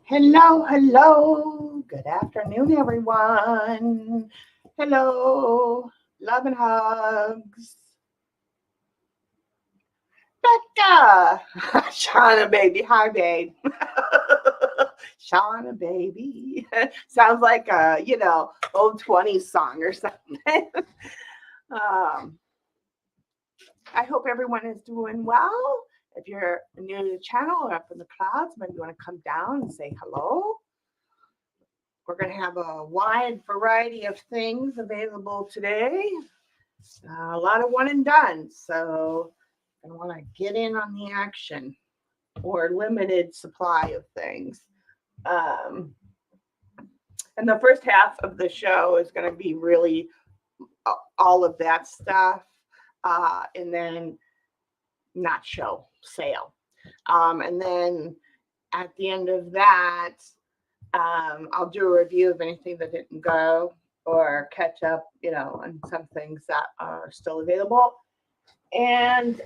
Hello, hello. Good afternoon, everyone. Hello. Love and hugs. Becca. Shauna, baby. Hi, babe. Shauna, baby. Sounds like old 20s song or something. um, I hope everyone is doing well. If you're new to the channel or up in the clouds, maybe you want to come down and say hello. We're going to have a wide variety of things available today. A lot of one and done. So I want to get in on the action or limited supply of things. Um, and the first half of the show is going to be really all of that stuff. And then not show, sale. And then at the end of that, I'll do a review of anything that didn't go or catch up, on some things that are still available. And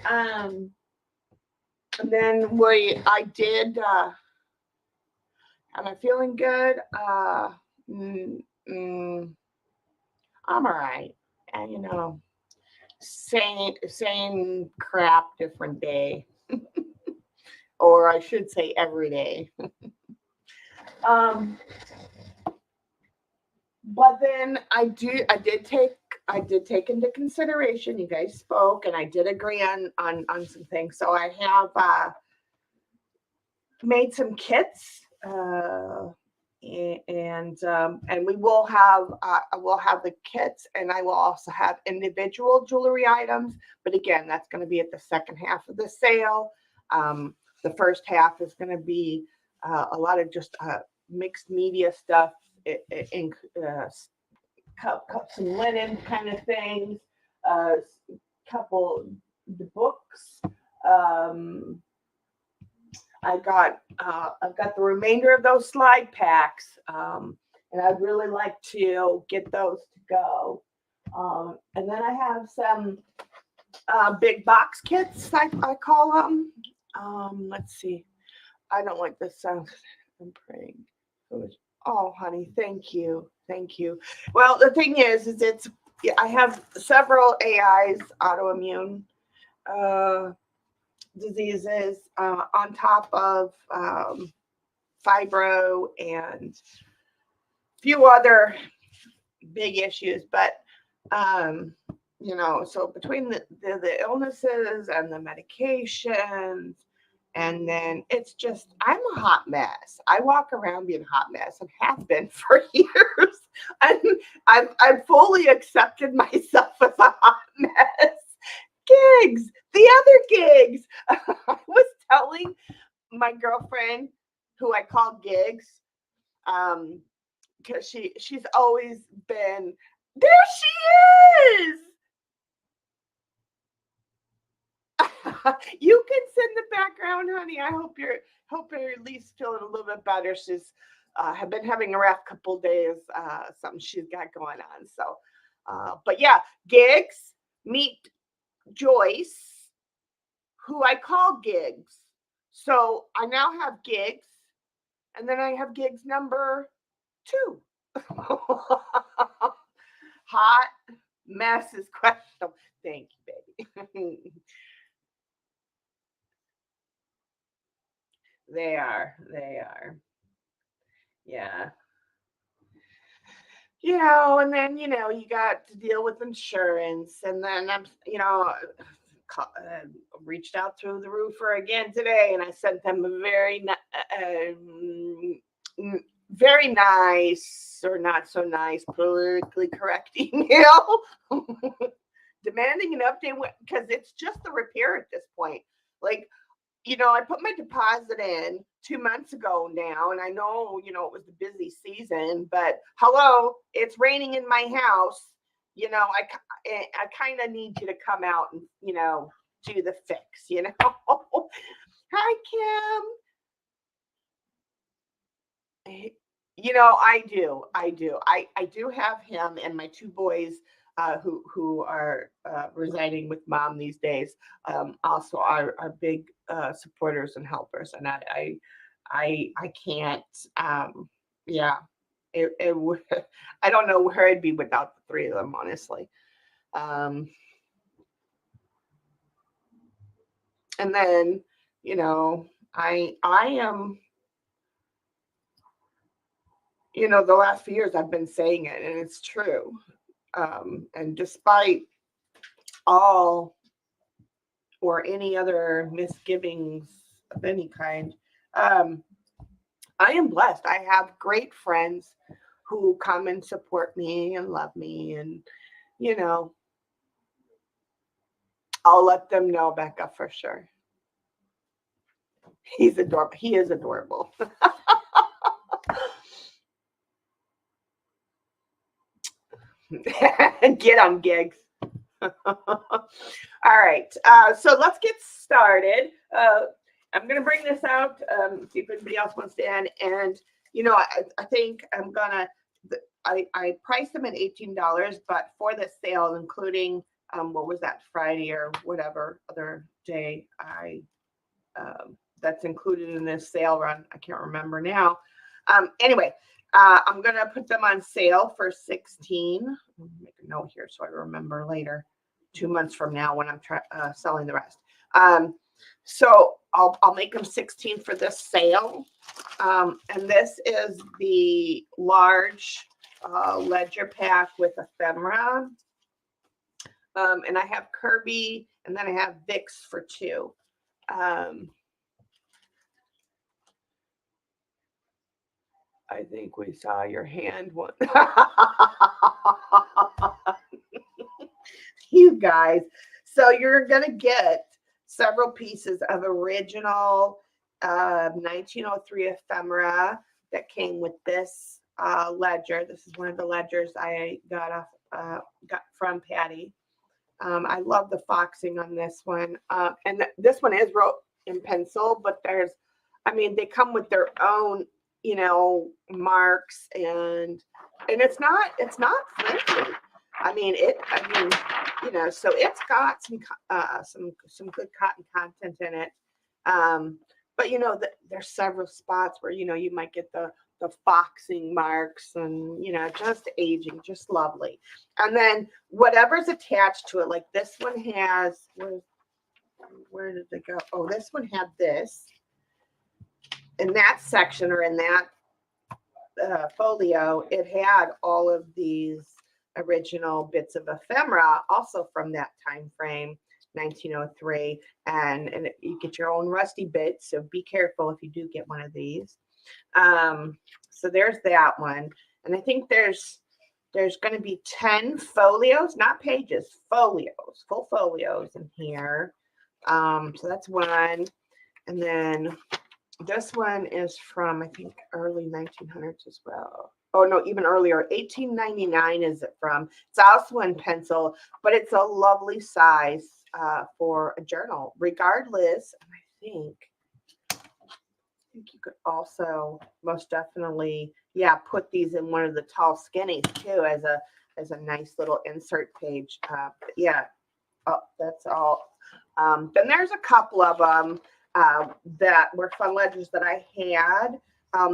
then I did. Am I feeling good? Mm, mm, I'm all right. And same crap, different day, or I should say every day. um, But then I did take into consideration. You guys spoke, and I did agree on some things. So I have made some kits, and we will have I will have the kits, and I will also have individual jewelry items. But again, that's going to be at the second half of the sale. The first half is going to be a lot of just mixed media stuff, in cups and linen kind of things, a couple the books. Um, I've got the remainder of those slide packs, and I'd really like to get those to go. And then I have some big box kits, I call them. Let's see. I don't like this sound. I'm praying. Oh, honey, thank you, thank you. Well, the thing is I have several AIs, autoimmune uh, diseases, on top of fibro and a few other big issues. But so between the illnesses and the medications, and then it's just, I'm a hot mess. I walk around being a hot mess and have been for years. And I've fully accepted myself as a hot mess. Gigs, the other gigs. I was telling my girlfriend, who I call Gigs, because she's always been there. She is. You can send the background, honey. I hope you're at least feeling a little bit better. She's have been having a rough couple days. Something she's got going on. So, but yeah, Gigs, meet Joyce, who I call Gigs. So I now have Gigs, and then I have Gigs number 2. Hot mess is questionable. Thank you, baby. They are. They are. Yeah. And then, you got to deal with insurance. And then reached out through the roofer again today, and I sent them a very nice or not so nice, politically correct email demanding an update because it's just the repair at this point. Like, I put my deposit in 2 months ago now, and I know, it was the busy season, but hello, it's raining in my house. I kind of need you to come out and, do the fix, Hi, Kim. I do have him and my 2 boys, who are residing with mom these days, also are big supporters and helpers, and I can't. Yeah, it would. I don't know where I'd be without the three of them, honestly. Um, and then, you know, I am, you know, the last few years I've been saying it, and it's true. And despite all or any other misgivings of any kind, um, I am blessed. I have great friends who come and support me and love me, and you know, I'll let them know, Becca, for sure. He's adorable. He is adorable. Get on gigs. All right. So let's get started. I'm going to bring this out, see if anybody else wants to end. And, you know, I think I'm going to, I priced them at $18, but for the sale, including, what was that, Friday or whatever other day that's included in this sale run. I can't remember now. Anyway, I'm going to put them on sale for 16. I'll make a note here so I remember later, 2 months from now when I'm selling the rest. So I'll make them 16 for this sale. And this is the large ledger pack with ephemera. And I have Kirby, and then I have Vicks for 2. I think we saw your hand one. You guys. So you're going to get several pieces of original 1903 ephemera that came with this ledger. This is one of the ledgers I got from Patty. I love the foxing on this one. And this one is wrote in pencil, but they come with their own, you know, marks, and it's not flimsy. You know, so it's got some good cotton content in it. But you know, there's several spots where, you know, you might get the foxing marks, and you know, just aging, just lovely. And then whatever's attached to it, like this one has, where did it go? Oh, this one had this. In that section, or in that folio, it had all of these original bits of ephemera, also from that time frame, 1903. And you get your own rusty bits, so be careful if you do get one of these. So there's that one. And I think there's going to be 10 folios, not pages, folios, full folios in here. So that's one. And then this one is from, I think, early 1900s as well. Oh, no, even earlier. 1899 is it from. It's also in pencil, but it's a lovely size for a journal. Regardless, I think you could also most definitely, put these in one of the tall skinnies too as a nice little insert page. That's all. Then there's a couple of them that were fun ledgers that I had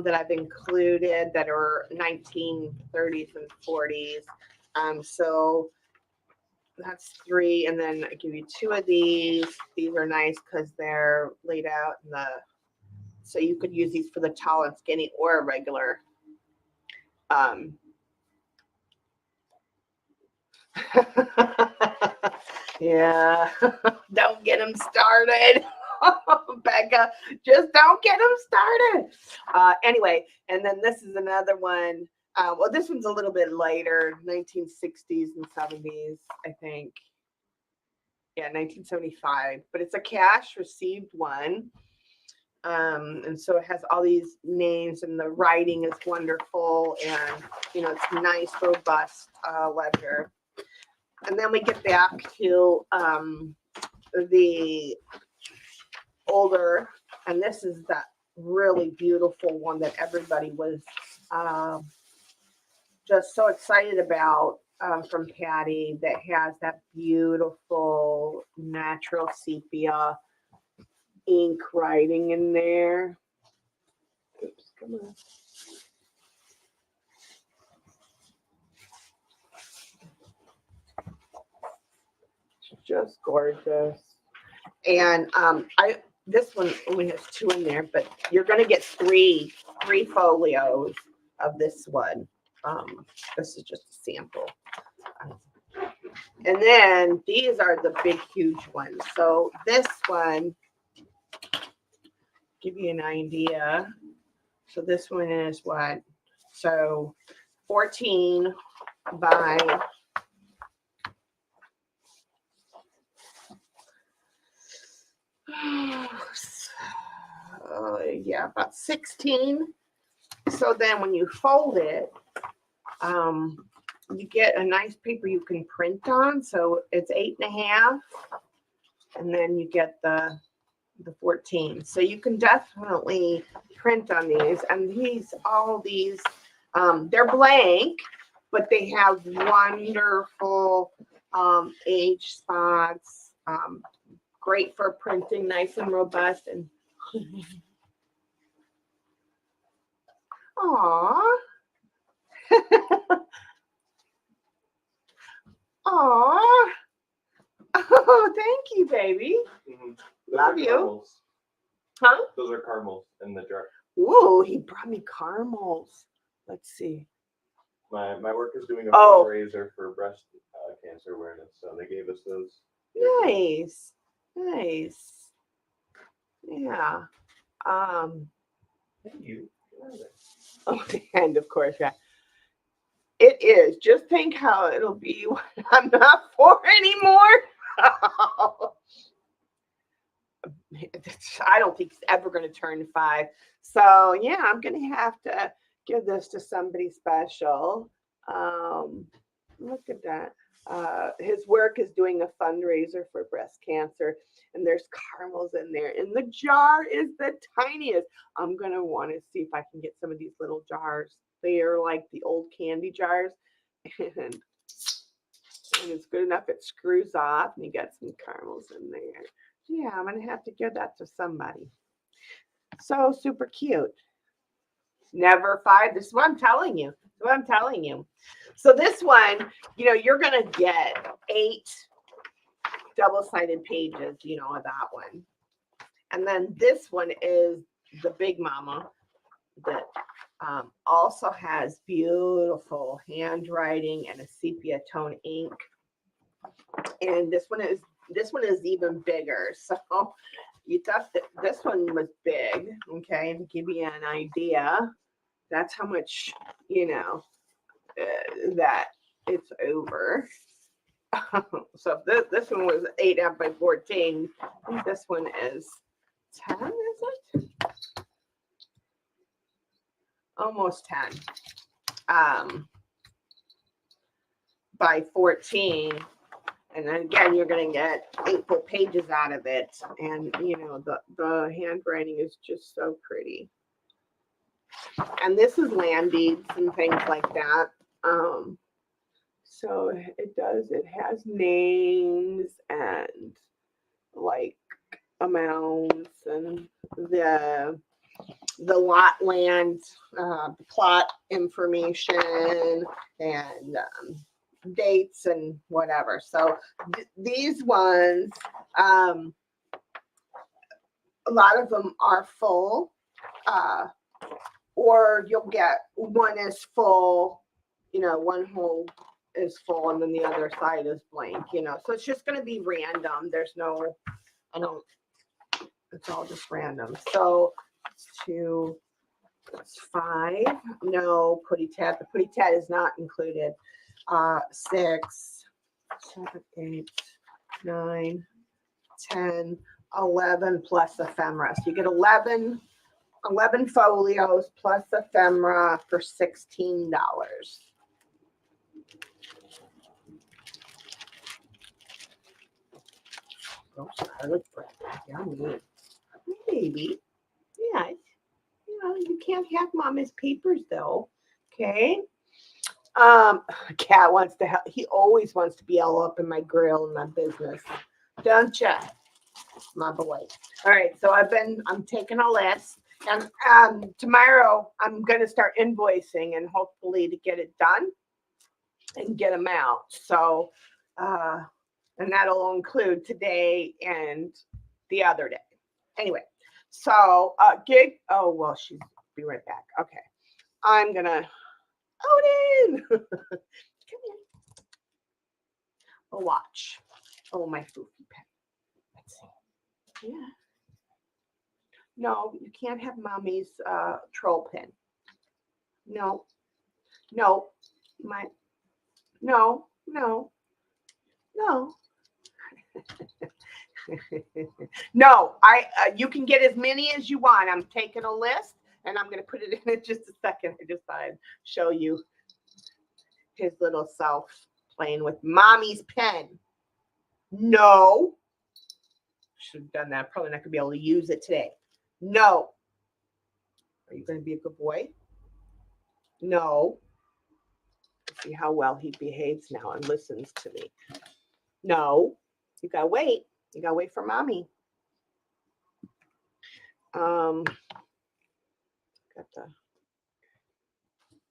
that I've included that are 1930s and 40s. So that's 3, and then I give you 2 of these. These are nice because they're laid out in so you could use these for the tall and skinny or a regular. Yeah, don't get them started. Becca, just don't get them started. Anyway, and then this is another one. Well, this one's a little bit later, 1960s and 70s, I think. Yeah, 1975, but it's a cash received one. And so it has all these names, and the writing is wonderful, and you know, it's nice, robust ledger. And then we get back to the older, and this is that really beautiful one that everybody was just so excited about, from Patty, that has that beautiful natural sepia ink writing in there. Oops, come on. Just gorgeous. And this one only has 2 in there, but you're gonna get three folios of this one. This is just a sample. And then these are the big, huge ones. So this one, give you an idea. So this one is what? So 14 by yeah, about 16. So then when you fold it, you get a nice paper you can print on. So it's 8.5, and then you get the 14. So you can definitely print on these. And all these, they're blank, but they have wonderful age spots. Great for printing, nice and robust. And aww. Aww. Oh, thank you, baby. Mm-hmm. Love you. Caramels. Huh? Those are caramels in the jar. Ooh, he brought me caramels. Let's see. My work is doing a fundraiser for breast cancer awareness, so they gave us those. Nice. Nice. Yeah. Thank you. Oh, and of course, yeah. It is. Just think how it'll be when I'm not 4 anymore. I don't think he's ever going to turn 5. So yeah, I'm going to have to give this to somebody special. Look at that. His work is doing a fundraiser for breast cancer, and there's caramels in there, and the jar is the tiniest. I'm going to want to see if I can get some of these little jars. They are like the old candy jars, and it's good enough. It screws off, and you got some caramels in there. Yeah, I'm going to have to give that to somebody. So super cute. Never 5. This is what I'm telling you. This is what I'm telling you. So this one, you're going to get 8 double-sided pages, of that one. And then this one is the Big Mama that also has beautiful handwriting and a sepia tone ink. And this one is even bigger. So you thought that this one was big, okay? To give you an idea, that's how much, that it's over. So this one was 8.5 by 14. I think this one is 10, is it? Almost 10. By 14. And then again, you're going to get 8 full pages out of it. And, the handwriting is just so pretty. And this is land deeds and things like that. So it has names and like amounts and the lot land, plot information and dates and whatever. So these ones, a lot of them are full, or you'll get one is full, one whole is full and then the other side is blank, so it's just going to be random. There's no, it's all just random. So it's 5. No putty tat. The putty tat is not included. 6, 7, 8, 9, 10, 11 plus ephemera. So you get 11 folios plus ephemera for $16. Oh, garlic bread. Yummy. Maybe. Yeah. You can't have Mama's papers though. Okay. Cat wants to help. He always wants to be all up in my grill and my business. Don't you? My boy. All right. So I'm taking a list And tomorrow I'm going to start invoicing and hopefully to get it done and get them out. So, and that'll include today and the other day. Anyway, so gig. Oh, well, she's be right back. Okay. I'm going to, Odin, come here. A watch. Oh, my foofy pen. Let's see. Yeah. No, you can't have mommy's troll pin. No, no, my, no, no, no. No, you can get as many as you want. I'm taking a list and I'm going to put it in just a second. I just thought I'd show you his little self playing with mommy's pen. No. Should have done that. Probably not going to be able to use it today. No. Are you going to be a good boy? No. Let's see how well he behaves now and listens to me. No. You got to wait. You got to wait for mommy. Got the.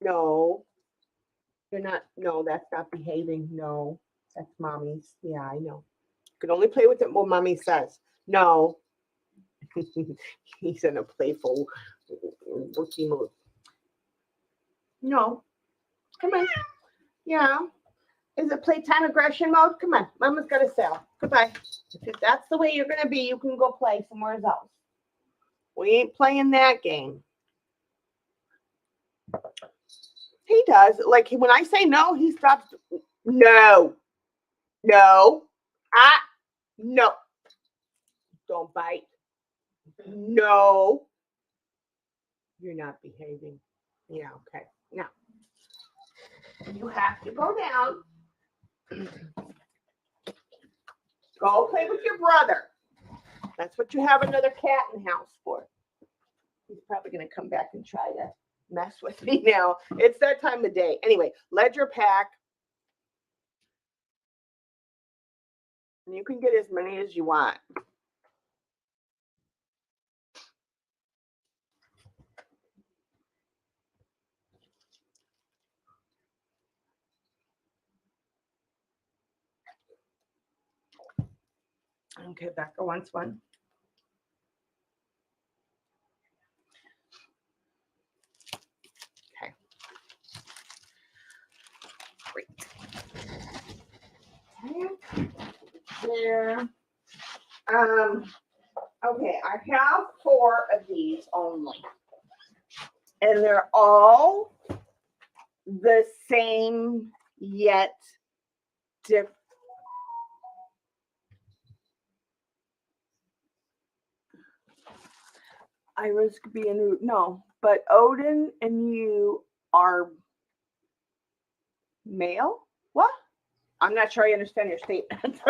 No. You're not. No, that's not behaving. No. That's mommy's. Yeah, I know. You can only play with it what mommy says. No. He's in a playful working mood. No. Come on. Yeah. Is it playtime aggression mode? Come on. Mama's got a sale. Goodbye. If that's the way you're going to be, you can go play somewhere else. We ain't playing that game. He does. Like when I say no, he stops. No. No. No. Don't bite. No. You're not behaving. Yeah, okay. Now, you have to go down. Go play with your brother. That's what you have another cat in the house for. He's probably going to come back and try to mess with me now. It's that time of day. Anyway, ledger pack. And you can get as many as you want. Okay, Becca wants one. Okay. Great. Okay. There. Okay, I have 4 of these only. And they're all the same yet different. I risk being rude. No, but Odin and you are male? What? I'm not sure I understand your statement.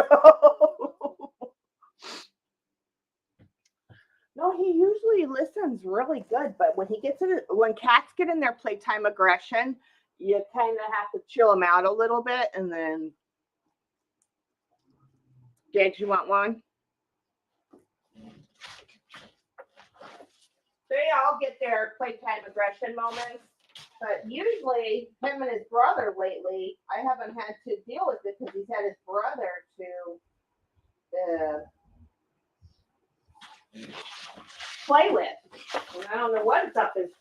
No, he usually listens really good, but when cats get in their playtime aggression, you kind of have to chill them out a little bit, and then. Did you want one? They all get their playtime aggression moments, but usually him and his brother lately, I haven't had to deal with it because he's had his brother to play with. And I don't know what's up his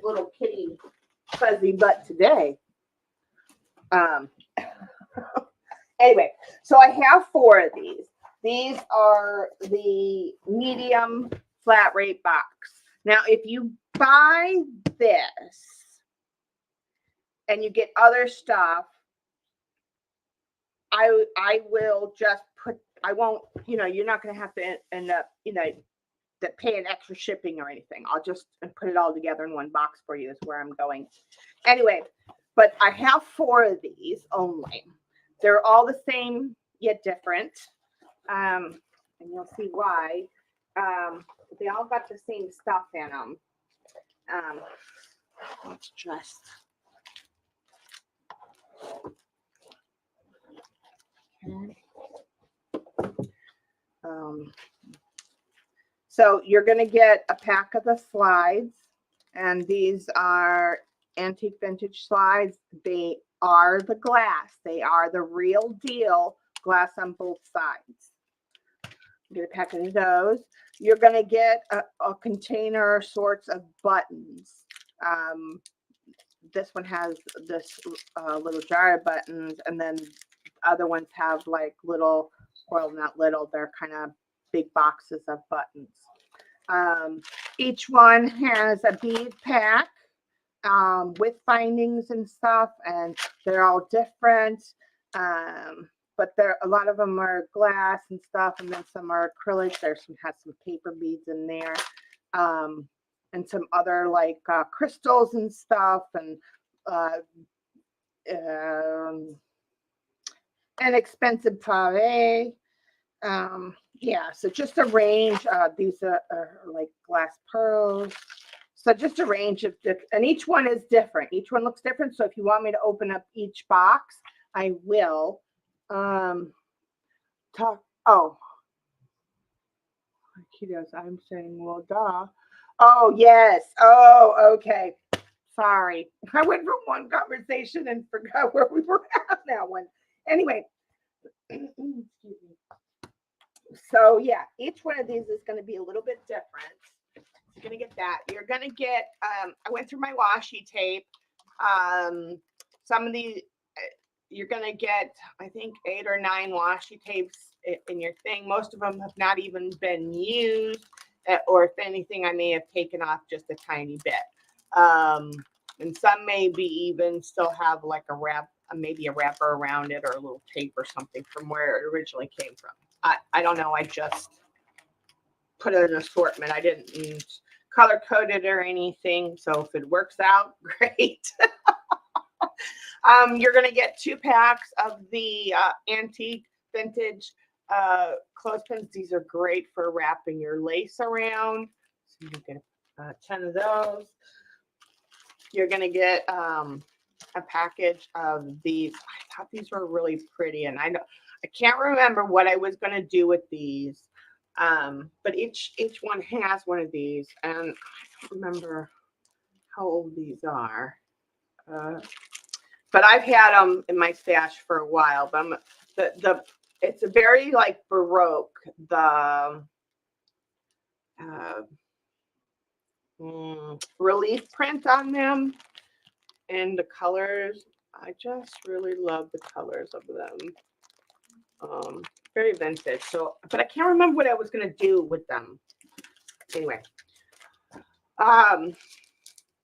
little kitty fuzzy butt today. Anyway, so I have 4 of these. These are the medium flat rate box. Now, if you buy this and you get other stuff, I will just I won't, you're not going to have to end up, paying extra shipping or anything. I'll just put it all together in one box for you is where I'm going. Anyway, but I have 4 of these only. They're all the same yet different. And you'll see why. They all got the same stuff in them. Let's just. Okay. So you're going to get a pack of the slides, and these are antique vintage slides. They are the glass. They are the real deal glass on both sides. Get a pack of those. You're going to get a container sorts of buttons. This one has this little jar of buttons, and then other ones have like little, well, not little, they're kind of big boxes of buttons. Each one has a bead pack with findings and stuff, and they're all different. But a lot of them are glass and stuff, and then some are acrylic. There's has some paper beads in there, and some other like crystals and stuff, and an expensive pave. Yeah, so just a range. These are like glass pearls. So just a range of, and each one is different. Each one looks different. So if you want me to open up each box, I will. Oh, Kiddos, I'm saying, well, duh. Oh, yes. Oh, okay. Sorry. I went from one conversation and forgot where we were at that one. Anyway. Excuse me. So, yeah, each one of these is going to be a little bit different. You're going to get that. You're going to get, I went through my washi tape. Some of these, you're going to get, I think, 8 or 9 washi tapes in your thing. Most of them have not even been used, or if anything, I may have taken off just a tiny bit. And some maybe even still have like a wrap, maybe a wrapper around it, or a little tape or something from where it originally came from. I don't know. I just put it in an assortment. I didn't color code it or anything. So if it works out, great. You're going to get 2 packs of the antique vintage clothespins. These are great for wrapping your lace around. So you get 10 of those. You're going to get a package of these. I thought these were really pretty, and I can't remember what I was going to do with these. But each one has one of these, and I don't remember how old these are. But I've had them in my stash for a while. But it's a very like Baroque. The relief print on them and the colors. I just really love the colors of them. Very vintage. So, but I can't remember what I was going to do with them. Anyway,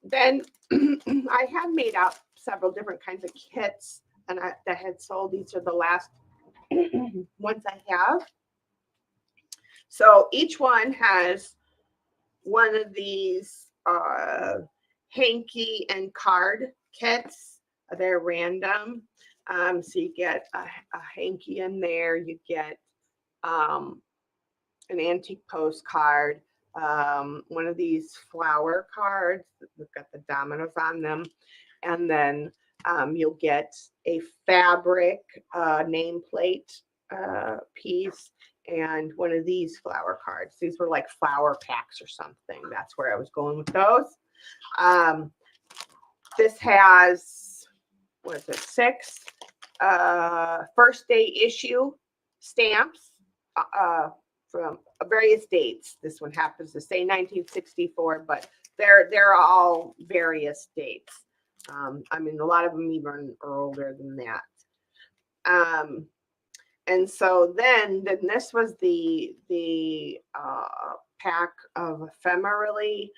then I have made out several different kinds of kits, and that had sold. These are the last ones I have. So each one has one of these hanky and card kits. They're random. So you get a hanky in there. You get an antique postcard. One of these flower cards. They've got the dominoes on them. And then you'll get a fabric nameplate piece and one of these flower cards. These were like flower packs or something. That's where I was going with those. This has, what is it, 6 first day issue stamps from various dates. This one happens to say 1964, but they're all various dates. I mean, a lot of them even are older than that. And so then this was the pack of ephemerally.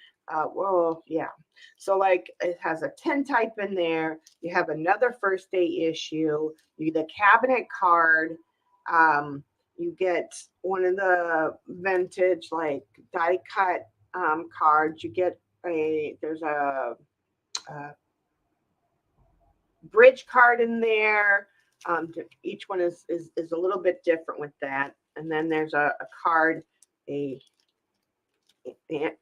Well, yeah. So like it has a 10 type in there. You have another first day issue. You get a cabinet card. You get one of the vintage like die cut cards. You get there's a bridge card in there. Each one is a little bit different with that. And then there's a card, a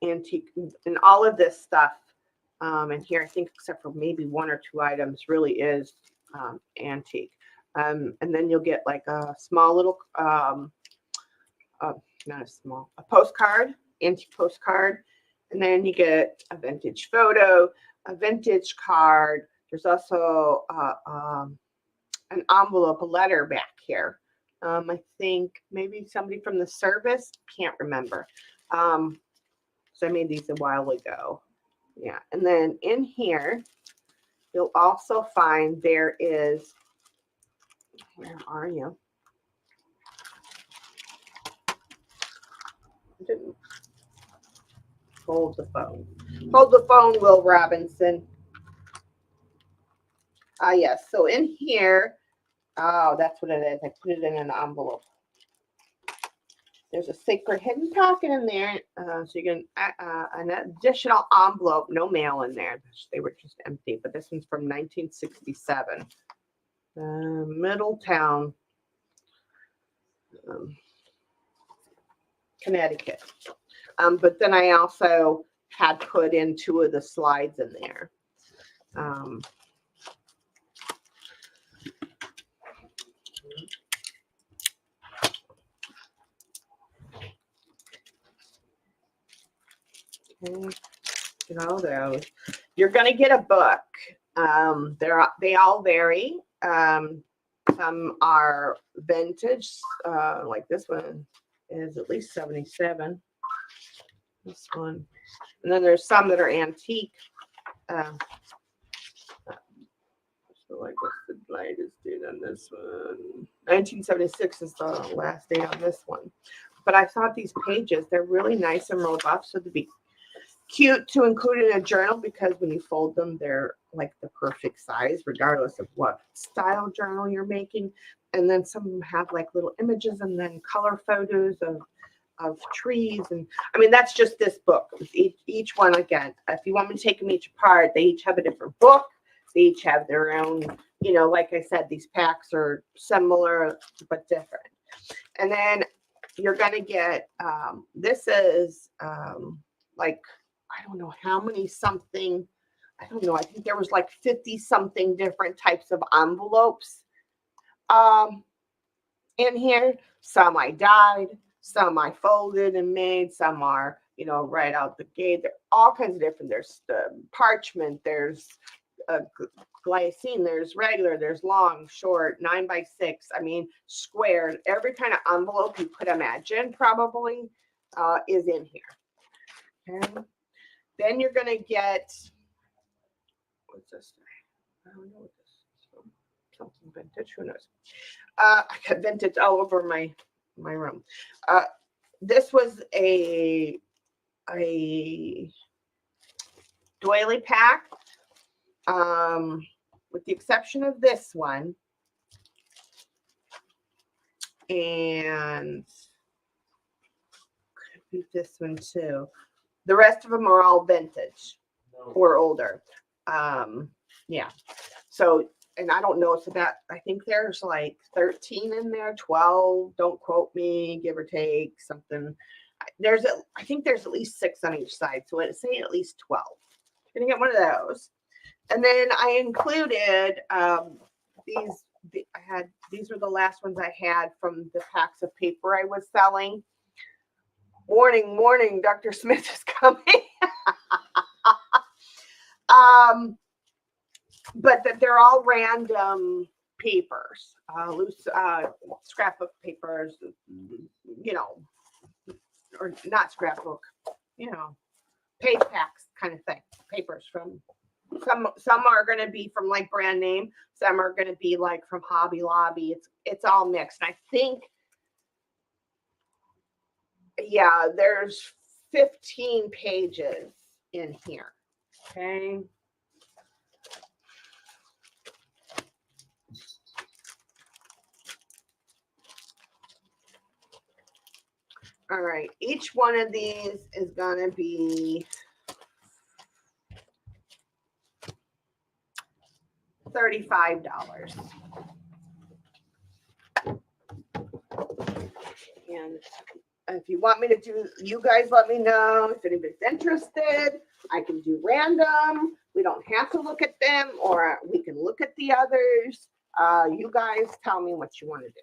antique, and all of this stuff. And here, I think except for maybe 1 or 2 items, really is antique. And then you'll get like a small little, not a small, a postcard antique postcard. And then you get a vintage photo, a vintage card. There's also an envelope, a letter back here. I think maybe somebody from the service, can't remember. So I made these a while ago. Yeah, and then in here, you'll also find there is, where are you? I didn't hold the phone. Hold the phone, Will Robinson. Yes, so in here, oh, that's what it is. I put it in an envelope. There's a secret hidden pocket in there. So you can an additional envelope, no mail in there. They were just empty, but this one's from 1967. Middletown, Connecticut. But then I also had put in 2 of the slides in there. Okay. You know those. You're going to get a book. They all vary. Some are vintage, like this one is at least 77. This one, and then there's some that are antique. So like, what's the latest date on this one? 1976 is the last date on this one. But I thought these pages, they're really nice and robust, so they'd be cute to include in a journal because when you fold them, they're like the perfect size, regardless of what style journal you're making. And then some of them have like little images and then color photos of trees. And I mean, that's just this book. Each one, again, if you want me to take them each apart, they each have a different book. They each have their own, you know, like I said, these packs are similar but different. And then you're going to get, this is like, I don't know how many something, I don't know, I think there was like 50 something different types of envelopes in here. Some I dyed, some I folded and made, some are, you know, right out the gate. They're all kinds of different. There's parchment, there's glycine, there's regular, there's long, short, 9x6. I mean, square. Every kind of envelope you could imagine probably is in here. Okay. Then you're going to get, what's this? I don't know what this is. Something vintage, who knows? I got vintage all over my room. This was a doily pack, with the exception of this one. And could be this one too. The rest of them are all vintage or older. Yeah. So, and I don't know, it's about, I think there's like 13 in there, 12. Don't quote me, give or take something. I think there's at least 6 on each side. So let's say at least 12. You're gonna get one of those. And then I included these were the last ones I had from the packs of paper I was selling. Warning, warning, Dr. Smith is coming. But that they're all random papers, loose scrapbook papers, you know, or not scrapbook, you know, page packs kind of thing. Papers from some are going to be from like brand name, some are going to be like from Hobby Lobby. It's all mixed. And I think, yeah, there's 15 pages in here. Okay. All right. Each one of these is going to be $35. And if you want me to do, you guys let me know if anybody's interested. I can do random. We don't have to look at them, or we can look at the others. You guys tell me what you want to do.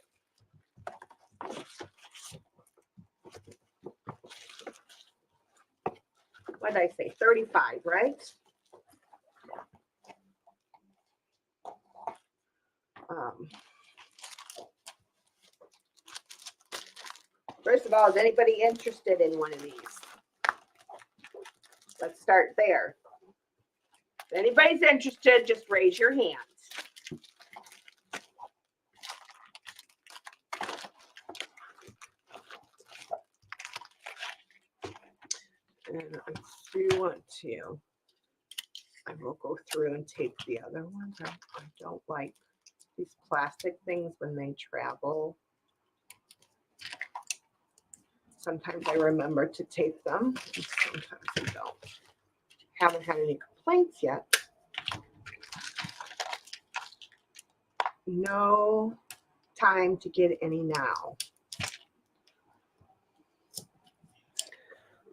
what did I say? 35, right? First of all, is anybody interested in one of these? Let's start there. If anybody's interested, just raise your hand. And if you want to, I will go through and tape the other ones. I don't like these plastic things when they travel. Sometimes I remember to tape them, and sometimes I don't. Haven't had any complaints yet. No time to get any now.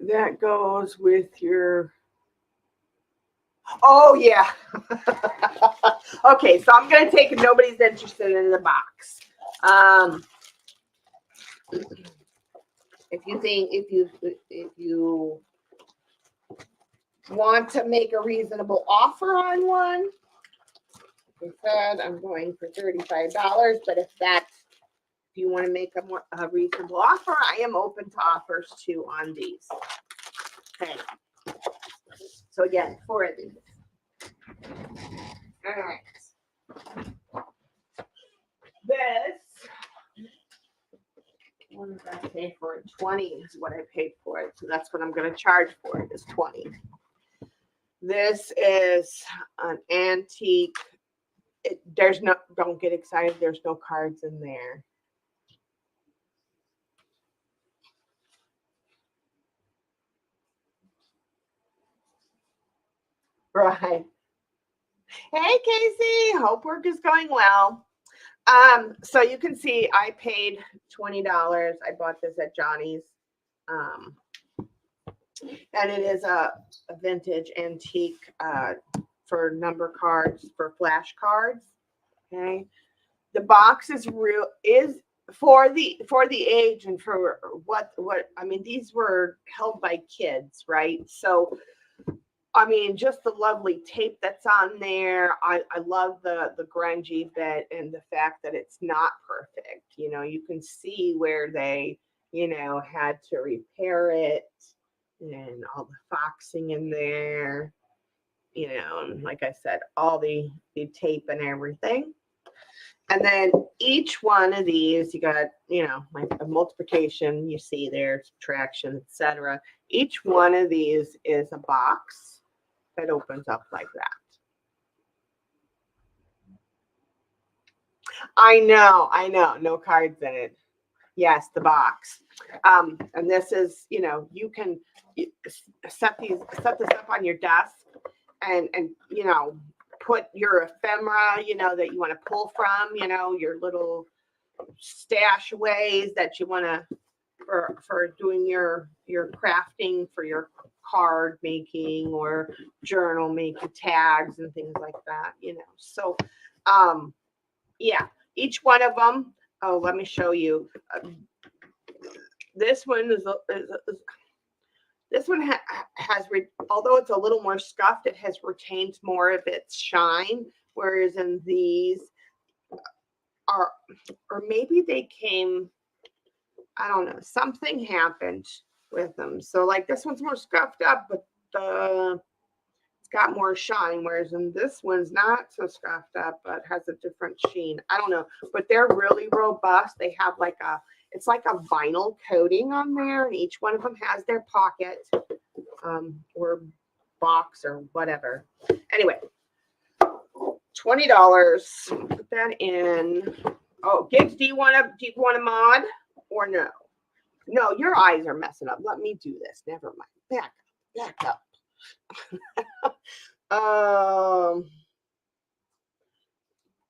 That goes with your, oh yeah. Okay, so I'm gonna take nobody's interested in the box. If you want to make a reasonable offer on one, like I said, I'm going for $35, but if you want to make a reasonable offer, I am open to offers too on these. Okay. So again, 4 of these. All right. This, what did I pay for it? 20 is what I paid for it. So that's what I'm going to charge for it, is 20. This is an antique. Don't get excited. There's no cards in there. Right. Hey, Casey. Hope work is going well. So you can see I paid $20. I bought this at Johnny's. And it is a vintage antique for number cards, for flash cards. Okay. The box is for the age and for what I mean, these were held by kids, right? So I mean, just the lovely tape that's on there. I love the grungy bit and the fact that it's not perfect. You know, you can see where they, had to repair it, and all the foxing in there, and like I said, all the tape and everything. And then each one of these, you got, like a multiplication, you see there, subtraction, etc. Each one of these is a box that opens up like that. I know, no cards in it. Yes, the box. And this is, you can set this up on your desk and put your ephemera, that you want to pull from, your little stashaways that you want to for doing your crafting for your card making or journal making, tags and things like that, So, yeah, each one of them. Oh, let me show you. This one this one has, although it's a little more scuffed, it has retained more of its shine, whereas in these or maybe they came, I don't know, something happened with them. So like this one's more scuffed up, but it's got more shine, whereas in this one's not so scuffed up, but has a different sheen. I don't know, but they're really robust. They have it's like a vinyl coating on there, and each one of them has their pocket or box or whatever. Anyway, $20. Put that in. Oh, Gigs, do you want a mod or no? No, your eyes are messing up. Let me do this. Never mind. Back up.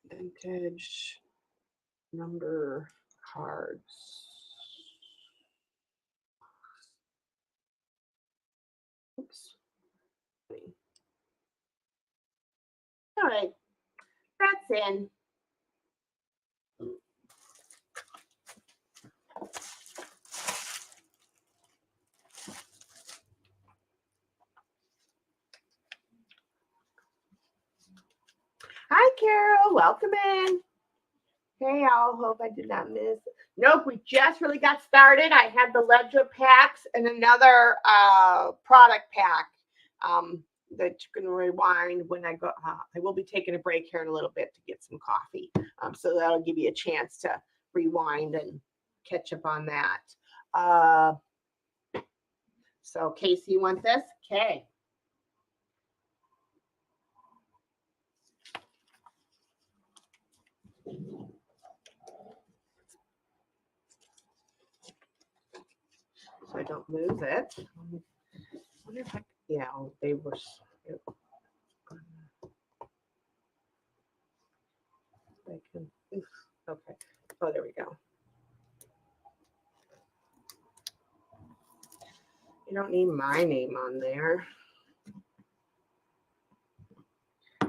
Vintage number cards. Oops. All right, that's in. Carol. Welcome in. Hey, all. Hope I did not miss. Nope, we just really got started. I had the ledger packs and another product pack that you can rewind when I go. I will be taking a break here in a little bit to get some coffee. So that'll give you a chance to rewind and catch up on that. So Casey, you want this? Okay. So I don't lose it. I wonder if they were. Okay. Oh, there we go. You don't need my name on there.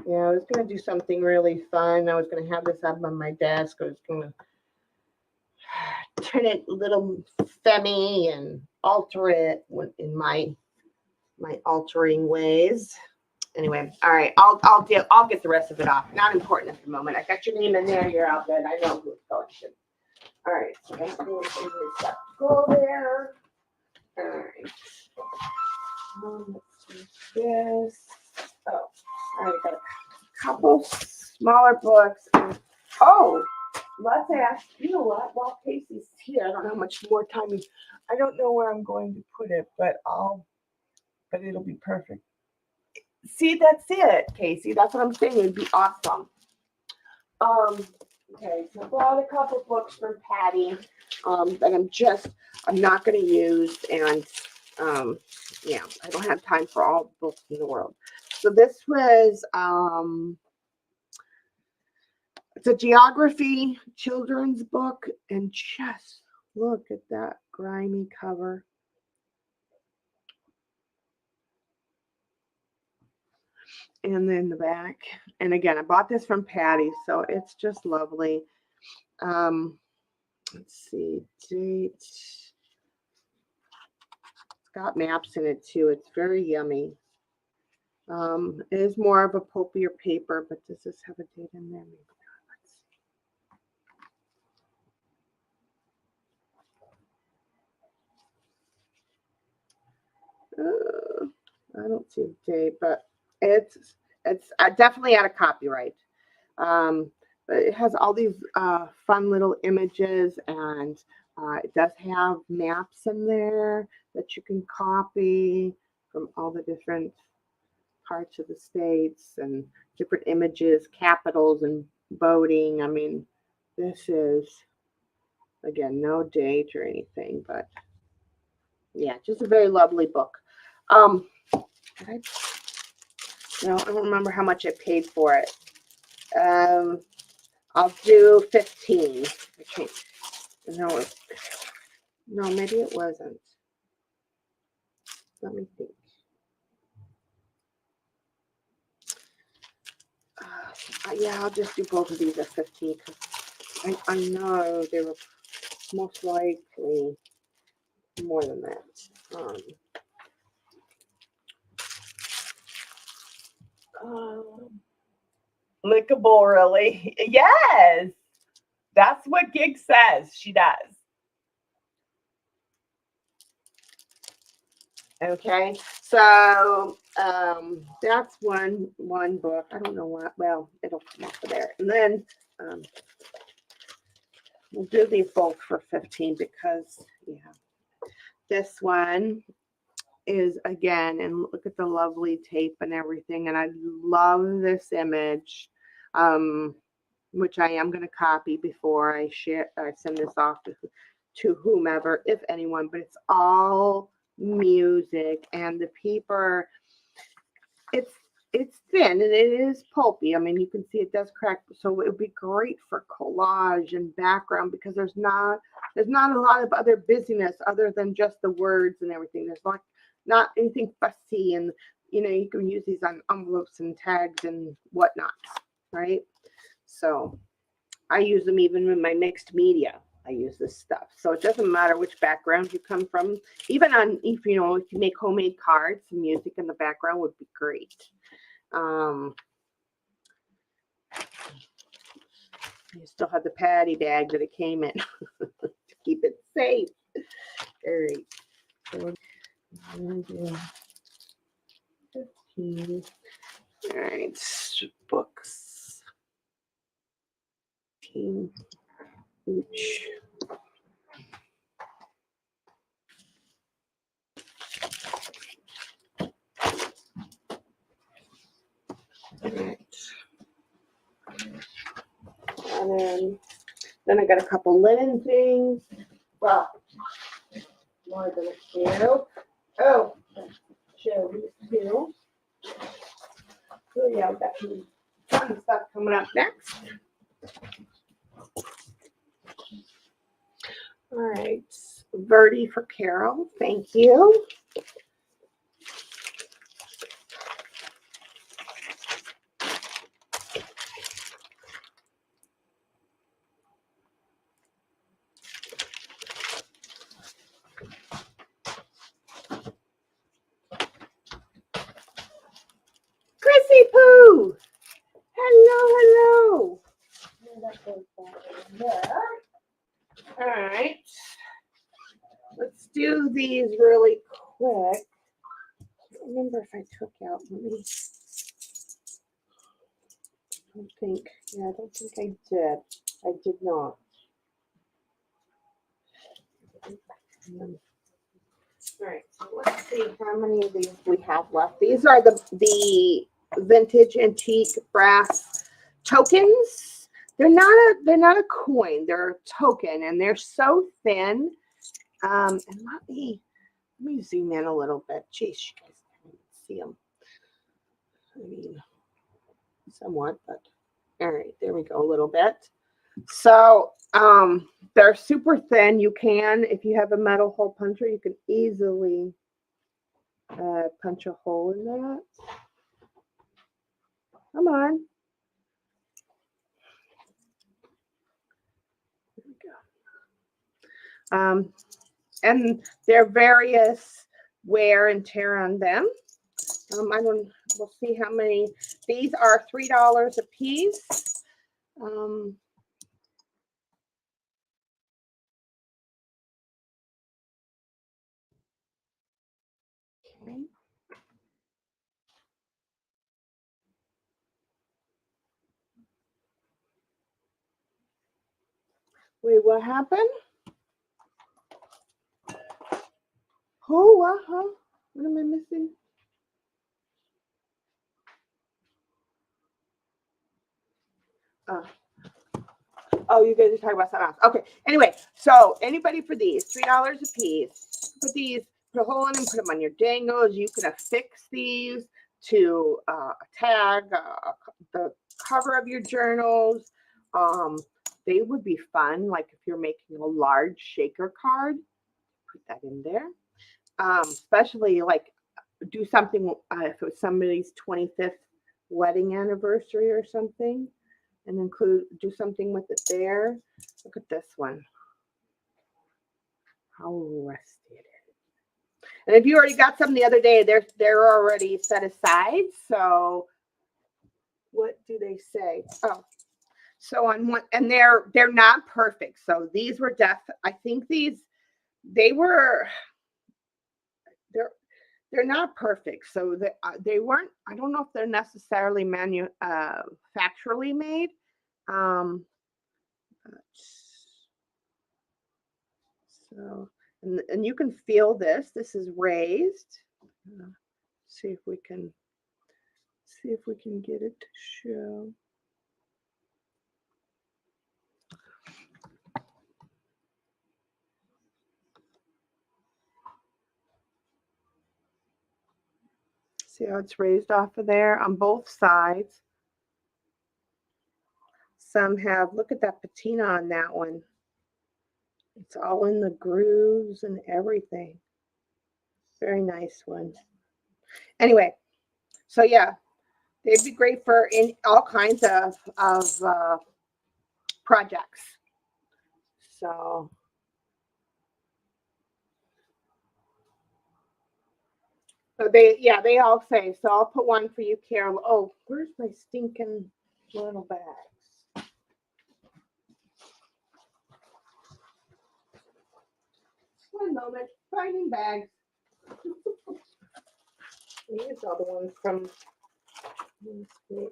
Yeah, I was going to do something really fun. I was going to have this up on my desk. I was going to turn it a little femmy and alter it in my altering ways. Anyway, all right. I'll get the rest of it off. Not important at the moment. I got your name in there. You're all good. I know who it's going to. All right. So that's going to go there. All right. Let's do this. Oh, all right. Got a couple smaller books. Oh, let's ask. You know what? While Casey's here, I don't know how much more time. I don't know where I'm going to put it, but it'll be perfect. See, that's it, Casey. That's what I'm saying. It'd be awesome. Okay, so I bought a couple books from Patty that I'm not going to use, and yeah, I don't have time for all the books in the world. So this was it's a geography children's book, and just look at that grimy cover. And then the back. And again, I bought this from Patty, so it's just lovely. Let's see, date. It's got maps in it too. It's very yummy. It is more of a pulpier paper, but does this have a date in there? Maybe not. Let's see. I don't see a date, but it's definitely out of copyright. But it has all these fun little images, and it does have maps in there that you can copy from all the different parts of the states and different images, capitals, and boating. I mean, this is, again, no date or anything, but yeah, just a very lovely book. No, I don't remember how much I paid for it. I'll do 15. No, maybe it wasn't. Let me think. Yeah, I'll just do both of these at 15 because I know they were most likely more than that. Lickable, really? Yes, that's what Gig says. She does. Okay, so that's one book. I don't know what. Well, it'll come off of there, and then we'll do these both for 15 because this one is, again, and look at the lovely tape and everything, and I love this image, which I am going to copy before I send this off to whomever, if anyone. But it's all music, and the paper, it's thin and it is pulpy. I mean, you can see it does crack, so it would be great for collage and background because there's not a lot of other busyness other than just the words and everything. There's not anything fussy, and you can use these on envelopes and tags and whatnot, right? So I use them even in my mixed media. I use this stuff, so it doesn't matter which background you come from. Even if you make homemade cards, music in the background would be great. You still have the patty bag that it came in to keep it safe. All right. So 15. All right. Books. 15 each. All right. And then I got a couple linen things. Well, more than a few. Oh, show these two. So yeah, we've got some fun stuff coming up next. All right, Verdi for Carol. Thank you. Chrissy Poo. Hello, hello. All right. Let's do these really quick. I don't remember if I took out. Let me. I don't think. Yeah, I don't think I did. I did not. All right. So let's see how many of these we have left. These are the vintage antique brass tokens. They're not a coin. They're a token, and they're so thin. And let me zoom in a little bit. Geez, you guys can't see them. I mean, somewhat, but all right, there we go, a little bit. So they're super thin. You can, if you have a metal hole puncher, you can easily punch a hole in that. Come on. There we go. And there are various wear and tear on them. We'll see how many. These are $3 a piece. Okay. Wait, what happened? Oh, what am I missing? Oh, you guys are talking about something else. Okay. Anyway, so anybody for these, $3 a piece. Put these, put a hole in them, put them on your dangles. You can affix these to a tag, the cover of your journals. They would be fun, like if you're making a large shaker card, put that in there. Especially like do something if it was somebody's 25th wedding anniversary or something. And do something with it there. Look at this one. How rusty it is. And if you already got some the other day, they're already set aside. So what do they say? Oh, so on one, and they're not perfect. So these were I think they're not perfect. So they weren't. I don't know if they're necessarily factually made. So, and you can feel this. This is raised. See if we can get it to show. See how it's raised off of there on both sides. Some have, look at that patina on that one. It's all in the grooves and everything. Very nice one. Anyway, so yeah, they'd be great for in all kinds of projects. So they all say, so I'll put one for you, Carol. Oh, where's my stinking little bags. One moment, finding bags. These are the ones from, let's see.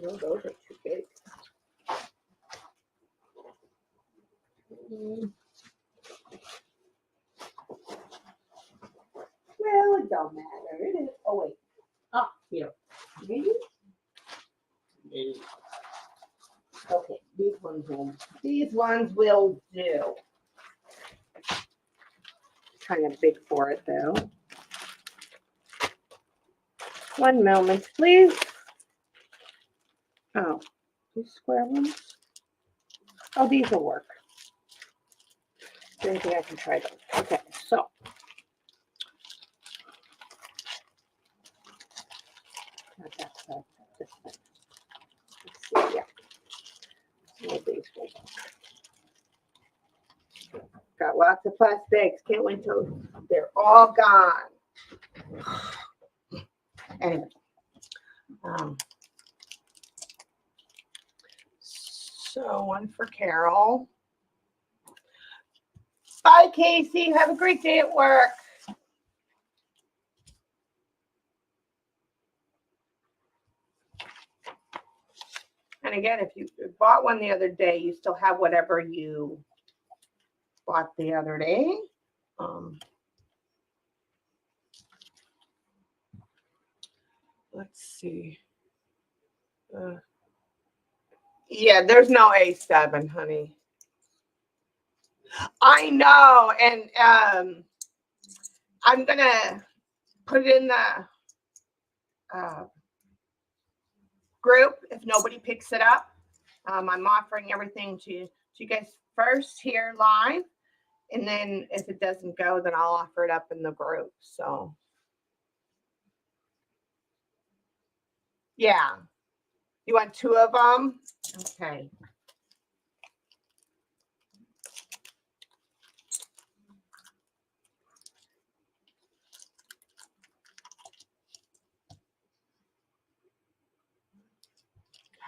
No, those are too big. Well, it don't matter. It is. Oh wait. Ah, here. Maybe. Okay, these ones will do. Kind of big for it though. One moment, please. Oh, these square ones. Oh, these will work. I think I can try those. Okay, so. Not that side, this side. Let's see, yeah. Well, these will work. Got lots of plastics. Can't wait till they're all gone. Anyway. So one for Carol. Bye, Casey. Have a great day at work. And again, if you bought one the other day, you still have whatever you bought the other day. Let's see. Yeah, there's no A7, honey. I know, and I'm gonna put it in the group if nobody picks it up. I'm offering everything to you guys first here live, and then if it doesn't go, then I'll offer it up in the group. So yeah, you want 2 of them? Okay.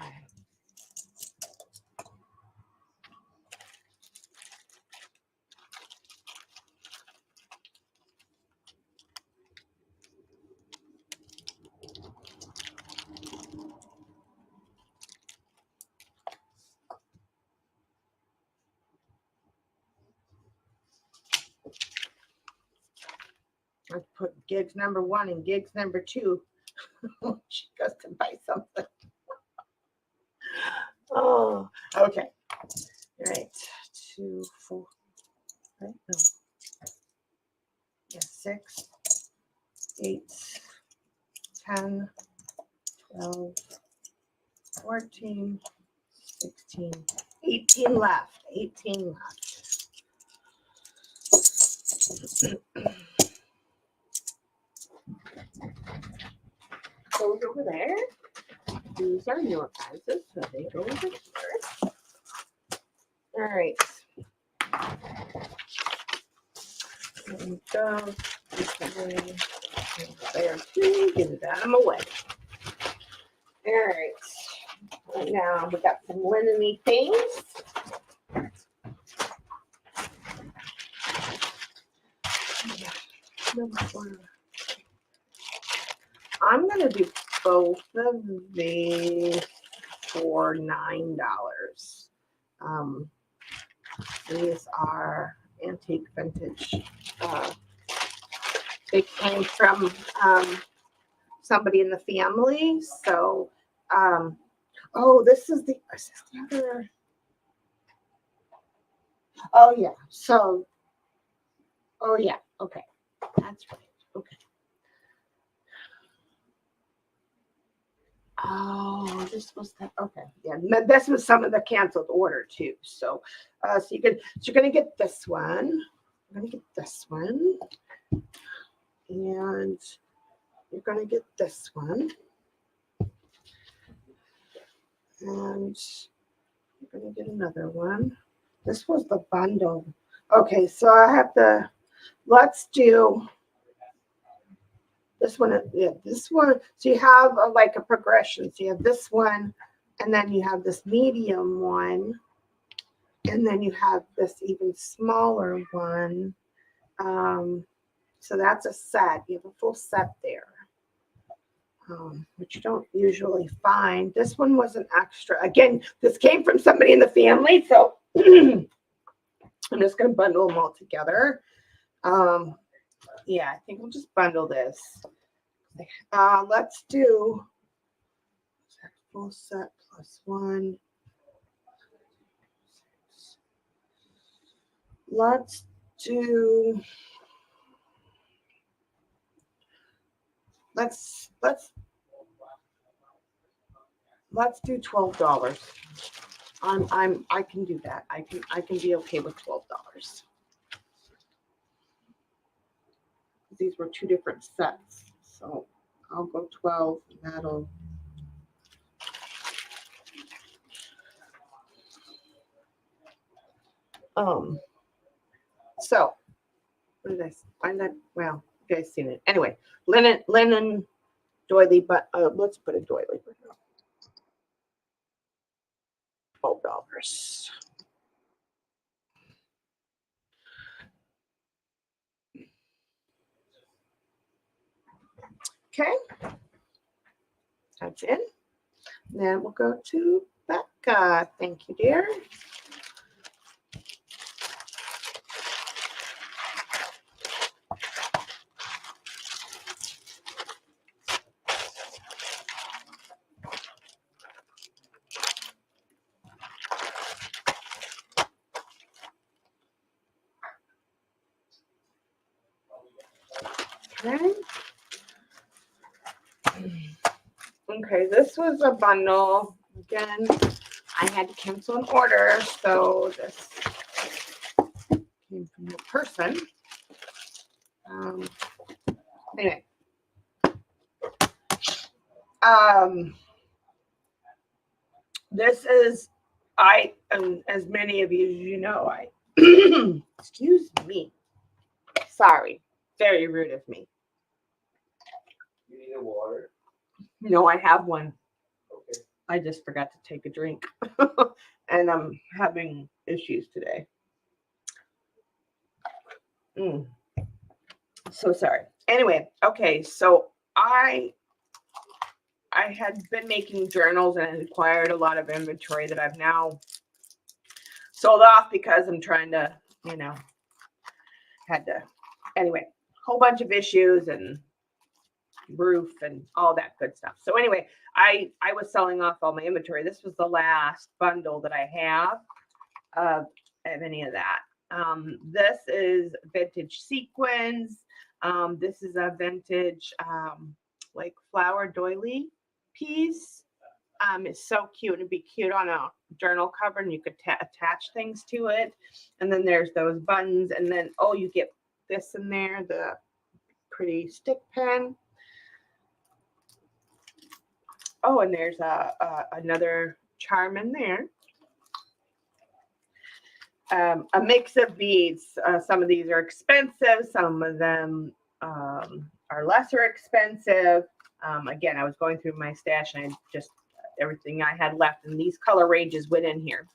Okay. I put gigs number 1 and gigs number 2. She goes to buy something. Oh, okay. All right. 2, 4. Right? No. Yeah, 6, 8, 10, 12, 14, 16, 18 left. 18 left. Those over there. These are your guys', so they go over here. All right. And go. There too. Get them away. All right. Right now we got some linen-y things. I'm gonna do both of these for $9. These are antique vintage. They came from somebody in the family. So, oh, this is the other. Oh yeah. So, oh yeah. Okay, that's right. Okay. Oh, this was the okay. Yeah, this was some of the canceled order too. So, so you're gonna get this one. I'm gonna get this one, and you're gonna get this one, and you're gonna get another one. This was the bundle. Okay, so I have let's do this one. Yeah, this one. So you have like a progression. So you have this one, and then you have this medium one, and then you have this even smaller one. So that's a set. You have a full set there, which you don't usually find. This one was an extra. Again, this came from somebody in the family, so I'm just going to bundle them all together. Yeah, I think we'll just bundle this. Let's do full set plus one. Let's do. Let's do $12. I can do that. I can be okay with $12. These were two different sets, so I'll go 12. That'll. So what did I find that? Well, you guys seen it anyway. Linen doily, but let's put a doily. $12. Okay, that's it. Then we'll go to Becca. Thank you, dear. Okay. Okay, this was a bundle. Again, I had to cancel an order, so this came from the person. Anyway. This is, as many of you know, excuse me. Sorry. Very rude of me. You need a water? No, I have one. Okay. I just forgot to take a drink. And I'm having issues today. So sorry. Anyway, okay, so I had been making journals and acquired a lot of inventory that I've now sold off because I'm trying to, anyway, whole bunch of issues and roof and all that good stuff. So anyway, I was selling off all my inventory. This was the last bundle that I have of any of that. This is vintage sequins. This is a vintage like flower doily piece. It's so cute. It'd be cute on a journal cover, and you could attach things to it. And then there's those buttons, and then you get this in there, the pretty stick pen. Oh, and there's another charm in there. A mix of beads. Some of these are expensive. Some of them are lesser expensive. Again, I was going through my stash, and I just everything I had left, and these color ranges went in here.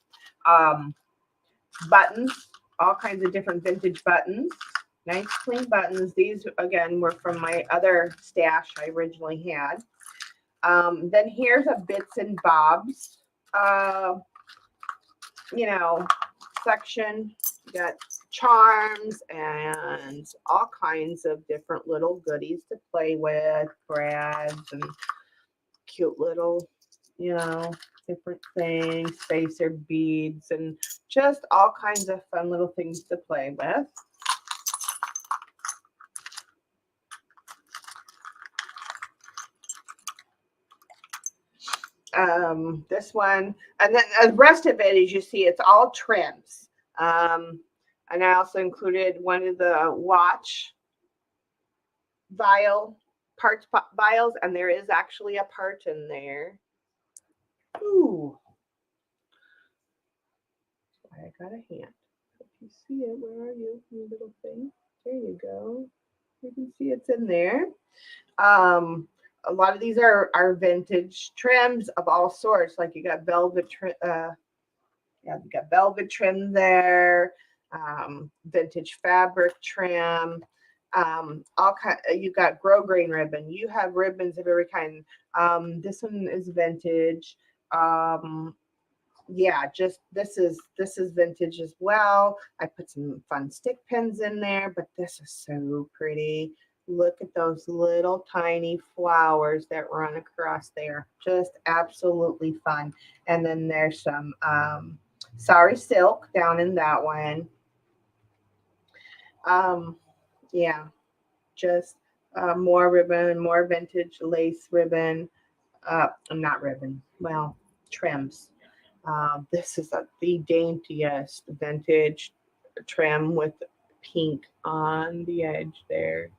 Buttons, all kinds of different vintage buttons. Nice clean buttons. These, again, were from my other stash I originally had. Then here's a bits and bobs, section. You got charms and all kinds of different little goodies to play with, brads and cute little, different things, spacer beads, and just all kinds of fun little things to play with. This one, and then the rest of it, as you see, it's all trims. And I also included one of the watch parts vials, and there is actually a part in there. Ooh, I got a hand. You see it? Where are you? Your little thing. There you go. You can see it's in there. A lot of these are vintage trims of all sorts. Like you got velvet trim. Yeah, you got velvet trim there. Vintage fabric trim. All kind. You got grosgrain ribbon. You have ribbons of every kind. This one is vintage. Yeah, just this is vintage as well. I put some fun stick pins in there, but this is so pretty. Look at those little tiny flowers that run across there. Just absolutely fun. And then there's some sari silk down in that one. Yeah, just more ribbon, more vintage lace ribbon. Not ribbon. Well, trims. This is the daintiest vintage trim with pink on the edge there.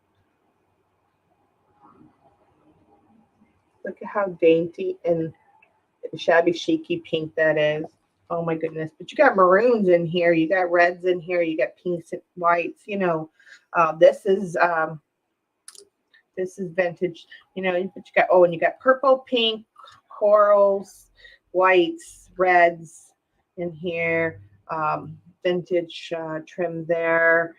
Look at how dainty and shabby chicy pink that is. Oh my goodness. But you got maroons in here. You got reds in here. You got pinks and whites. You know, this is vintage. You know, but you got, oh, and you got purple, pink, corals, whites, reds in here. Vintage trim there.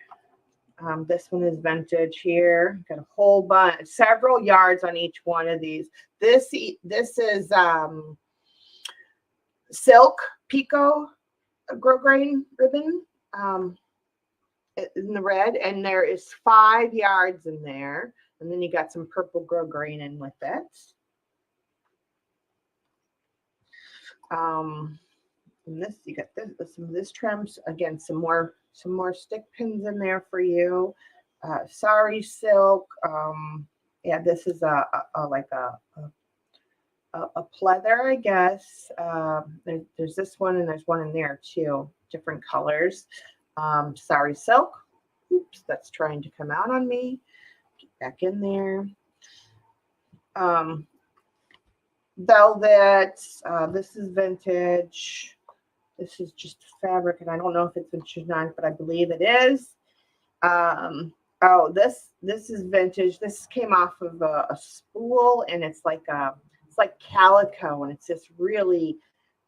This one is vintage here. Got a whole bunch, several yards on each one of these. This is silk pico grosgrain ribbon in the red, and there is 5 yards in there. And then you got some purple grosgrain in with it. And this, you got some of this trims again, some more stick pins in there for you. Sari silk. Yeah, this is like a pleather, I guess. There's this one and there's one in there too, different colors. Sari silk. Oops, that's trying to come out on me. Get back in there. Velvet. This is vintage. This is just fabric, and I don't know if it's vintage or not, but I believe it is. Oh, this is vintage. This came off of a spool, and it's like calico, and it's this really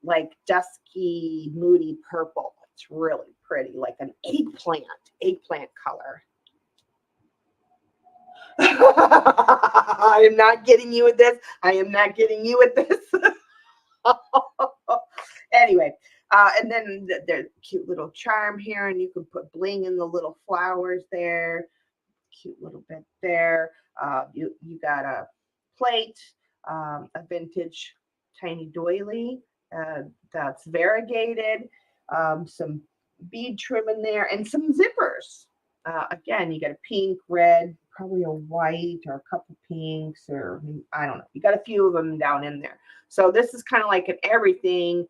like dusky, moody purple. It's really pretty, like an eggplant color. I am not getting you with this. I am not getting you with this. Anyway, and then there's a cute little charm here, and you can put bling in the little flowers there. Cute little bit there. You got a plate, a vintage tiny doily that's variegated, some bead trim in there, and some zippers. Again, you got a pink, red, probably a white, or a couple pinks, or I don't know. You got a few of them down in there. So this is kind of like an everything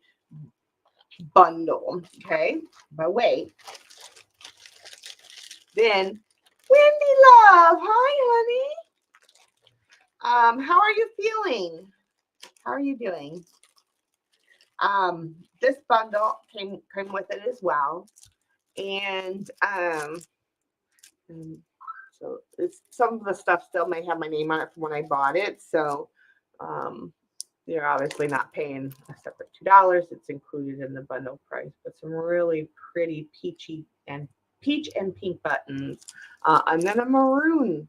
bundle. Okay, but wait. Then Wendy love, hi honey. How are you feeling? How are you doing? This bundle came with it as well, and so it's, some of the stuff still may have my name on it from when I bought it. So you're obviously not paying a separate $2. It's included in the bundle price, but some really pretty peach and pink buttons, and then a maroon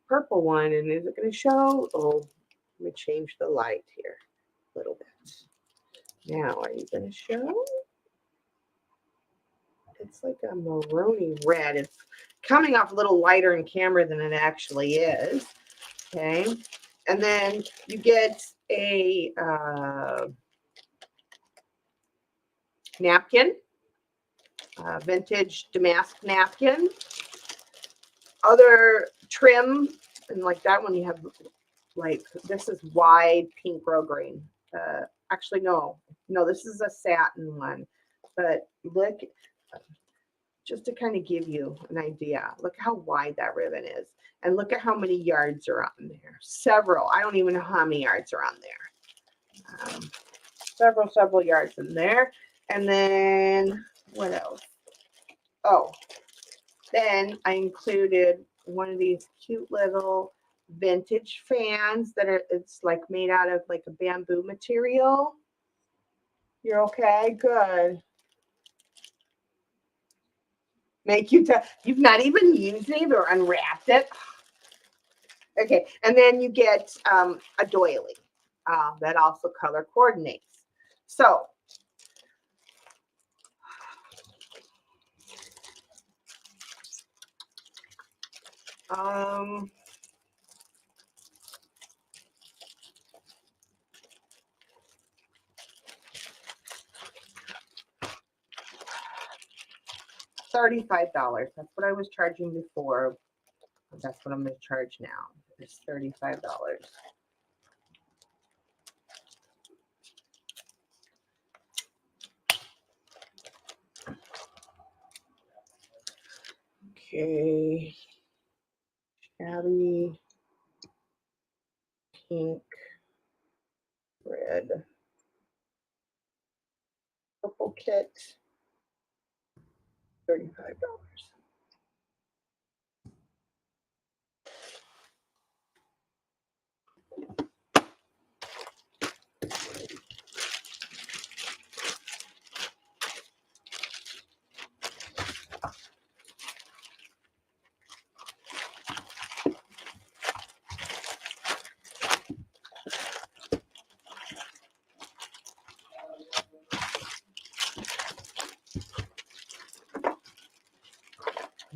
purple one. And is it going to show? Oh, let me change the light here a little bit. Now, are you going to show? It's like a maroony red. It's coming off a little lighter in camera than it actually is. Okay. And then you get a napkin, vintage damask napkin, other trim, and like that one you have, like, this is wide pink grosgrain. Actually, no, this is a satin one. But look, just to kind of give you an idea, look how wide that ribbon is. And look at how many yards are on there. Several. I don't even know how many yards are on there. Several yards in there. And then what else? Oh, then I included one of these cute little vintage fans that are, it's like made out of like a bamboo material. You're okay? Good. Make you tell, you've not even used it or unwrapped it. Okay, and then you get a doily that also color coordinates. So, um, $35. That's what I was charging before. That's what I'm going to charge now. It's $35. Okay. Shabby, pink, red, purple kit, $35.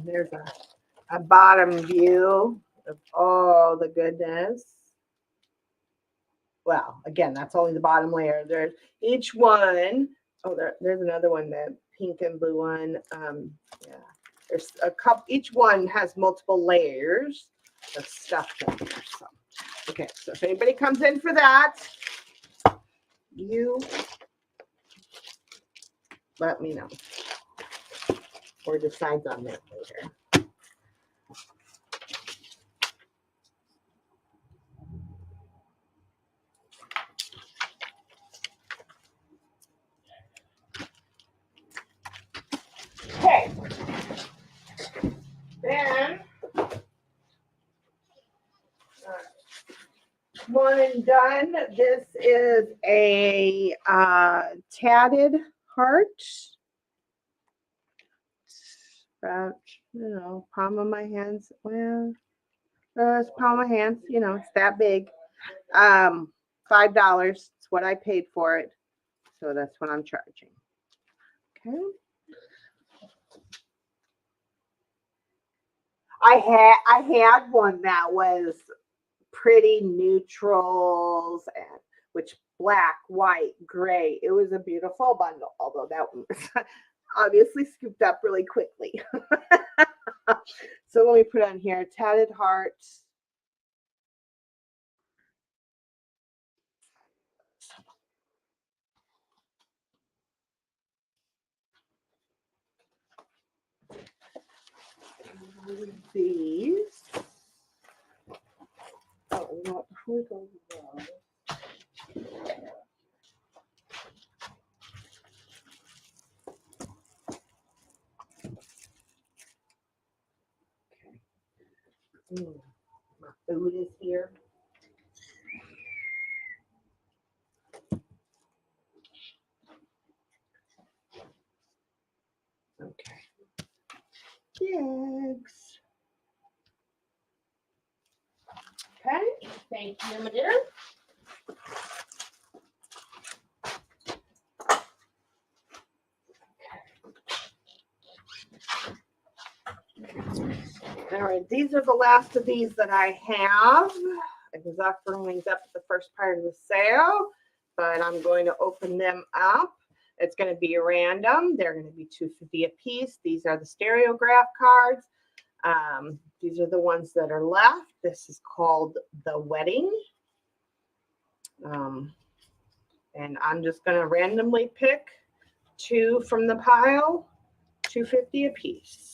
There's a bottom view of all the goodness. Well, again, that's only the bottom layer. There's each one. Oh, there's another one, that pink and blue one. Yeah, there's a couple. Each one has multiple layers of stuff in there. So, okay. So if anybody comes in for that, you let me know, or decides on that later. Okay. Then, one and done. This is a tatted heart. About, palm of my hands. Well, it's palm of my hands. It's that big. $5. It's what I paid for it. So that's what I'm charging. Okay. I had one that was pretty neutrals, and which black, white, gray. It was a beautiful bundle, although that one was obviously scooped up really quickly. So let me put on here tatted hearts. These. Oh, before we go to those. My food is here. Okay. Eggs. Okay. Thank you, my dear. All right. These are the last of these that I have. I was offering these up at the first part of the sale, but I'm going to open them up. It's going to be random. They're going to be $2.50 a piece. These are the stereograph cards. These are the ones that are left. This is called The Wedding. And I'm just going to randomly pick 2 from the pile, $2.50 a piece.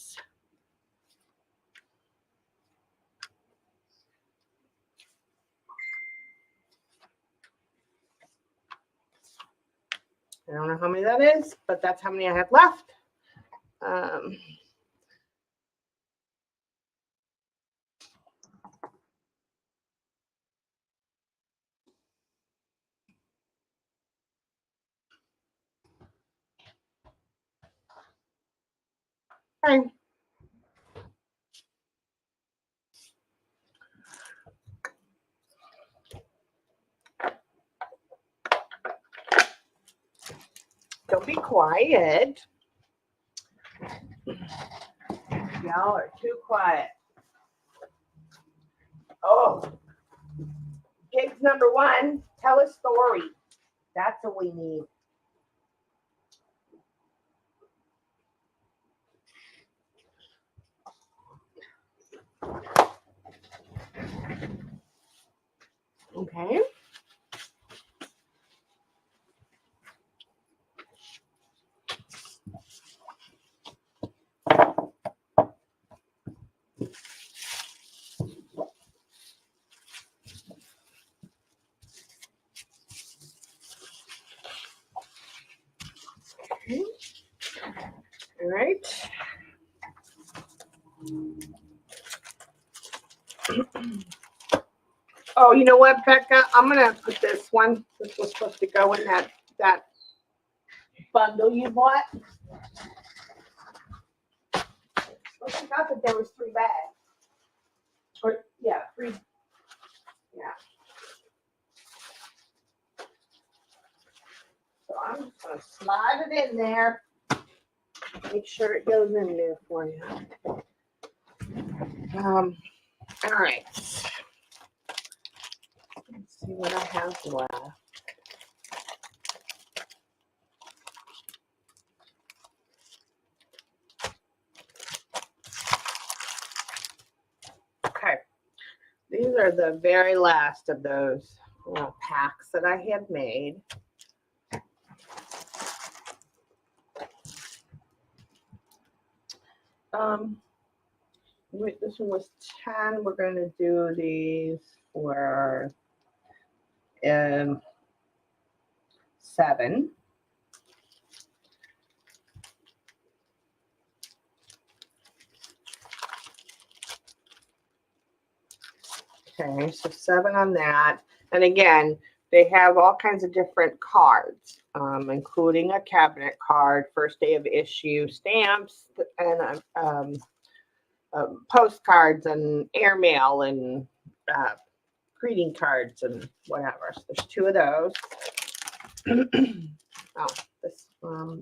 I don't know how many that is, but that's how many I have left. Okay. Don't be quiet. Y'all are too quiet. Oh, gigs number 1, tell a story. That's what we need. Okay. All right. Oh, you know what, Becca? I'm gonna put this one. This was supposed to go in that bundle you bought. I forgot that there was 3 bags. Or yeah, 3. Yeah. So I'm just gonna slide it in there. Make sure it goes in there for you. All right. Let's see what I have left. Okay. These are the very last of those little packs that I had made. This one was 10. We're going to do these for 7. Okay, so 7 on that. And again, they have all kinds of different cards, including a cabinet card, first day of issue, stamps, and postcards and airmail and greeting cards and whatever. So there's 2 of those. Oh, this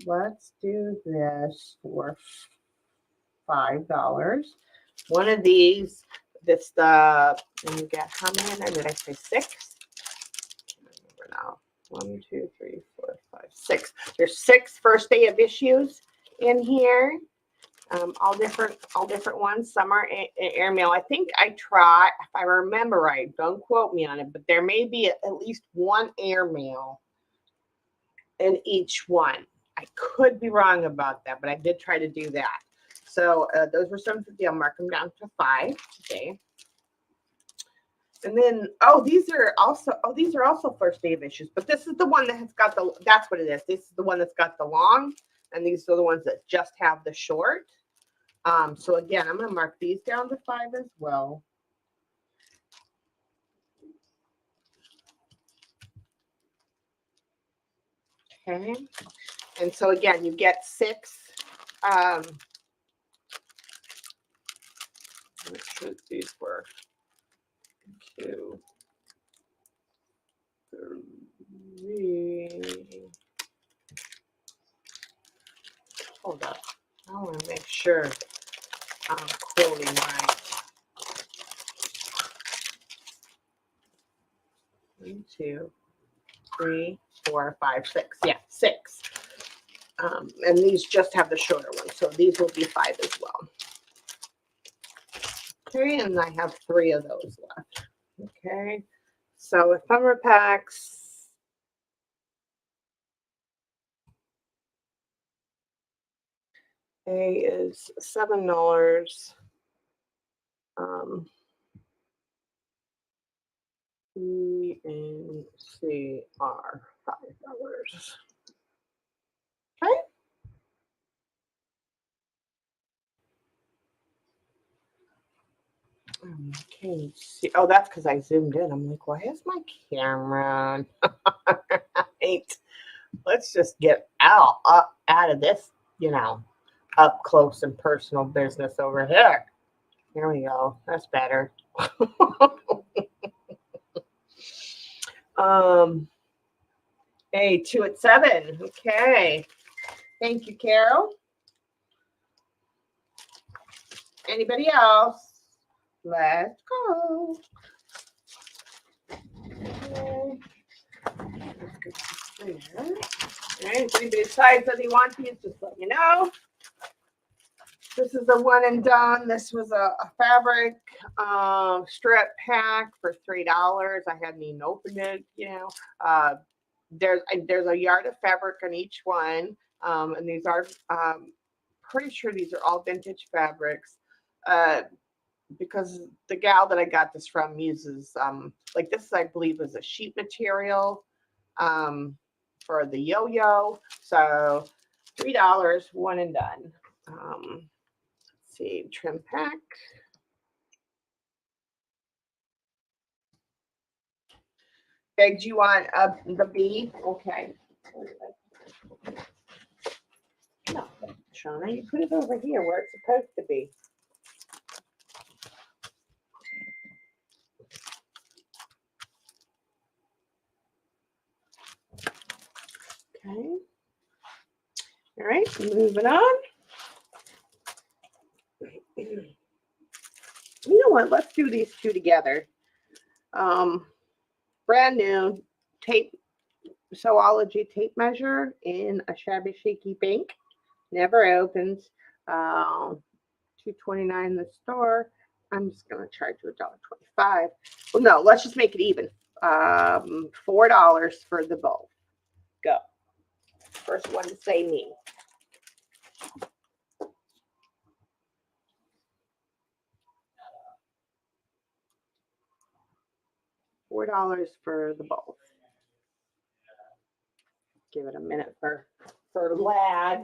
let's do this for $5. One of these, this and you get how many in there? Did I say 6? I don't remember now. 1, 2, 3, 4, 5, 6. There's 6 first day of issues in here. All different ones. Some are airmail. I think I try, if I remember right, don't quote me on it, but there may be at least 1 airmail in each one. I could be wrong about that, but I did try to do that. So those were $7.50. I'll mark them down to 5 today. And then, these are also first day of issues, but this is the one that has got that's what it is. This is the one that's got the long, and these are the ones that just have the short. So again, I'm going to mark these down to 5 as well. Okay. And so again, you get 6. Which these were 2, 3. Hold up. I want to make sure I'm quoting right. 1, 2, 3, 4, 5, 6. Yeah, 6. And these just have the shorter ones, so these will be 5 as well. Okay, and I have 3 of those left. Okay, so ephemera packs. A is $7. B and C are $5. Okay. Okay, see. Oh, that's because I zoomed in. I'm like, why is my camera on? Right. Let's just get out of this, up close and personal business over here. Here we go. That's better. Hey, 2 at 7. Okay. Thank you, Carol. Anybody else? Let's go. Okay. Let's get this there. All right, if anybody decides that they want these, just let me know. This is a one and done. This was a fabric strip pack for $3. I hadn't even opened it, you know. There's a yard of fabric on each one, and these are pretty sure these are all vintage fabrics, because the gal that I got this from uses like this, I believe, is a sheet material for the yo-yo. So $3, one and done. Let's see, trim pack. Greg, do you want the B? Okay. No, Shauna, you put it over here where it's supposed to be. Okay. All right, moving on. You know what? Let's do these two together. Brand new tape, Sewology tape measure in a shabby chic pink. Never opens. $2.29 in the store. I'm just gonna charge you $1.25. Well, no, let's just make it even. $4 for the both. Go. First one to say me. $4 for the both. Give it a minute for lag.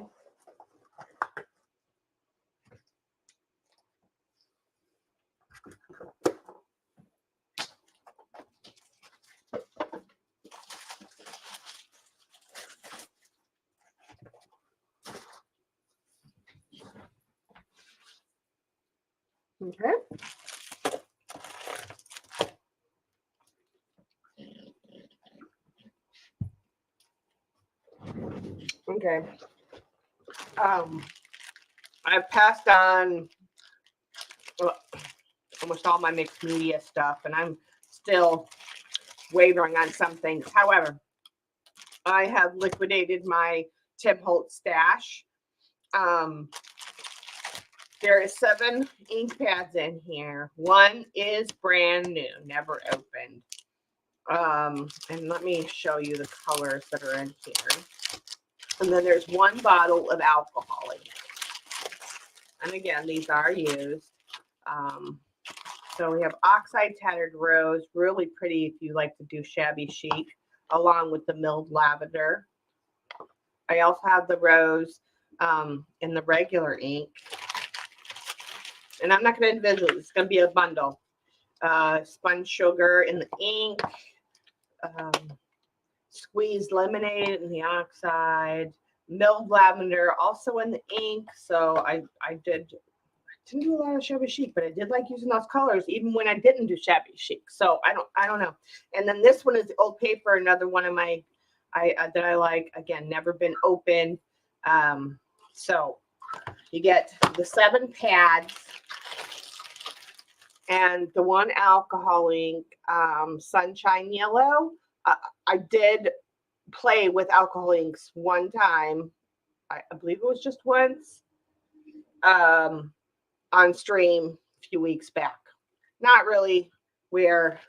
Okay. Okay. I've passed on almost all my mixed media stuff, and I'm still wavering on some things. However, I have liquidated my Tim Holtz stash. There is 7 ink pads in here. One is brand new, never opened. And let me show you the colors that are in here. And then there's 1 bottle of alcohol in it. And again, these are used. So we have Oxide Tattered Rose, really pretty if you like to do shabby chic, along with the milled lavender. I also have the rose in the regular ink. And I'm not going to individually, it's going to be a bundle. Spun sugar in the ink, squeezed lemonade in the oxide, milled lavender also in the ink. So I didn't do a lot of shabby chic, but I did like using those colors even when I didn't do shabby chic. So I don't know. And then this one is the old paper, another one of my that I like. Again, never been opened. So you get the 7 pads and the 1 alcohol ink, Sunshine Yellow. I did play with alcohol inks one time. I believe it was just once on stream a few weeks back. Not really where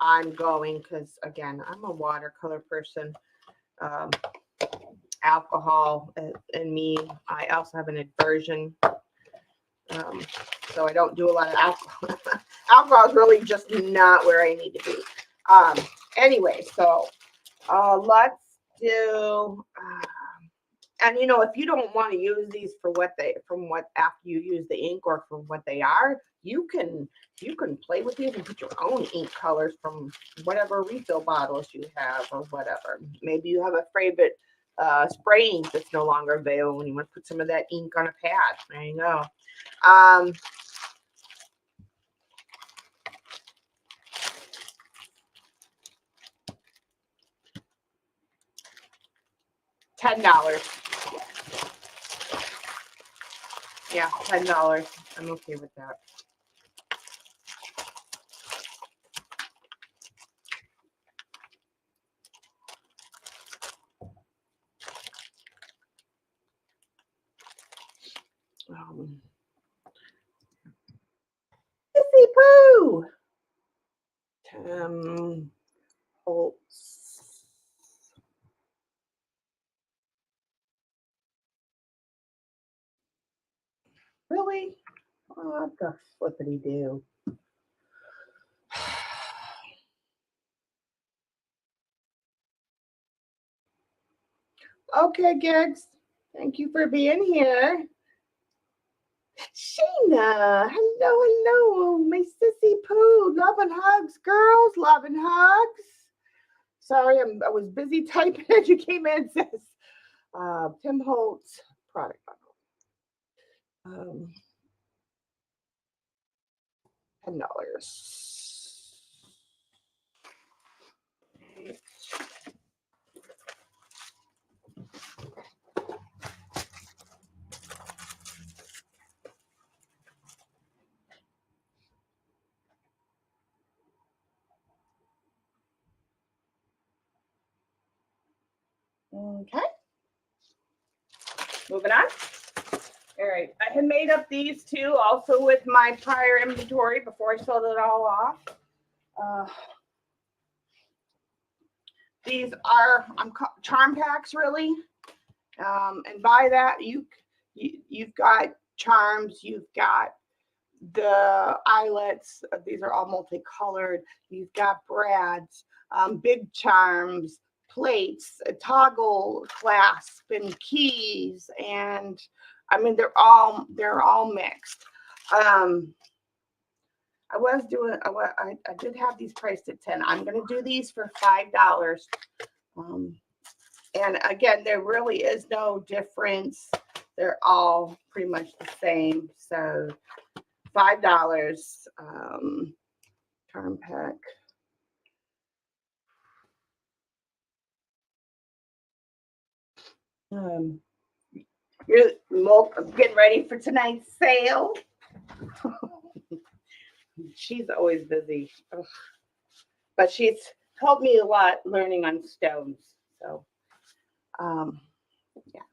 I'm going because, again, I'm a watercolor person. Alcohol and me, I also have an aversion. So I don't do a lot of alcohol. Alcohol is really just not where I need to be. Anyway, so let's do, and you know, if you don't want to use these for what they, after you use the ink or for what they are, you can play with these and put your own ink colors from whatever refill bottles you have or whatever. Maybe you have a favorite spraying that's no longer available when you want to put some of that ink on a pad. There you go. $10. Yeah, $10. I'm okay with that. Sissy Pooh. Holtz. Really? What the flippity do? Okay, Gigs. Thank you for being here. Sheena, hello, my sissy poo. Love and hugs, girls. Love and hugs. Sorry, I was busy typing as you came in, sis. Tim Holtz product bundle. $10. Okay. Moving on. All right. I had made up these two also with my prior inventory before I sold it all off. These are charm packs, really. And by that, you've got charms, you've got the eyelets. These are all multicolored. You've got brads, big charms, plates, a toggle clasp, and keys, and I mean they're all mixed. I did have these priced at $10. I'm going to do these for $5. And again, there really is no difference. They're all pretty much the same. So $5 charm pack. You're getting ready for tonight's sale. She's always busy. Ugh. But she's helped me a lot learning on stones. So, yeah.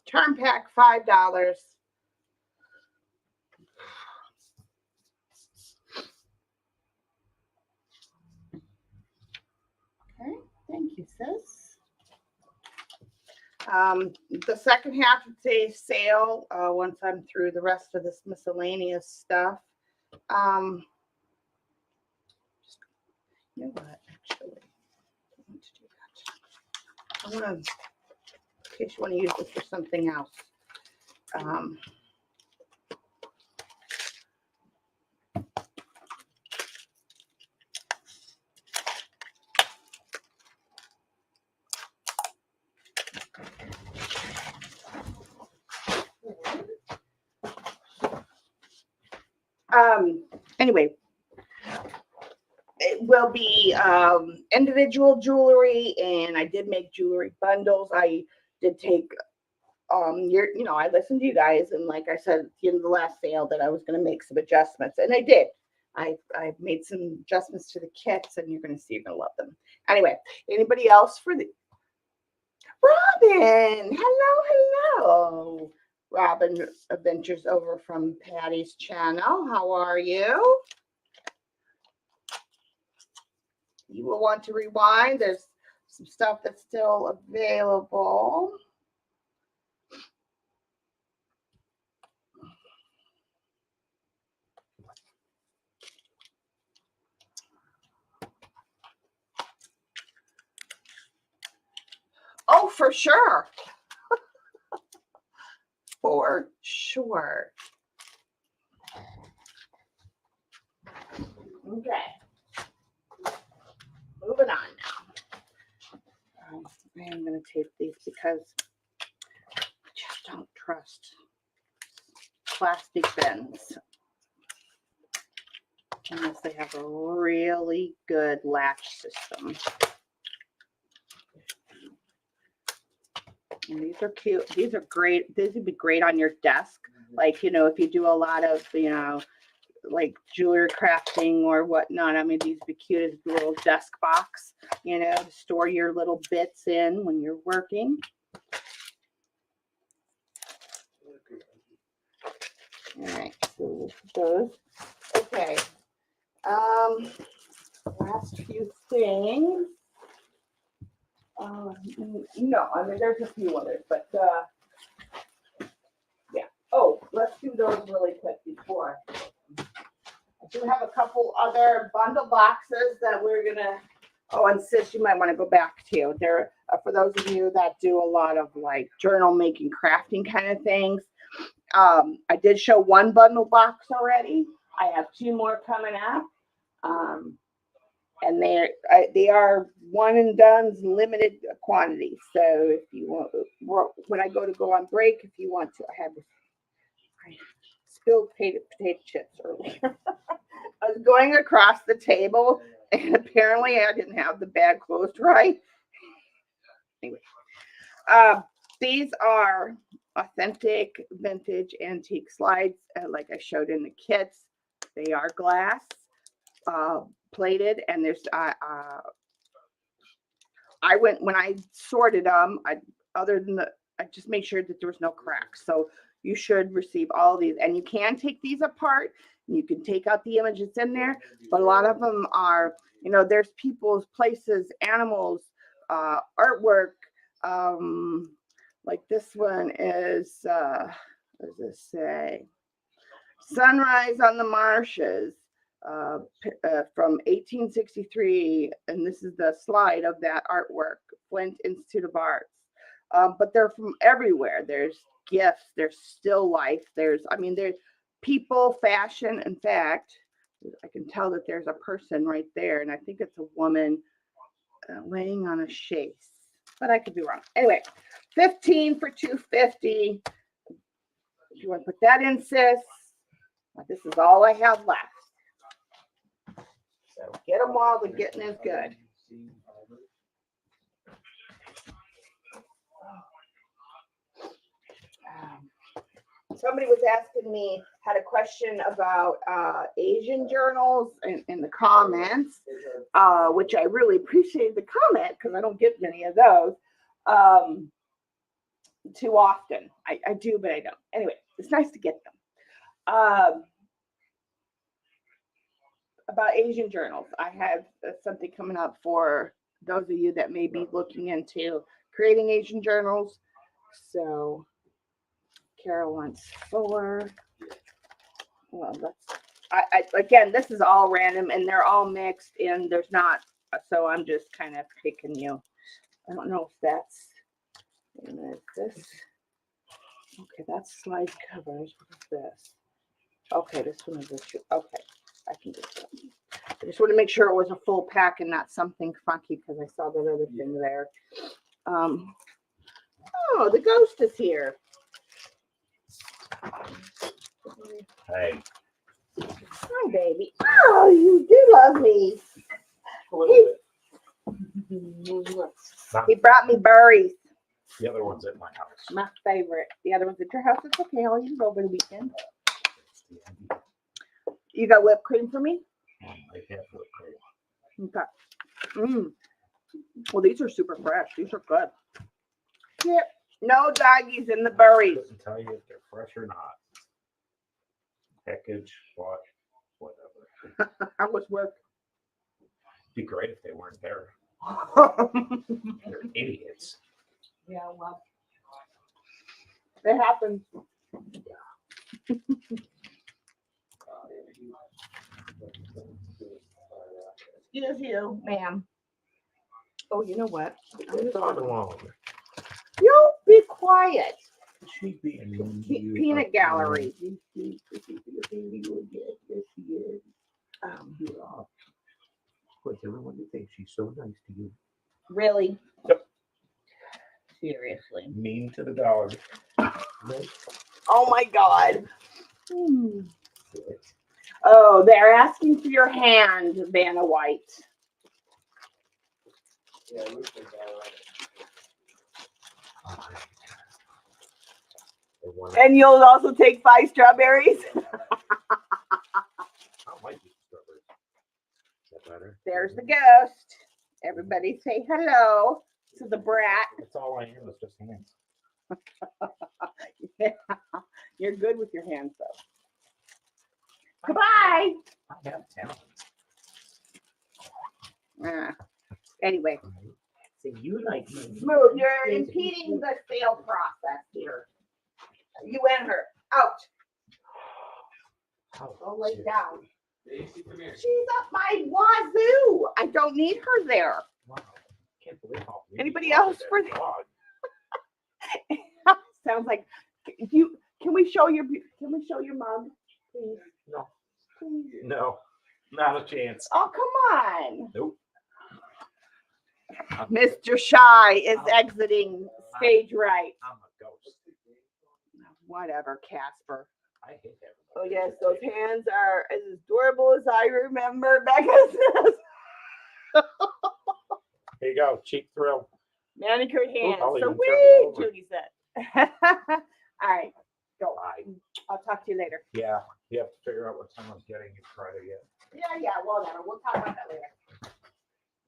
Charm pack, $5. Okay, thank you, sis. The second half of today's sale, once I'm through the rest of this miscellaneous stuff. You know what, actually, I want to do that. I want to, in case you want to use this for something else. Anyway, it will be individual jewelry, and I did make jewelry bundles. I did take I listened to you guys, and like I said at the end of the last sale that I was going to make some adjustments, and I did. I made some adjustments to the kits, and you're going to see, you're going to love them. Anyway, anybody else for the Robin? Hello. Robin Adventures over from Patty's channel. How are you? You will want to rewind. There's some stuff that's still available. Oh, for sure. For sure. Okay. Moving on now. I am going to tape these because trust plastic bins unless they have a really good latch system. And these are cute. These are great. These would be great on your desk. Like, you know, if you do a lot of, you know, like jewelry crafting or whatnot. I mean, these would be cute as a little desk box, you know, to store your little bits in when you're working. All right, so those. Okay. Last few things. No, I mean, there's a few others, but yeah. Oh, let's do those really quick before. I do have a couple other bundle boxes that we're gonna. Oh, and sis, you might want to go back to. There, for those of you that do a lot of like journal making, crafting kind of things. I did show one bundle box already. I have 2 more coming up. And they are one and done's, limited quantity. So if you want, when I go on break, if you want to, I spilled potato chips earlier. I was going across the table, and apparently I didn't have the bag closed right. Anyway, these are authentic vintage antique slides, like I showed in the kits. They are glass. Plated, and there's I went when I sorted them. I just made sure that there was no cracks. So you should receive all these, and you can take these apart. And you can take out the images in there, but a lot of them are, you know, there's people's, places, animals, artwork. Like this one is what does this say? Sunrise on the Marshes. From 1863, and this is the slide of that artwork, Flint Institute of Arts. But they're from everywhere. There's gifts, there's still life, there's people, fashion. In fact, I can tell that there's a person right there, and I think it's a woman laying on a chaise, but I could be wrong. Anyway, 15 for $2.50. If you want to put that in, sis. This is all I have left. So get them while the getting is good. Somebody was asking me, had a question about Asian journals in the comments, which I really appreciated the comment because I don't get many of those too often. I do, but I don't. Anyway, it's nice to get them. About Asian journals, I have something coming up for those of you that may be looking into creating Asian journals. So Carol wants 4. Well, again, this is all random and they're all mixed in. There's not, so I'm just kind of picking you. I don't know if that's, wait a minute, this. Okay, that's slide covers. What is this? Okay, this one is a, okay. I can do that. I just want to make sure it was a full pack and not something funky because I saw that other thing there. Oh, the ghost is here. Hey. Hi, baby. Oh, you do love me. A little bit. He brought me berries. The other one's at my house. My favorite. The other one's at your house. It's okay. I'll use it over the weekend. You got whipped cream for me? I have whipped cream. Okay. Well, these are super fresh. These are good. Yep. No doggies in the berries. I couldn't tell you if they're fresh or not. Package, whatever. How was work? It'd be great if they weren't there. They're idiots. Yeah, well, it happens. Excuse you, ma'am. Oh, you know what? It's on alone. You be quiet. She being Peanut gallery. Of course, everyone thinks she's so nice to you. Really? Yep. Seriously. Mean to the dog. Oh my God. Oh, they're asking for your hand, Vanna White. Yeah, it looks like that. And you'll also take 5 strawberries. I like these strawberries. Is that better? There's the ghost. Everybody say hello to the brat. That's all I am is just hands. Yeah, you're good with your hands, though. Goodbye. I have talent. Anyway, So you like move. You're impeding the sale process here. You and her. Out. Go lay down. She's up my wazoo. I don't need her there. Wow. Can't believe how Anybody else for the dog? Sounds like you. Can we show your mug, please? No. Please. No, not a chance. Oh, come on. Nope. Mr. Shy is exiting stage right. I'm a ghost. Whatever, Casper. I hate that. Oh yes, those hands are as adorable as I remember Becca says. Here you go, cheap thrill. Manicured hands. I'll So even turn it over. Judy said. All right, go. Bye. I'll talk to you later. Yeah, you have to figure out what time I'm getting you Friday yet. Yeah, whatever. We'll talk about that later.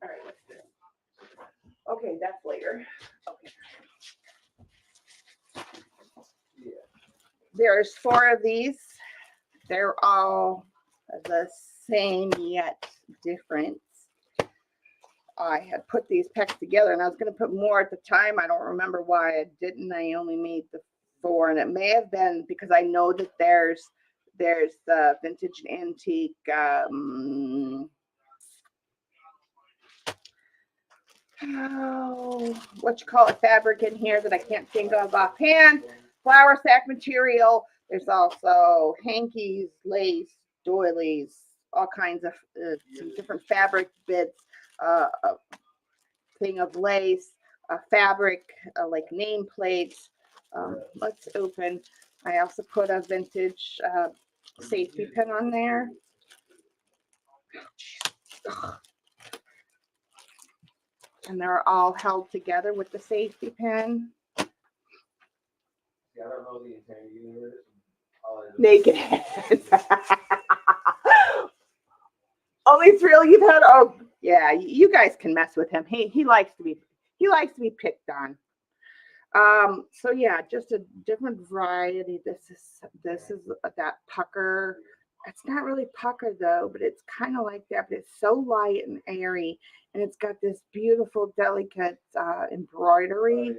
All right, let's do it. Okay, that's later. Okay. There's 4 of these. They're all the same yet different. I had put these packs together and I was going to put more at the time. I don't remember why I didn't. I only made the 4, and it may have been because I know that there's the vintage and antique what you call it, fabric in here that I can't think of offhand. Flour sack material. There's also hankies, lace, doilies, all kinds of some different fabric bits, a thing of lace, fabric like nameplates. Let's open. I also put a vintage safety pin on there. And they're all held together with the safety pin. Yeah, I don't know the entire universe. Naked. Only thrill you've had. Oh yeah, you guys can mess with him. He likes to be picked on. So yeah, just a different variety. This is that pucker. It's not really pucker though, but it's kind of like that. But it's so light and airy, and it's got this beautiful, delicate embroidery.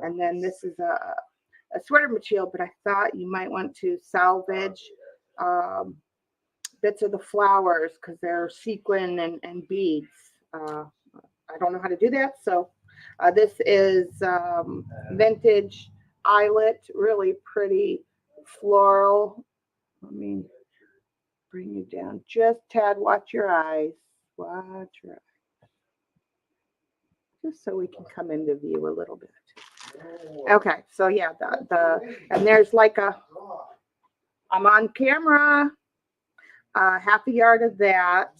And then this is a sweater material, but I thought you might want to salvage bits of the flowers because they're sequin and beads. I don't know how to do that, so this is vintage eyelet, really pretty floral. Let me bring you down just tad. Watch your eyes. Watch your eyes. Just so we can come into view a little bit. Okay, so yeah, and there's like I'm on camera, half a yard of that.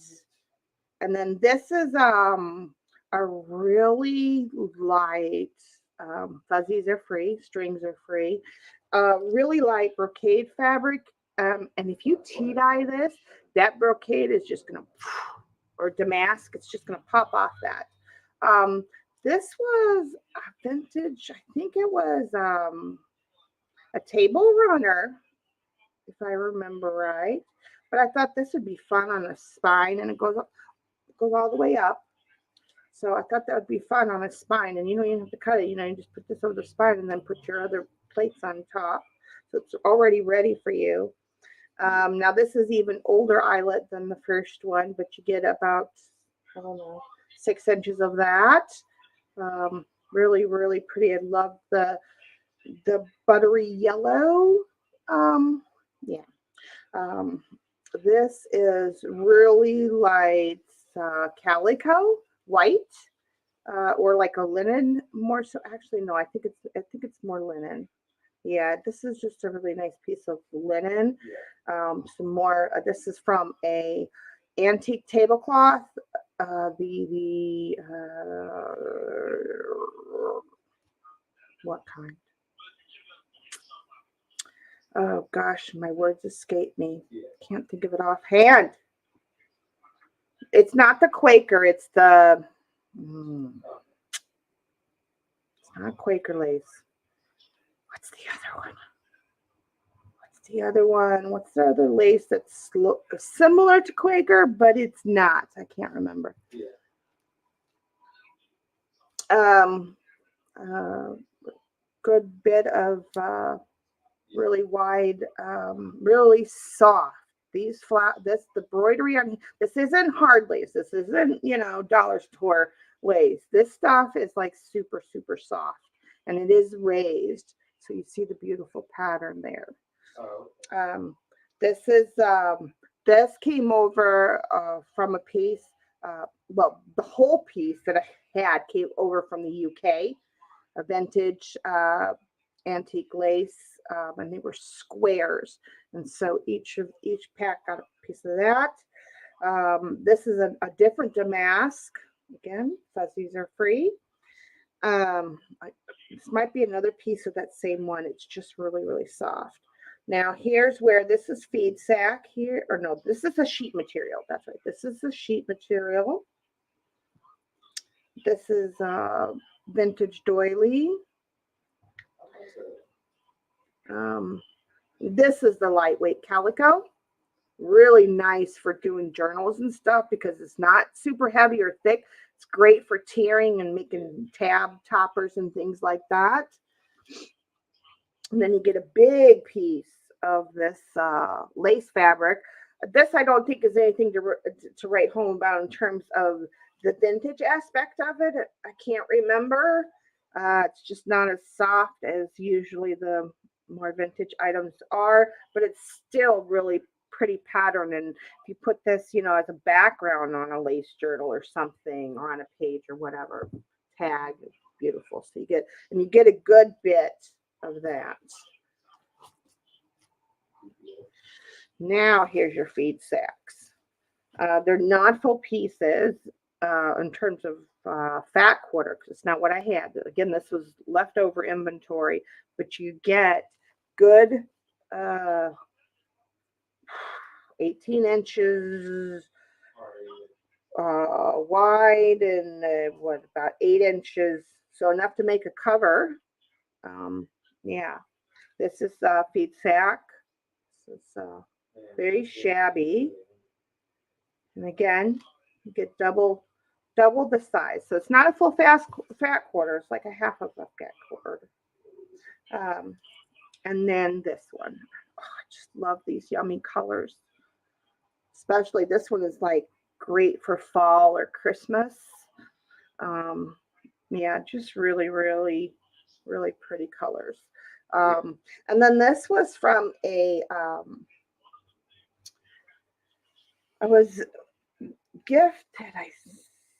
And then this is a really light, fuzzies are free, strings are free, really light brocade fabric. And if you tea dye this, that brocade is just gonna, or damask, it's just gonna pop off that. This was a vintage, I think it was a table runner, if I remember right. But I thought this would be fun on a spine, and it goes all the way up. So I thought that would be fun on a spine, and you don't even have to cut it. You just put this over the spine and then put your other plates on top. So it's already ready for you. Now this is even older eyelet than the first one, but you get about, I don't know, 6 inches of that. Really, really pretty. I love the buttery yellow. This is really light calico, white, or like a linen more so. Actually, no, I think it's more linen. Yeah, this is just a really nice piece of linen. Yeah. Some more. This is from a antique tablecloth. What kind? Oh gosh, my words escape me. Yeah. Can't think of it offhand. It's not the Quaker. It's the. It's not Quaker lace. What's the other one? What's the other lace that's similar to Quaker, but it's not? I can't remember. Yeah. Good bit of really wide, really soft. These the embroidery on this isn't hard lace. This isn't, dollar store lace. This stuff is like super, super soft, and it is raised. So you see the beautiful pattern there. Oh. This came over from a piece. Well, the whole piece that I had came over from the UK, a vintage antique lace, and they were squares. And so each pack got a piece of that. This is a different damask. Again, fuzzies are free. This might be another piece of that same one. It's just really, really soft. Now here's where this is feed sack here, or no, this is a sheet material. That's right. This is the sheet material. This is vintage doily. This is the lightweight calico. Really nice for doing journals and stuff because it's not super heavy or thick. It's great for tearing and making tab toppers and things like that. And then you get a big piece of this lace fabric. This I don't think is anything to write home about in terms of the vintage aspect of it. I can't remember. It's just not as soft as usually the more vintage items are, but it's still really pretty pattern. And if you put this, as a background on a lace journal or something, or on a page or whatever, tag, it's beautiful. So you get a good bit of that. Now here's your feed sacks. They're not full pieces in terms of fat quarter, because it's not what I had. Again, this was leftover inventory, but you get good 18 inches wide and about 8 inches, so enough to make a cover. Yeah, this is feed sack. This is very shabby, and again, you get double the size, so it's not a full fat quarter. It's like a half of a fat quarter. And then this one, I just love these yummy colors. Especially this one is like great for fall or Christmas. Yeah, just really, really, really pretty colors. And then this was from I was gifted, I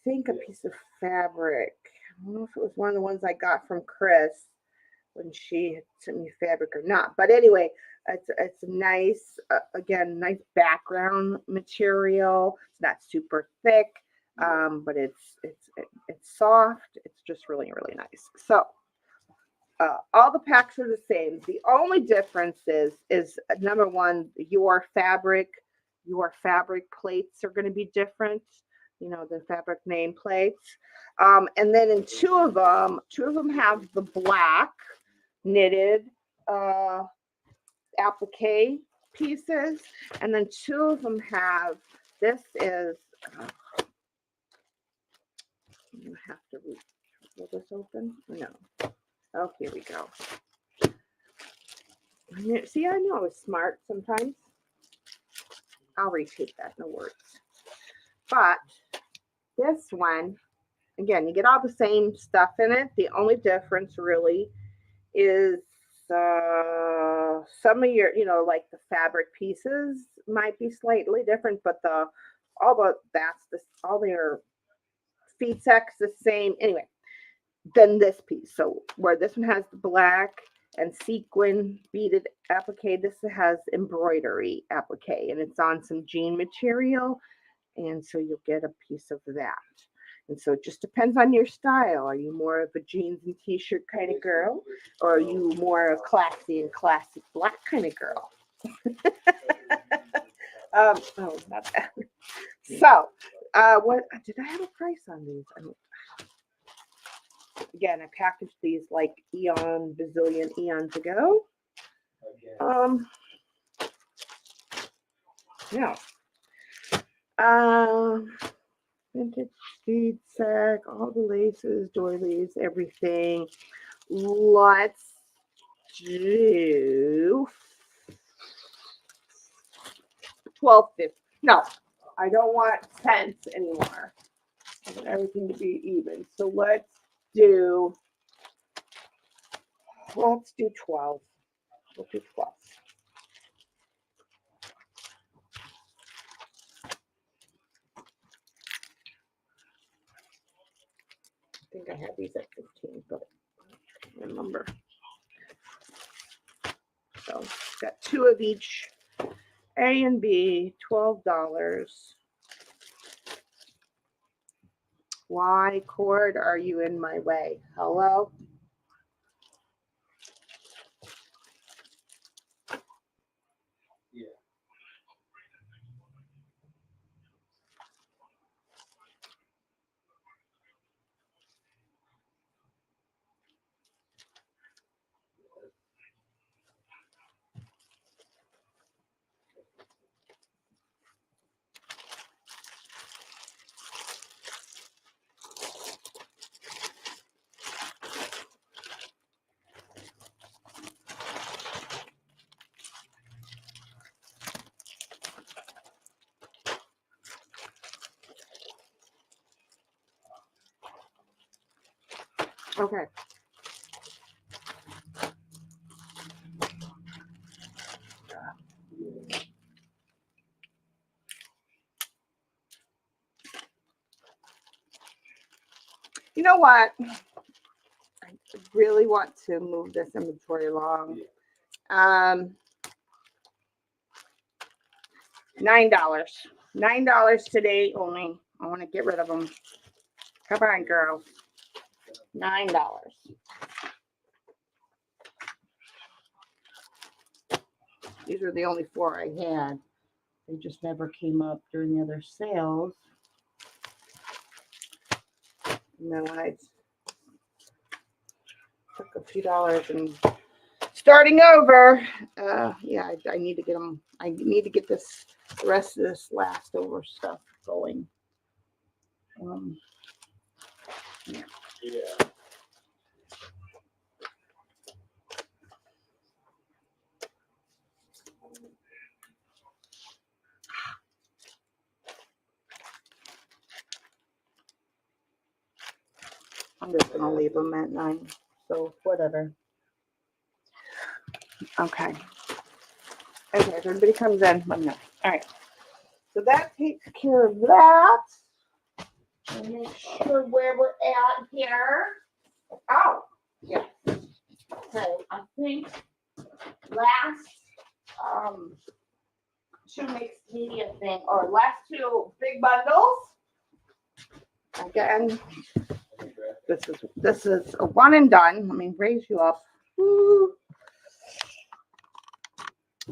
think, a piece of fabric. I don't know if it was one of the ones I got from Chris when she sent me fabric or not. But anyway, it's nice, again, nice background material. It's not super thick, but it's soft. It's just really, really nice. So all the packs are the same. The only difference is number one, your fabric plates are going to be different. The fabric name plates. And then in two of them have the black knitted applique pieces, and then two of them have, this is, I'm gonna have to will this open? No. Oh, here we go. See, I know I was smart sometimes. I'll retake that, no worries. But this one, again, you get all the same stuff in it. The only difference really is some of your, like the fabric pieces might be slightly different, but all their feed sacks the same anyway. Then this piece, so where this one has the black and sequin beaded applique. This has embroidery applique, and it's on some jean material, and so you'll get a piece of that. And so it just depends on your style. Are you more of a jeans and t-shirt kind of girl, or are you more a classy and classic black kind of girl? Oh, not that. So, what did I have a price on these? Again, I packaged these like bazillion eons ago. Yeah. Vintage bead sack, all the laces, doilies, everything. Let's do 12.50. No, I don't want cents anymore. I want everything to be even. So let's do 12. We'll do 12. I think I had these at 15, but I can't remember. So got 2 of each. A and B, $12. Why, cord, are you in my way? Hello? Yeah. Okay. You know what? I really want to move this inventory along. $9. $9 today only. I want to get rid of them. Come on, girls. $9. These are the only 4 I had. They just never came up during the other sales. And then when I took a few dollars and starting over, yeah, I need to get them. I need to get the rest of this last over stuff going. Yeah. Yeah. I'm just gonna leave them at 9. So whatever. Okay. Okay, if everybody comes in, let me know. All right. So that takes care of that. And make sure where we're at here. Oh, yeah. Okay, I think last shoe mix media thing, or last 2 big bundles. Again, this is a one and done. Let me raise you up. Woo.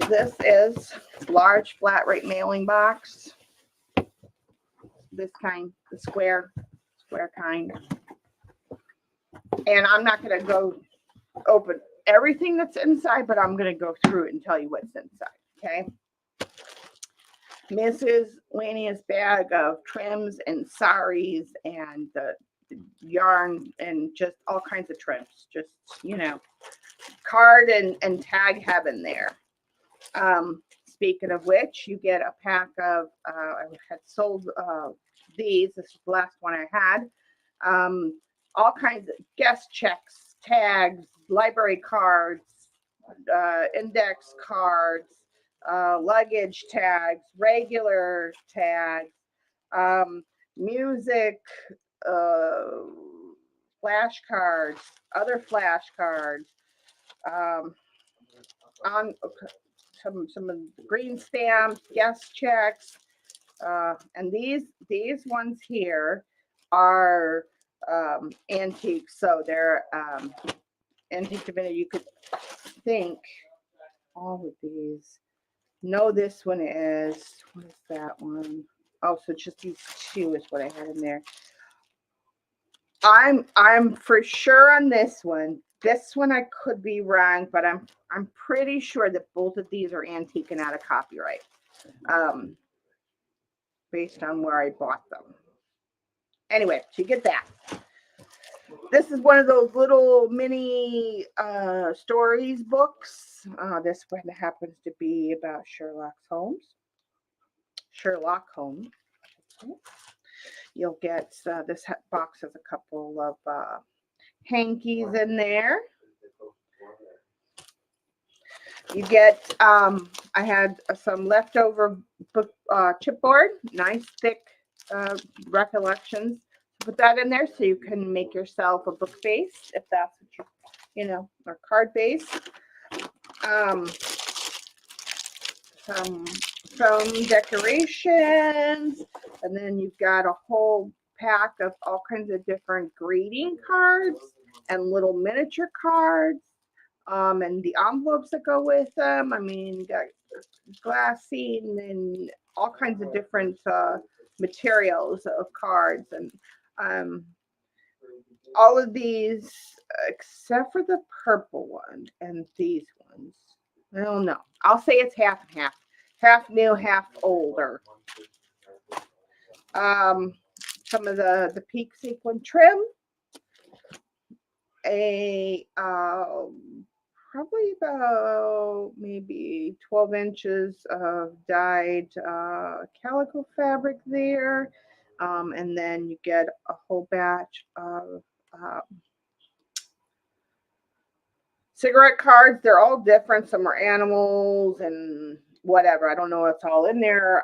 This is large flat rate mailing box. This kind, the square kind. And I'm not going to go open everything that's inside, but I'm going to go through it and tell you what's inside. Okay. Mrs. Lania's bag of trims and saris and the yarn and just all kinds of trims. Just, card and tag heaven there. Speaking of which, you get a pack of, I had sold these. This is the last one I had. All kinds of guest checks, tags, library cards, index cards, luggage tags, regular tags, music, flashcards, other flashcards, On some of the green stamps, guest checks, and these ones here are antiques, so they're antique divinity. You could think all of these. No, this one is, what is that one? Oh, so just these two is what I had in there. I'm for sure on this one. This one I could be wrong, but I'm pretty sure that both of these are antique and out of copyright. Based on where I bought them. Anyway, so you get that. This is one of those little mini stories books. This one happens to be about Sherlock Holmes. You'll get this box has a couple of hankies in there. You get, I had some leftover book chipboard, nice thick recollections. Put that in there so you can make yourself a book base if that's what you know, or card base. Some decorations, and then you've got a whole pack of all kinds of different greeting cards and little miniature cards. And the envelopes that go with them. I mean, you got glassine and all kinds of different materials of cards, and all of these except for the purple one and these ones. I don't know. I'll say it's half and half new, half older. Some of the peak sequin trim, probably about maybe 12 inches of dyed calico fabric there. And then you get a whole batch of cigarette cards. They're all different. Some are animals and whatever. I don't know what's all in there.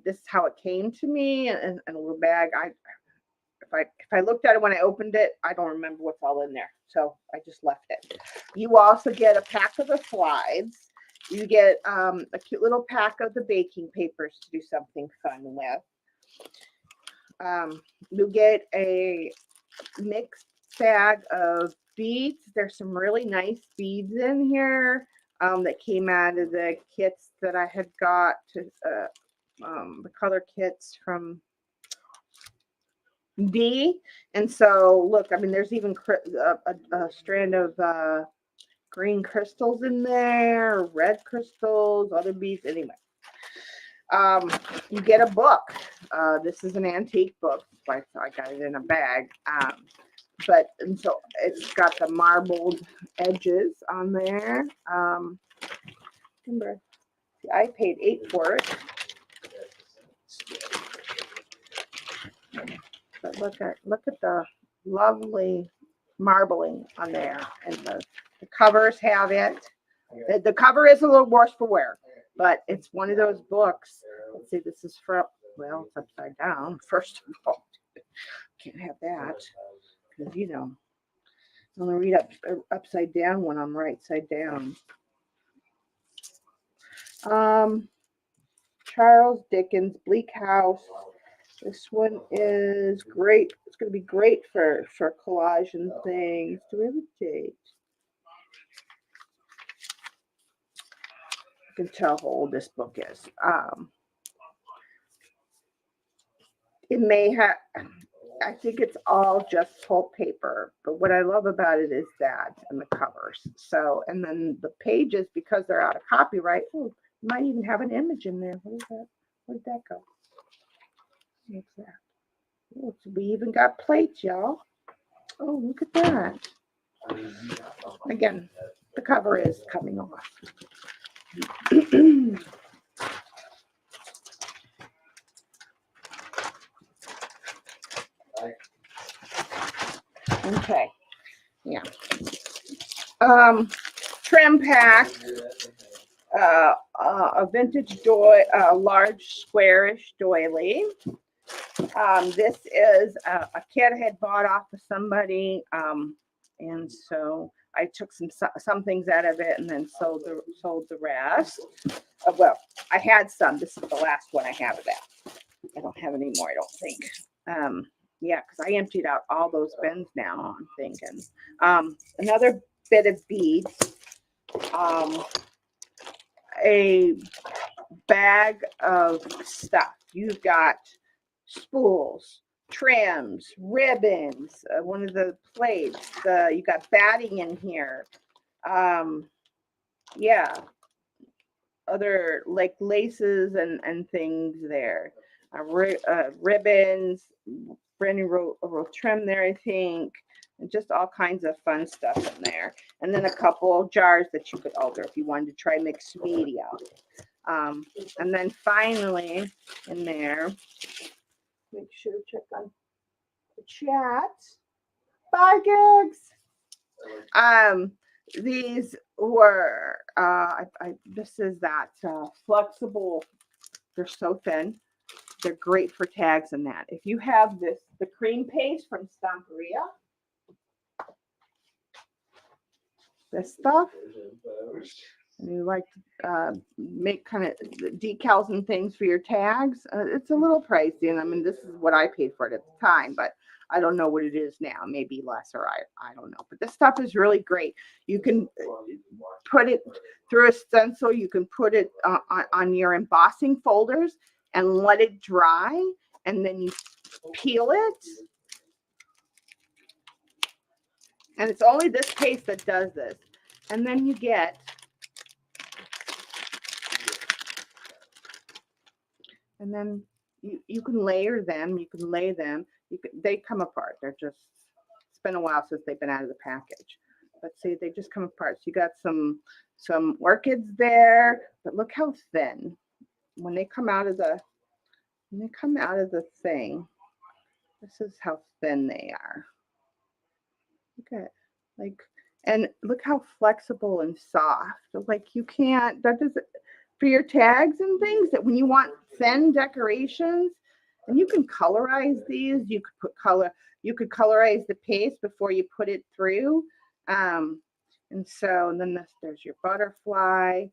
This is how it came to me in a little bag. If I looked at it when I opened it, I don't remember what's all in there. So I just left it. You also get a pack of the slides. You get a cute little pack of the baking papers to do something fun with. You get a mixed bag of beads. There's some really nice beads in here that came out of the kits that I had got, the color kits from D. And so look, I mean, there's even a strand of green crystals in there, red crystals, other beads. Anyway, you get a book. This is an antique book, so I got it in a bag. And so it's got the marbled edges on there. Remember, I paid $8 for it. But look at the lovely marbling on there, and the covers have it. The cover is a little worse for wear, but it's one of those books. Let's see, this is from, well, it's upside down. First of all, can't have that because you know I want to read upside down when I'm right side down. Charles Dickens, Bleak House. This one is great. It's going to be great for collage and things. Do we have a date? You can tell how old this book is. It may have, I think it's all just pulp paper, but what I love about it is that and the covers. So, and then the pages, because they're out of copyright, you might even have an image in there. What is that? Where'd that go? What's that? Oh, so we even got plates, y'all. Oh, look at that. Again, the cover is coming off. Okay. Yeah. Trim pack. A vintage large squarish doily. This is a kit I had bought off of somebody, and so I took some things out of it and then sold the rest. Well, I had some. This is the last one I have of that. I don't have any more, I don't think. Yeah, because I emptied out all those bins now, I'm thinking. Another bit of beads. A bag of stuff. You've got spools, trims, ribbons, one of the plates. You got batting in here. Yeah, other like laces and things there. Ribbons, brand new row trim there, I think. And just all kinds of fun stuff in there. And then a couple jars that you could alter if you wanted to try mixed media. And then finally in there, make sure to check on the chat. Bye, Gigs. These were this is that flexible. They're so thin. They're great for tags and that. If you have the cream paste from Stamperia, this stuff, and you like to make kind of decals and things for your tags, it's a little pricey. And I mean, this is what I paid for it at the time, but I don't know what it is now. Maybe less, or I don't know. But this stuff is really great. You can put it through a stencil. You can put it on your embossing folders and let it dry, and then you peel it. And it's only this paste that does this. And then you get, and then you can layer them. You can lay them. They come apart. They're just, it's been a while since they've been out of the package. But see, they just come apart. So you got some orchids there, but look how thin. When they come out of the thing, this is how thin they are. Look at, like, and look how flexible and soft. Like, you can't, that doesn't, for your tags and things, that when you want thin decorations, and you can colorize these, you could colorize the paste before you put it through. And then there's your butterfly.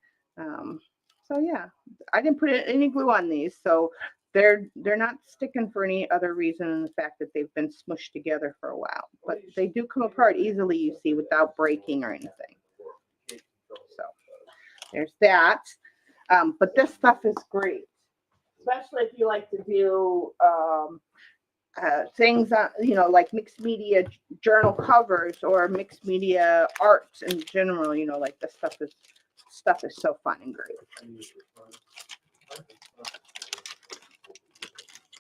So yeah, I didn't put any glue on these, so they're not sticking for any other reason than the fact that they've been smushed together for a while. But they do come apart easily, you see, without breaking or anything. So there's that. But this stuff is great, especially if you like to do things on, like mixed media journal covers or mixed media art in general. Like this stuff is so fun and great.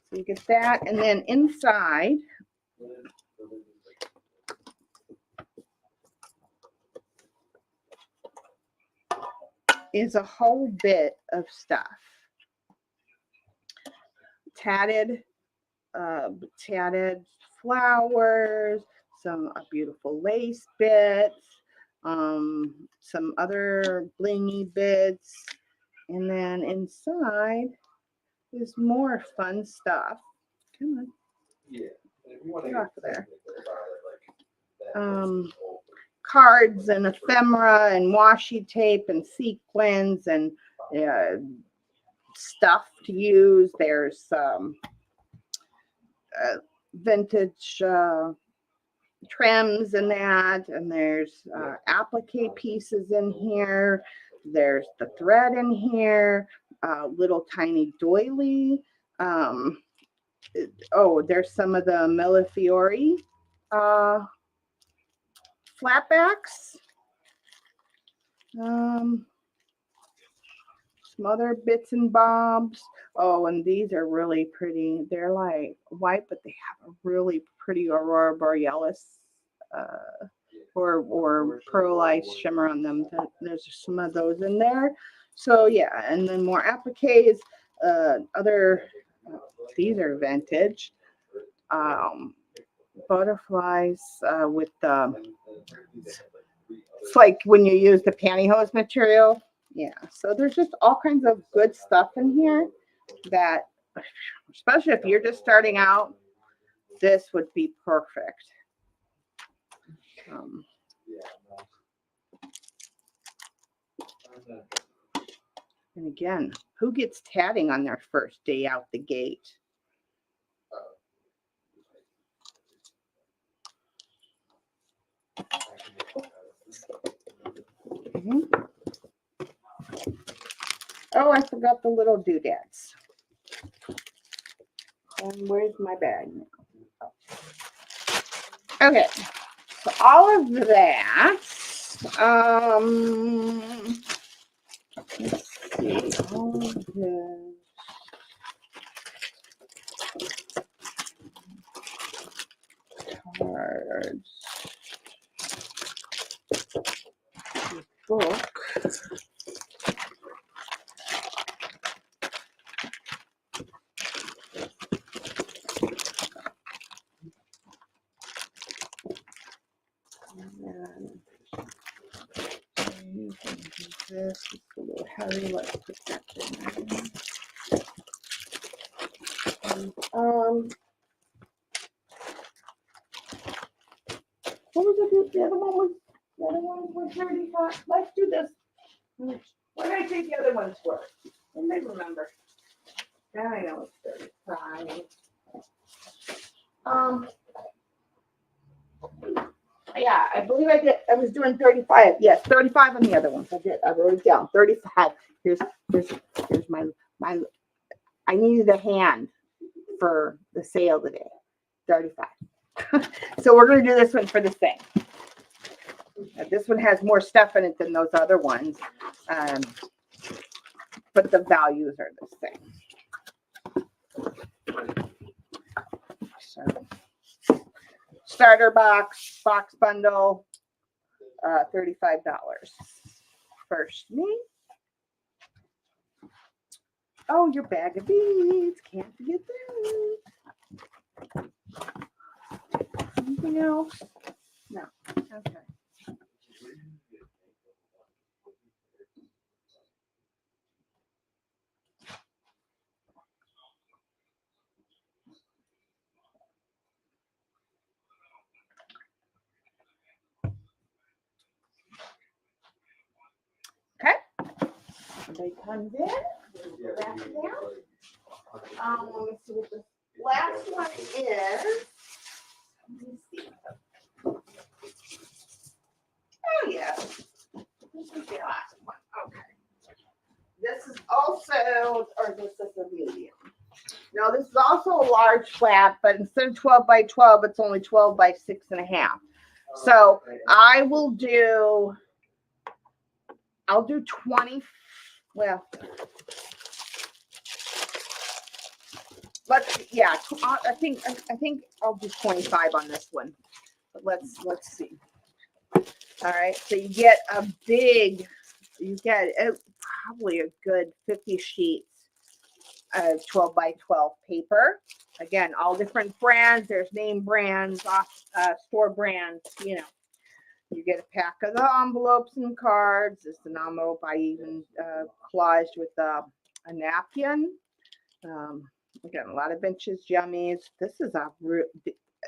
So you get that, and then inside is a whole bit of stuff. Tatted flowers, some beautiful lace bits, some other blingy bits, and then inside is more fun stuff. Come on. Yeah. Get off of there. Cards and ephemera and washi tape and sequins and stuff to use. There's vintage trims and that, and there's applique pieces in here. There's the thread in here, little tiny doily. There's some of the Millefiori flatbacks. Some other bits and bobs. Oh, and these are really pretty. They're like white, but they have a really pretty Aurora Borealis or pearlized shimmer on them. There's some of those in there. So yeah, and then more appliques. These are vintage. Butterflies with it's like when you use the pantyhose material. Yeah, so there's just all kinds of good stuff in here that, especially if you're just starting out, this would be perfect. And again, who gets tatting on their first day out the gate? Mhm. Oh, I forgot the little doodads. And where's my bag now? Okay, so all of that. Let's see, all of this. Cards. Book. This is a little heavy. Let's put that in there. What was it? The other one was 35. Let's do this. What did I say the other ones were? Anybody remember? Now I know it's 35. Yeah, I believe I did. I was doing 35. Yes, 35 on the other ones. I did. I wrote it down. 35. Here's my. I needed a hand for the sale today. 35. So we're going to do this one for the same. This one has more stuff in it than those other ones, but the values are the same. So, starter box bundle, $35. First me. Oh, your bag of beads. Can't forget that. Anything else? No. Okay. Okay. Somebody comes in. We'll back it down. Let me see what the last one is. Let me see. Oh, yeah. This is the last one. Okay. This is also, or this is a medium. No, this is also a large flap, but instead of 12 by 12, it's only 12 by 6.5. So I will do, I'll do 20. Well, let's, yeah, I think I'll do 25 on this one. But let's see. All right, so you get a big, you get probably a good 50 sheets of 12 by 12 paper. Again, all different brands. There's name brands, store brands, you know. You get a pack of the envelopes and cards. It's an envelope I even collaged with a napkin. Again, a lot of benches, yummies. This is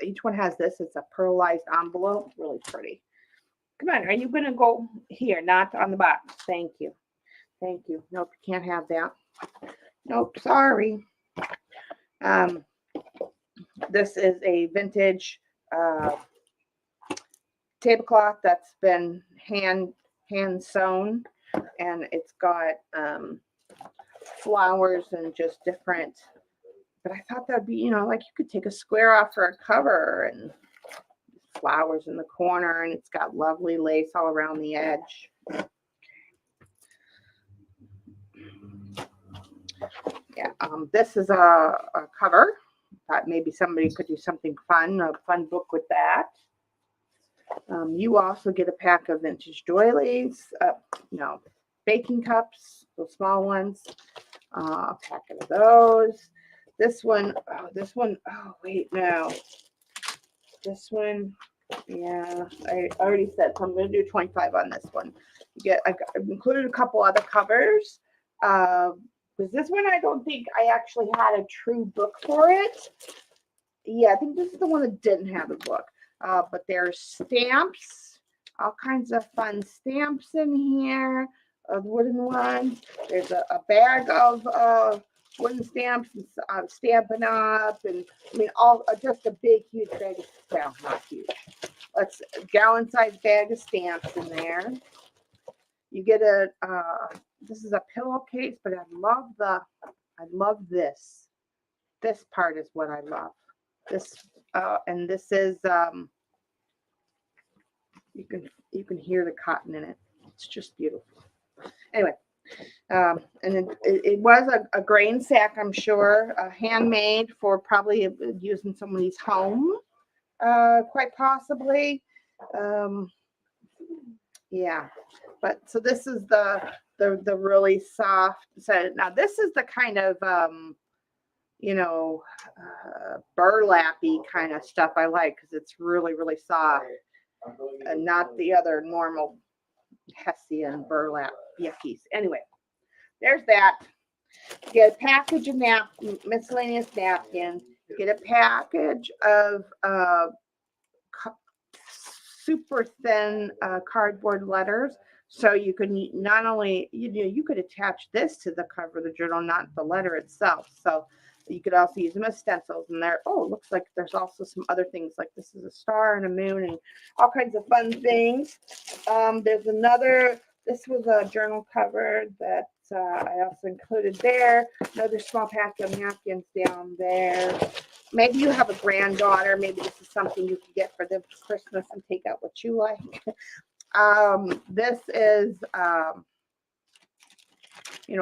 each one has this. It's a pearlized envelope. Really pretty. Come on, are you going to go here? Not on the box. Thank you. Thank you. Nope, you can't have that. Nope, sorry. This is a vintage tablecloth that's been hand sewn, and it's got flowers and just different. But I thought that'd be, you know, like you could take a square off for a cover and flowers in the corner, and it's got lovely lace all around the edge. Yeah, this is a cover. Thought maybe somebody could do something fun, a fun book with that. You also get a pack of vintage doilies, baking cups, those small ones. A packet of those. This one, oh wait, no. This one, yeah, I already said, so I'm going to do 25 on this one. I've included a couple other covers. Because this one, I don't think I actually had a true book for it. Yeah, I think this is the one that didn't have a book. But there's stamps, All kinds of fun stamps in here, wooden ones. There's a bag of wooden stamps and Stampin' Up! And I mean, all just a big, huge bag of, well, not huge. Let's gallon-sized bag of stamps in there. You get this is a pillowcase, but I love this. This part is what I love. This, and this is, you can hear the cotton in it. It's just beautiful. Anyway, and it was a grain sack, I'm sure, handmade for probably using somebody's home, quite possibly. Yeah, but so this is the really soft. So now this is the kind of burlappy kind of stuff I like because it's really, really soft and not the other normal Hessian burlap yuckies. Anyway, there's that. Get a package of miscellaneous napkins. Get a package of super thin cardboard letters. So you can not only, you could attach this to the cover of the journal, not the letter itself. So you could also use them as stencils. And there, oh, it looks like there's also some other things, like this is a star and a moon and all kinds of fun things. There's another, this was a journal cover that I also included there. Another small pack of napkins down there. Maybe you have a granddaughter. Maybe this is something you can get for them for Christmas and take out what you like. This is, or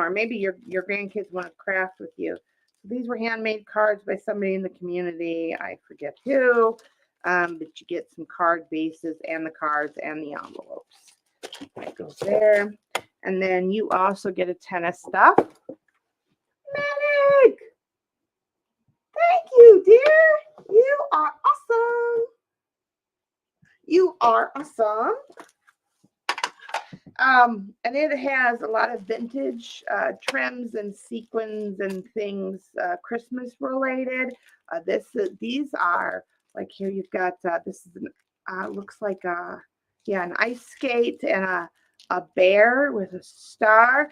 maybe your grandkids want to craft with you. These were handmade cards by somebody in the community. I forget who, but you get some card bases and the cards and the envelopes. That goes there. And then you also get a ton of stuff. Manic! Thank you, dear. You are awesome. You are awesome. And it has a lot of vintage trims and sequins and things, Christmas related. These are like here. You've got this is looks like an ice skate and a bear with a star.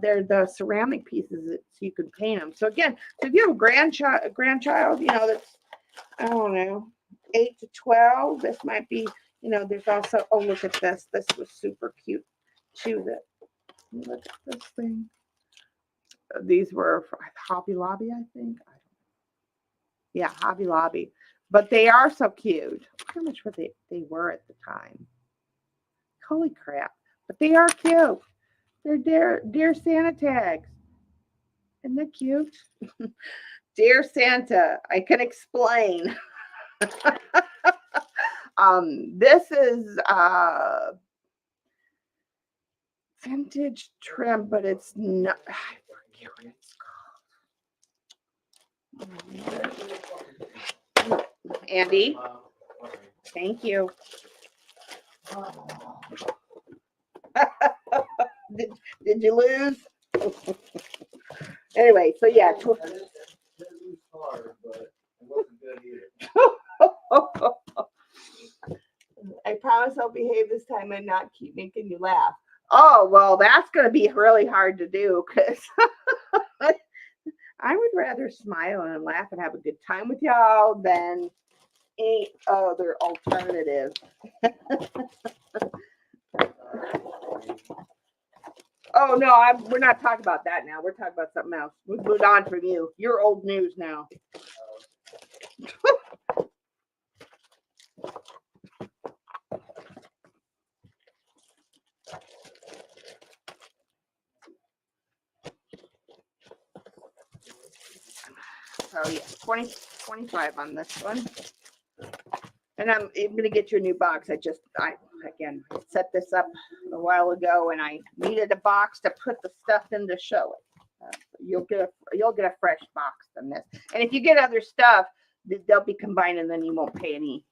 They're the ceramic pieces so you can paint them. So again, so if you have a grandchild, that's, I don't know, 8 to 12, this might be, there's also, oh, look at this. This was super cute. Choose it. Look at this thing. These were for Hobby Lobby, I think. Yeah, Hobby Lobby. But they are so cute. How much were they were at the time? Holy crap. But they are cute. They're Dear Santa tags. Isn't that cute? Dear Santa, I can explain. This is vintage trim, but it's not, I forget what it's called. Andy, thank you. Did you lose? Anyway, so yeah. I promise I'll behave this time and not keep making you laugh. Oh, well, that's going to be really hard to do because I would rather smile and laugh and have a good time with y'all than any other alternative. Oh, no, we're not talking about that now. We're talking about something else. We've moved on from you. You're old news now. Oh, yeah, 25 on this one. And I'm going to get you a new box. I set this up a while ago, and I needed a box to put the stuff in to show it. You'll get a fresh box from this. And if you get other stuff, they'll be combined, and then you won't pay any.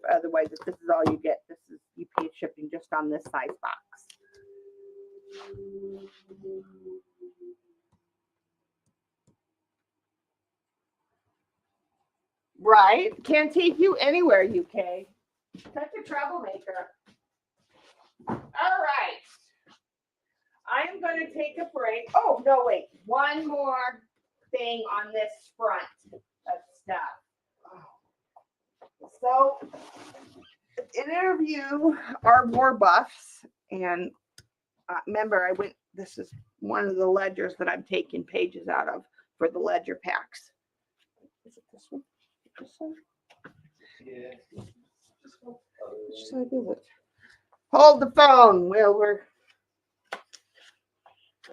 Otherwise, if this is all you get, you pay shipping just on this size box. Right? Can't take you anywhere, UK. Such a troublemaker. All right. I am going to take a break. Oh, no, wait. One more thing on this front of stuff. So, interview our war buffs. And remember, this is one of the ledgers that I'm taking pages out of for the ledger packs. Is it this one? This one? Yeah. Which side is it? Hold the phone, Wilbur.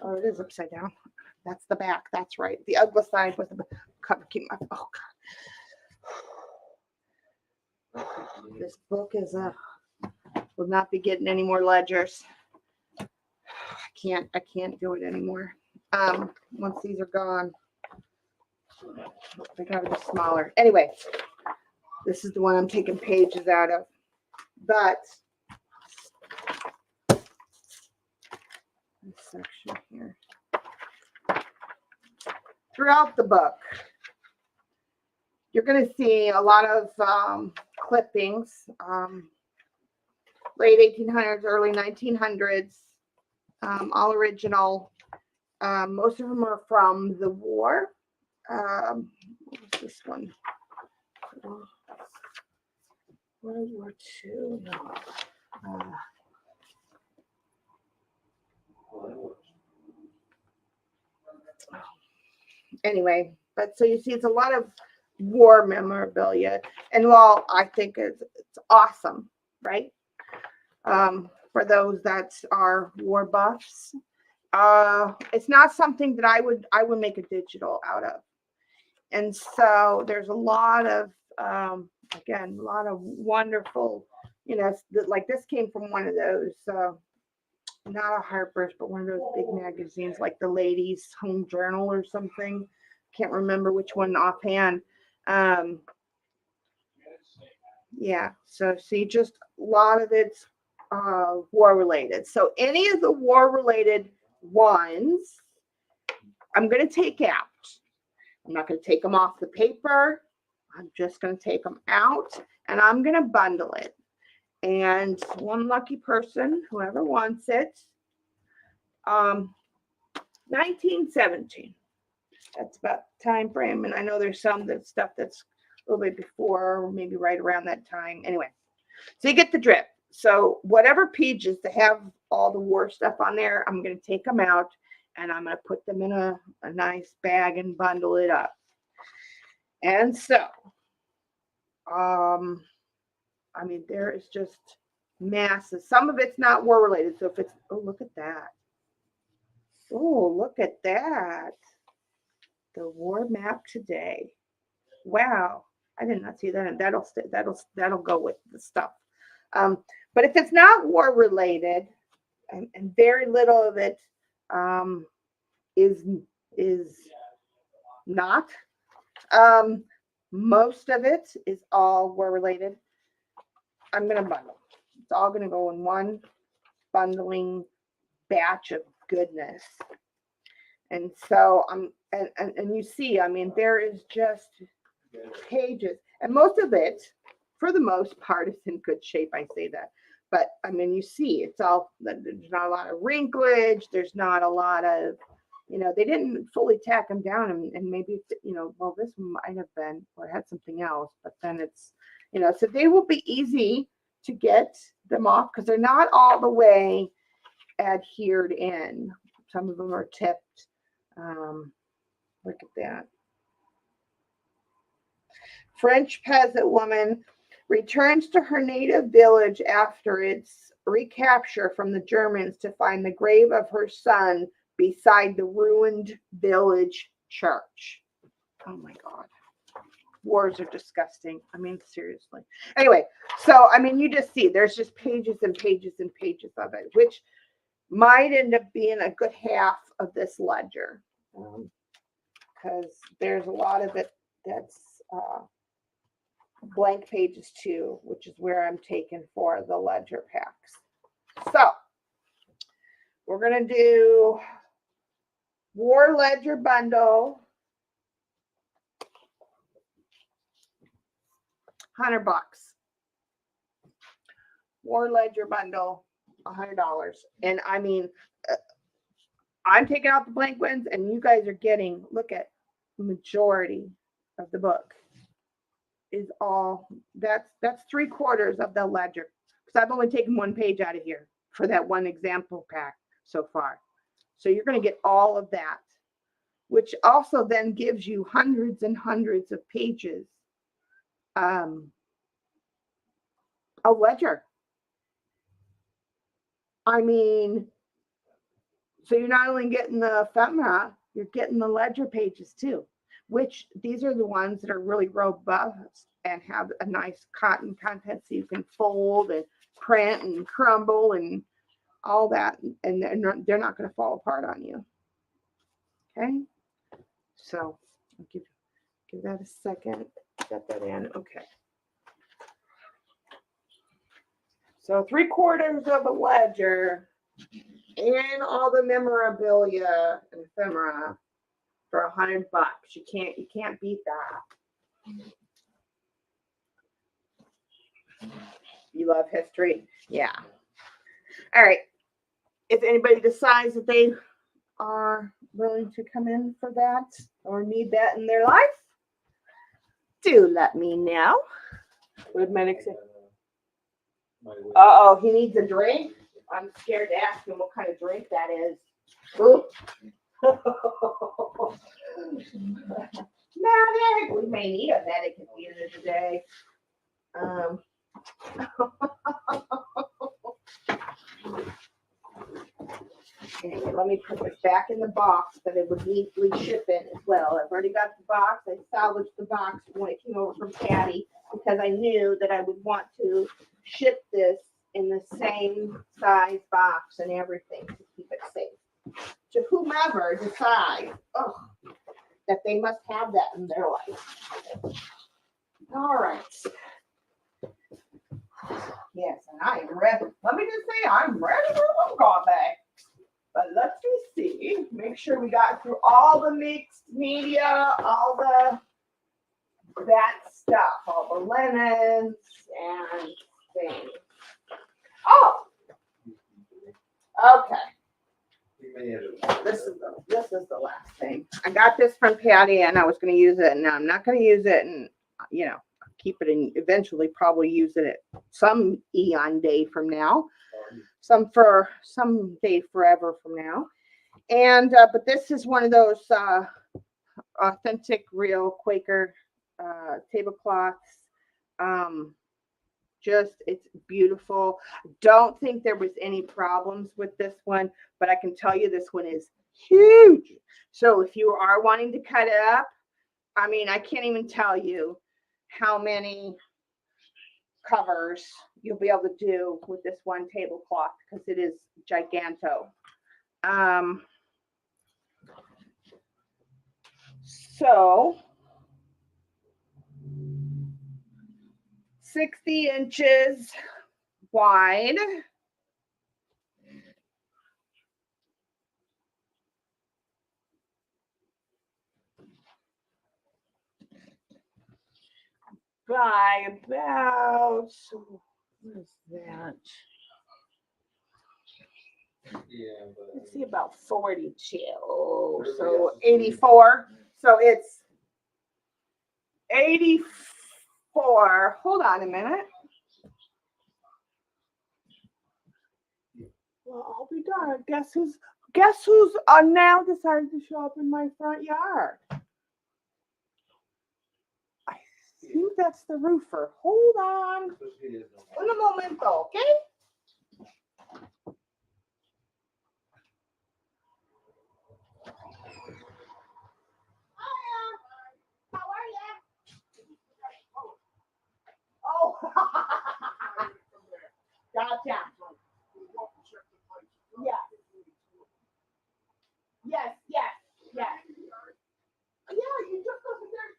Oh, it is upside down. That's the back. That's right. The ugly side was the cover. Keep my. Oh God. This book is will not be getting any more ledgers. I can't do it anymore. Once these are gone, they gotta be smaller. Anyway, this is the one I'm taking pages out of. But this section here. Throughout the book, you're going to see a lot of clippings, late 1800s, early 1900s, all original. Most of them are from the war. What was this one? World War II. No. Anyway, but so you see, it's a lot of war memorabilia, and while I think it's awesome, right? For those that are war buffs, it's not something that I would make a digital out of, and so there's a lot of again, a lot of wonderful, like this came from one of those. Not a Harper's, but one of those big magazines like the Ladies' Home Journal or something. Can't remember which one offhand. Yeah, so see, just a lot of it's war related. So any of the war related ones, I'm going to take out. I'm not going to take them off the paper. I'm just going to take them out and I'm going to bundle it. And one lucky person, whoever wants it, 1917. That's about time frame. And I know there's some stuff that's a little bit before, or maybe right around that time. Anyway, so you get the drift. So whatever pages that have all the war stuff on there, I'm going to take them out and I'm going to put them in a nice bag and bundle it up. And so, I mean, there is just massive. Some of it's not war related. So if it's, oh, look at that. Oh, look at that. The war map today. Wow. I did not see that. That'll go with the stuff. But if it's not war related, and very little of it is not, most of it is all war related. I'm gonna bundle. It's all gonna go in one bundling batch of goodness. And so and you see, I mean, there is just pages, and most of it, for the most part, is in good shape. I say that, but I mean, you see, it's all, there's not a lot of wrinklage. There's not a lot of, they didn't fully tack them down, and maybe, well, this one might have been, or had something else, but then it's, so they will be easy to get them off because they're not all the way adhered in. Some of them are tipped. Look at that. French peasant woman returns to her native village after its recapture from the Germans to find the grave of her son beside the ruined village church. Oh my God. Wars are disgusting. I mean, seriously. Anyway, so, I mean, you just see there's just pages and pages and pages of it, which might end up being a good half of this ledger. Because there's a lot of it that's blank pages too, which is where I'm taking for the ledger packs. So we're going to do War Ledger Bundle, $100. War Ledger Bundle, $100. And I mean, I'm taking out the blank ones, and you guys are getting, look at majority of the book is all, that's 3/4 of the ledger. Because I've only taken one page out of here for that one example pack so far. So you're going to get all of that, which also then gives you hundreds and hundreds of pages. A ledger. I mean, so you're not only getting the ephemera, you're getting the ledger pages too, which these are the ones that are really robust and have a nice cotton content so you can fold and print and crumble and all that, and they're not going to fall apart on you. Okay, so I'll give that a second. Set that in. Okay. So 3/4 of a ledger and all the memorabilia and ephemera for $100. You can't beat that. You love history? Yeah. All right. If anybody decides that they are willing to come in for that or need that in their life, do let me know. Would medics say? Uh-oh, he needs a drink? I'm scared to ask him what kind of drink that is. Ooh. Medic! We may need a medic at the end of the day. Okay, let me put this back in the box that it would neatly ship in as well. I've already got the box. I salvaged the box when it came over from Patty because I knew that I would want to ship this in the same size box and everything to keep it safe. To whomever decides that they must have that in their life. All right. Yes, and I am ready. Let me just say I'm ready for one coffee. But let's just see. Make sure we got through all the mixed media, all that stuff, all the lemons and things. Oh, okay. This is the last thing. I got this from Patty, and I was going to use it, and now I'm not going to use it, and keep it and eventually probably use it at some eon day from now, some day forever from now. And but this is one of those authentic, real Quaker tablecloths. It's beautiful. Don't think there was any problems with this one, but I can tell you this one is huge. So if you are wanting to cut it up, I mean, I can't even tell you how many covers you'll be able to do with this one tablecloth because it is giganto. So 60 inches wide. By about, what is that? Yeah, Let's see, about 42. So 84. So it's 84. Hold on a minute. Well, I'll be darned. Guess who's now decided to show up in my front yard? I think that's the roofer. Hold on. Un momento, okay? How are you? Oh, gotcha. Yes. Yeah, you just go there.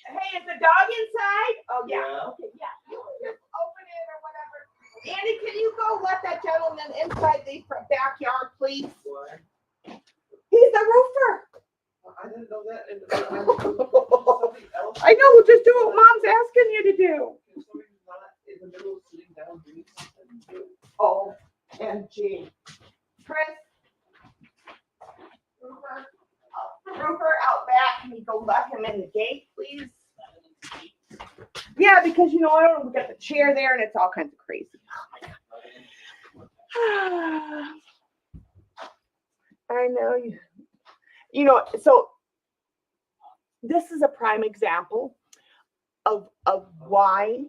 Hey, is the dog inside? Oh, yeah. Okay, yeah. You can just open it or whatever. Andy, can you go let that gentleman inside the backyard, please? What? He's the roofer. I didn't know that. I know. We'll just do what Mom's asking you to do. In the middle of sitting down, doing something. Oh, OMG. Chris, Roofer out back. Can you go let him in the gate, please? Yeah, because you know, I don't. We got the chair there, and it's all kinds of crazy. I know you. You know, so this is a prime example of why.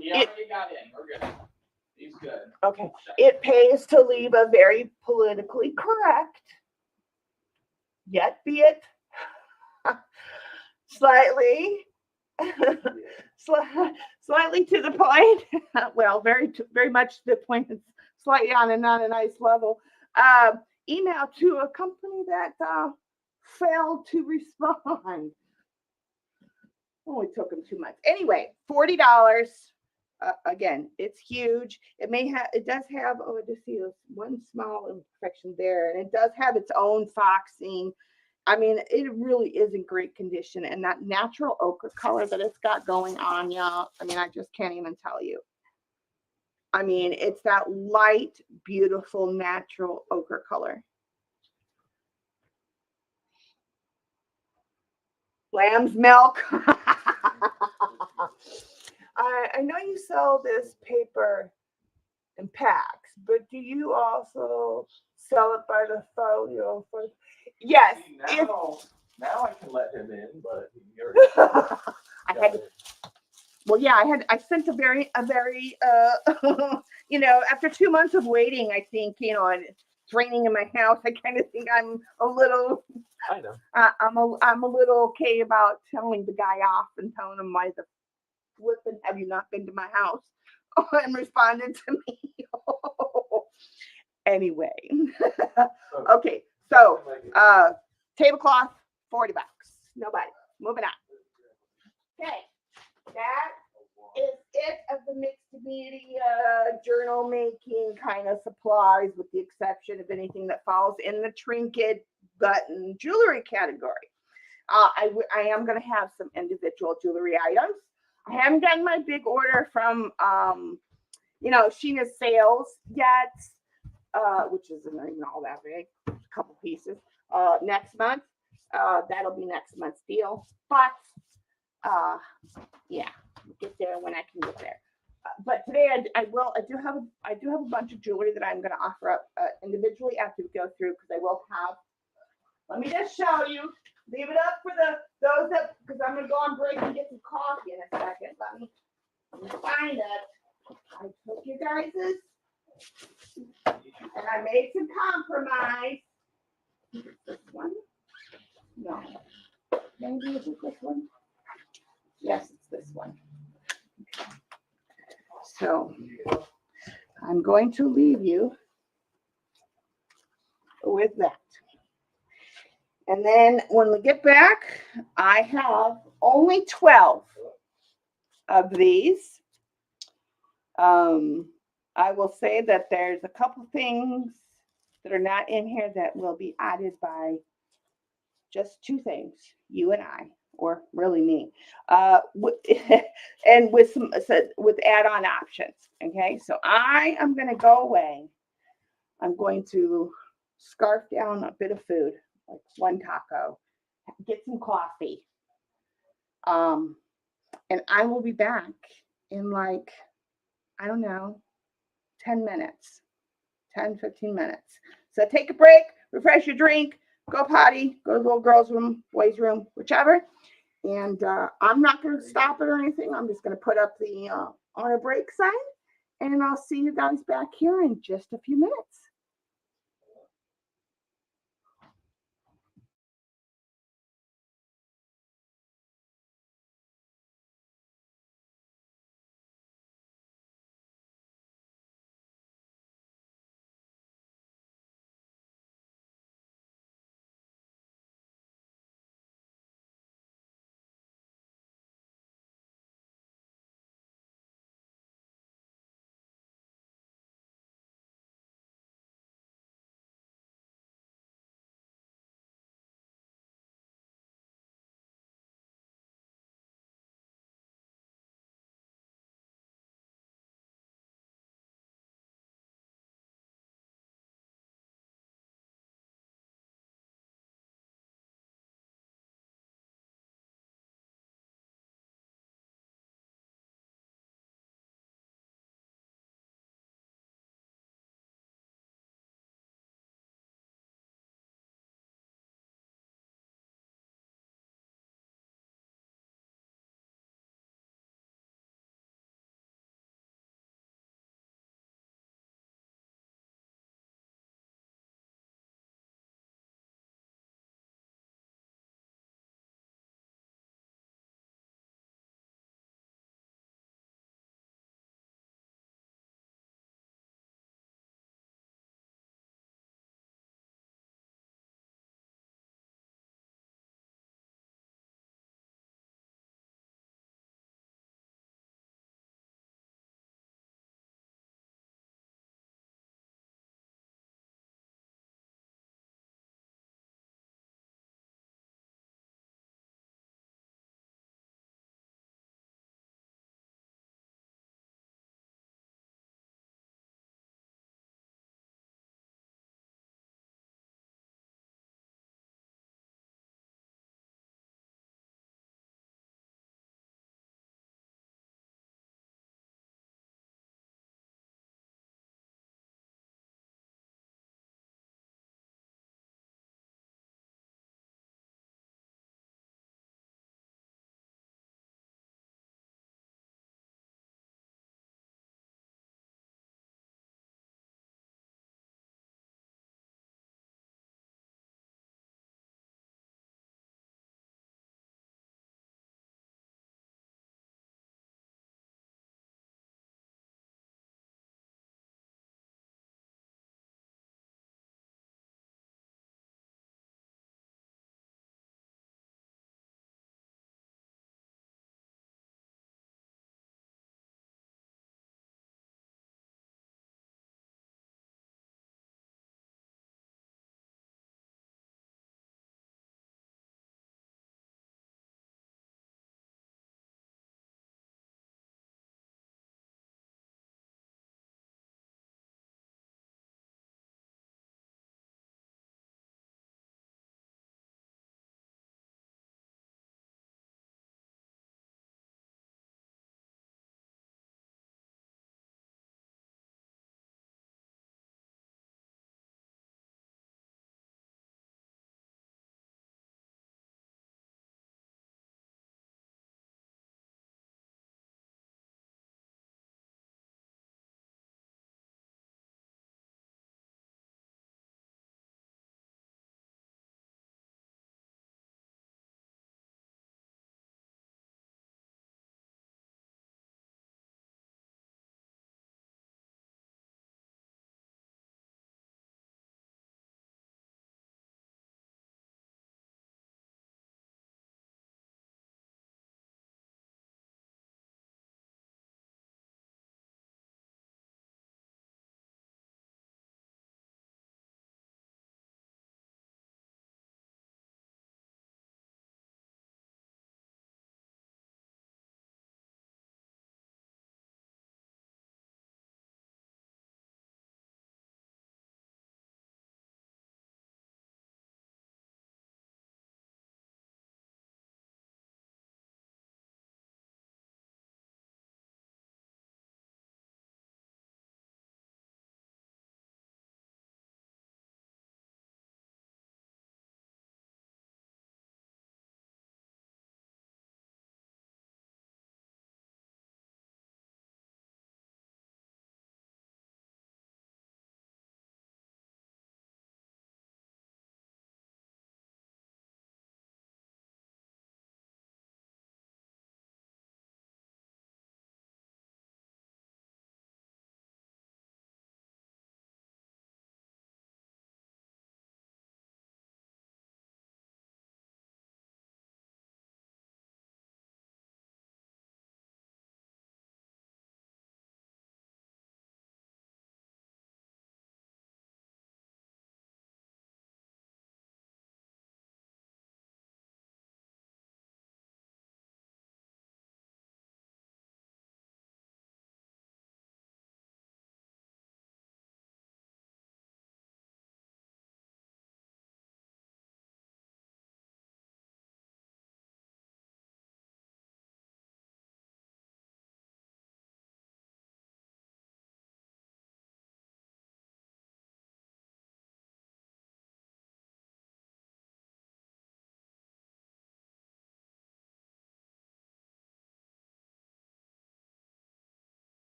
He already got in. We're good. He's good. Okay, it pays to leave a very politically correct, yet be it slightly, slightly to the point. Well, very much to the point. It's slightly on a not a nice level. Email to a company that failed to respond. Only took them 2 months. Anyway, $40. Again, it's huge. It does have, oh, I just see this one small imperfection there, and it does have its own foxing. I mean, it really is in great condition, and that natural ochre color that it's got going on, y'all. I mean, I just can't even tell you. I mean, it's that light, beautiful, natural ochre color. Lamb's milk. I know you sell this paper in packs, but do you also sell it by the folio? Yes. Now I can let him in, but he already I had to. Well, yeah, I sent a very, you know, after 2 months of waiting, I think, you know, and it's raining in my house, I kind of think I'm a little. I know. I'm a little okay about telling the guy off and telling him why the flippin' have you not been to my house and responded to me. Anyway, okay, so tablecloth, $40. Nobody. Moving on. Okay, that is it of the mixed media journal making kind of supplies, with the exception of anything that falls in the trinket button jewelry category. I am going to have some individual jewelry items. I haven't gotten my big order from you know, Sheena's sales yet, which isn't even all that big, a couple pieces. Next month, that'll be next month's deal. But yeah, we'll get there when I can get there. But today I do have a bunch of jewelry that I'm going to offer up individually after we go through, because I will have. Let me just show you. Leave it up for those that, because I'm going to go on break and get some coffee in a second. Let me find it. I took you guys's, and I made some compromise. This one? No. Maybe is it this one? Yes, it's this one. Okay. So I'm going to leave you with that. And then when we get back, I have only 12 of these. I will say that there's a couple things that are not in here that will be added by just 2 things, you and I, or really me, and with add-on options. Okay, so I am going to go away. I'm going to scarf down a bit of food, like 1 taco, get some coffee, and I will be back in like, I don't know, 10 minutes, 10, 15 minutes. So take a break, refresh your drink, go potty, go to the little girl's room, boys' room, whichever. And I'm not going to stop it or anything. I'm just going to put up the on a break sign, and I'll see you guys back here in just a few minutes.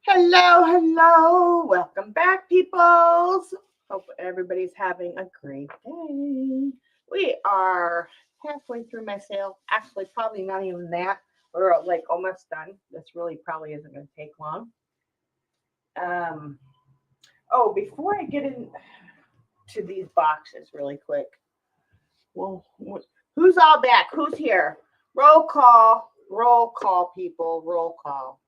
Hello, hello. Welcome back, peoples. Hope everybody's having a great day. We are halfway through my sale. Actually, probably not even that. We're like almost done. This really probably isn't going to take long. Oh, before I get into these boxes really quick. Well, who's all back? Who's here? Roll call, people, roll call.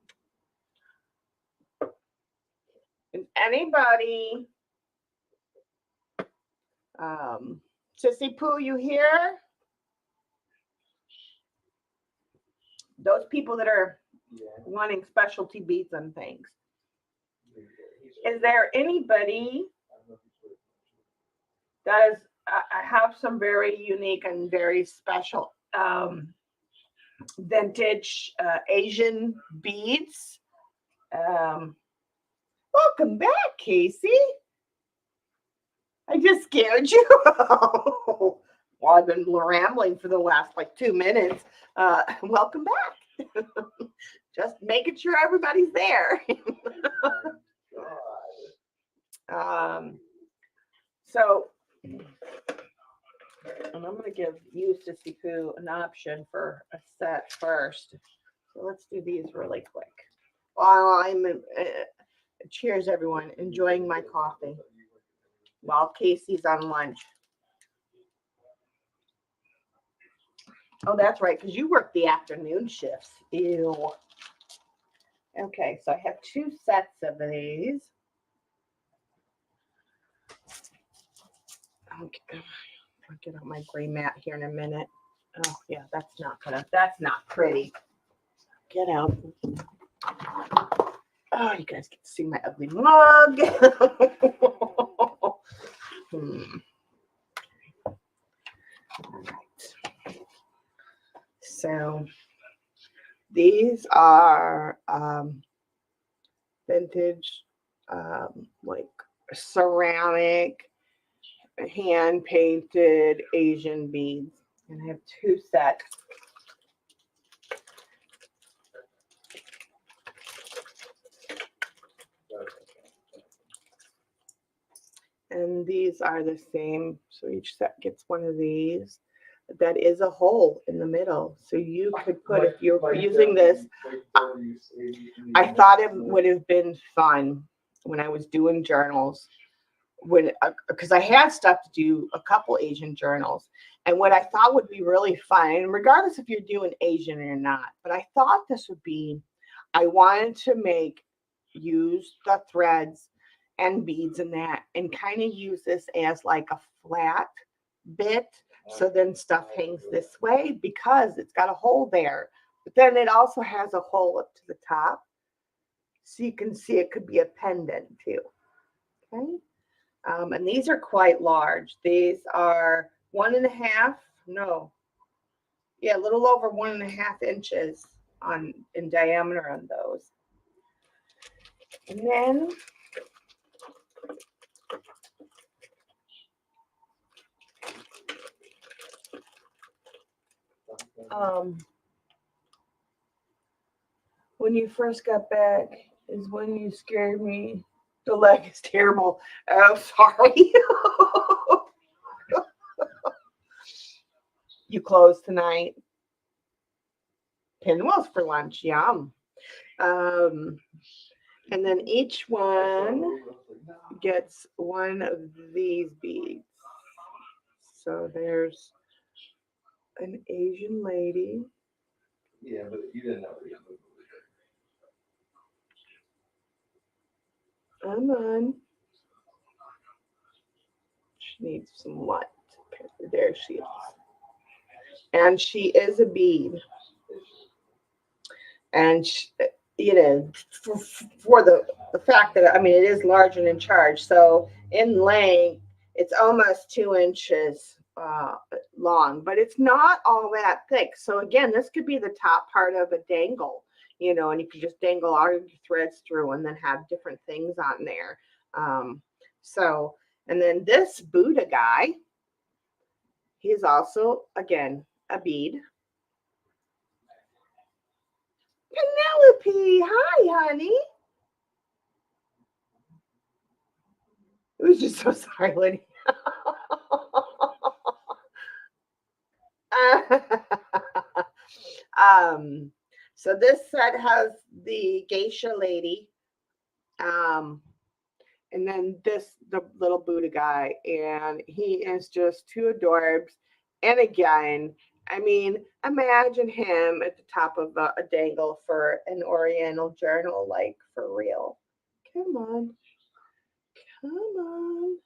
Is anybody? Sissy Pooh, you here? Those people that are wanting specialty beads and things. Is there anybody that is? I have some very unique and very special vintage Asian beads. Welcome back, Casey. I just scared you. Well, I've been rambling for the last like 2 minutes. Welcome back. Just making sure everybody's there. So, and I'm going to give you, Sissy Pooh, an option for a set first. So let's do these really quick. While I'm, cheers everyone, enjoying my coffee while Casey's on lunch. Oh, that's right, because you work the afternoon shifts. Ew. Okay, so I have 2 sets of these. Okay. I'll get out my gray mat here in a minute. Oh, yeah, that's not pretty. Get out. Oh, you guys get to see my ugly mug. All right. So these are vintage, like ceramic, hand painted Asian beads, and I have 2 sets. And these are the same, so each set gets one of these. That is a hole in the middle, so you could put, if you're using this, I thought it would have been fun when I was doing journals, because I had stuff to do a couple Asian journals, and what I thought would be really fun, and regardless if you're doing Asian or not, but I thought this would be, I wanted to use the threads and beads and that, and kind of use this as like a flat bit, so then stuff hangs this way because it's got a hole there, but then it also has a hole up to the top, so you can see it could be a pendant too. Okay. And these are quite large. These are 1.5, no, yeah, a little over 1.5 inches in diameter on those. And then when you first got back is when you scared me. The leg is terrible. Oh, sorry. You closed tonight. Pinwheels for lunch. Yum. And then each one gets one of these beads. So there's an Asian lady. Yeah, but you didn't know. Come on. She needs some light. There she is. And she is a bead. And she, for the fact that, I mean, it is large and in charge. So in length, it's almost 2 inches long, but it's not all that thick. So again, this could be the top part of a dangle, and you can just dangle all your threads through and then have different things on there. And then this Buddha guy, he's also, again, a bead. Penelope, hi, honey. was just so sorry, Lenny. So this set has the geisha lady, and then the little Buddha guy, and he is just too adorbs. And again, I mean, imagine him at the top of a dangle for an Oriental journal, like for real. Come on, come on.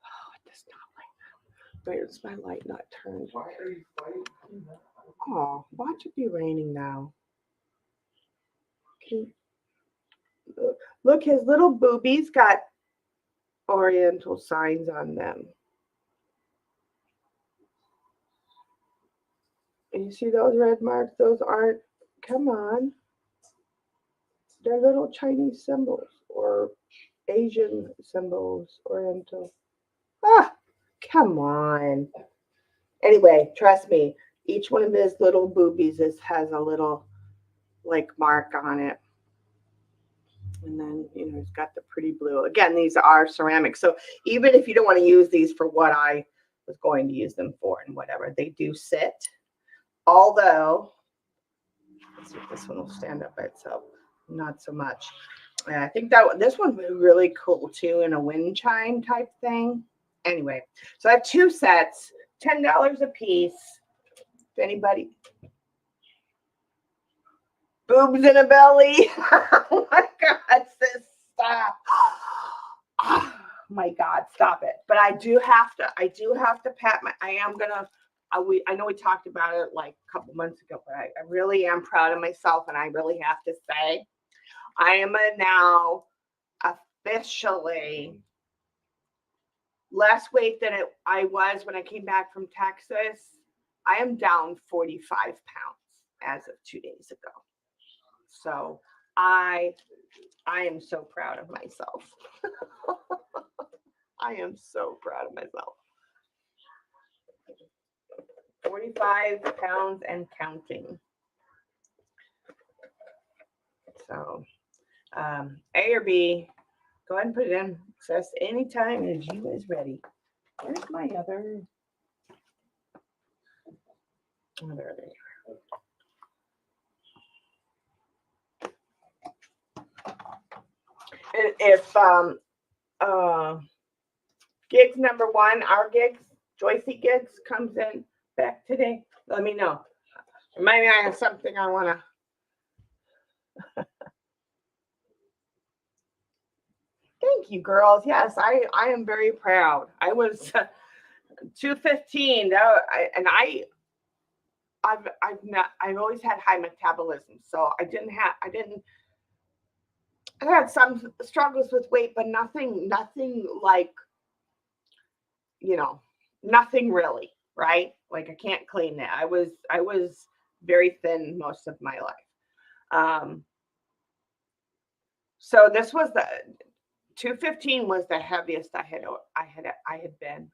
Oh, it does not like that. Where is my light not turned? Why are you fighting? Oh, watch it be raining now. Okay. Look, his little boobies got Oriental signs on them. And you see those red marks? Those aren't, come on. They're little Chinese symbols or Asian symbols, Oriental. Ah, come on. Anyway, trust me, each one of his little boobies has a little like mark on it. And then, it's got the pretty blue. Again, these are ceramic. So even if you don't want to use these for what I was going to use them for and whatever, they do sit. Although, let's see if this one will stand up by itself. Not so much. And I think that this one would be really cool too in a wind chime type thing. Anyway, so I have two sets, $10 a piece. If anybody, boobs in a belly. Oh my God, sis, stop. Oh my God, stop it. But I do have to pat I know we talked about it like a couple months ago, but I really am proud of myself, and I really have to say, I am now officially less weight than I was when I came back from Texas. I am down 45 pounds as of 2 days ago. So I am so proud of myself. I am so proud of myself. 45 pounds and counting. So A or B, go ahead and put it in. Says anytime as you is ready. Where's my other? Oh, there they are. If gigs number 1, our gigs, Joycey gigs comes in back today, let me know. Maybe I have something I want to. Thank you, girls. Yes, I am very proud. I was 215. I've always had high metabolism, so I had some struggles with weight, but nothing like, nothing really, right? Like I can't claim that. I was very thin most of my life. So this was the 215 was the heaviest I had been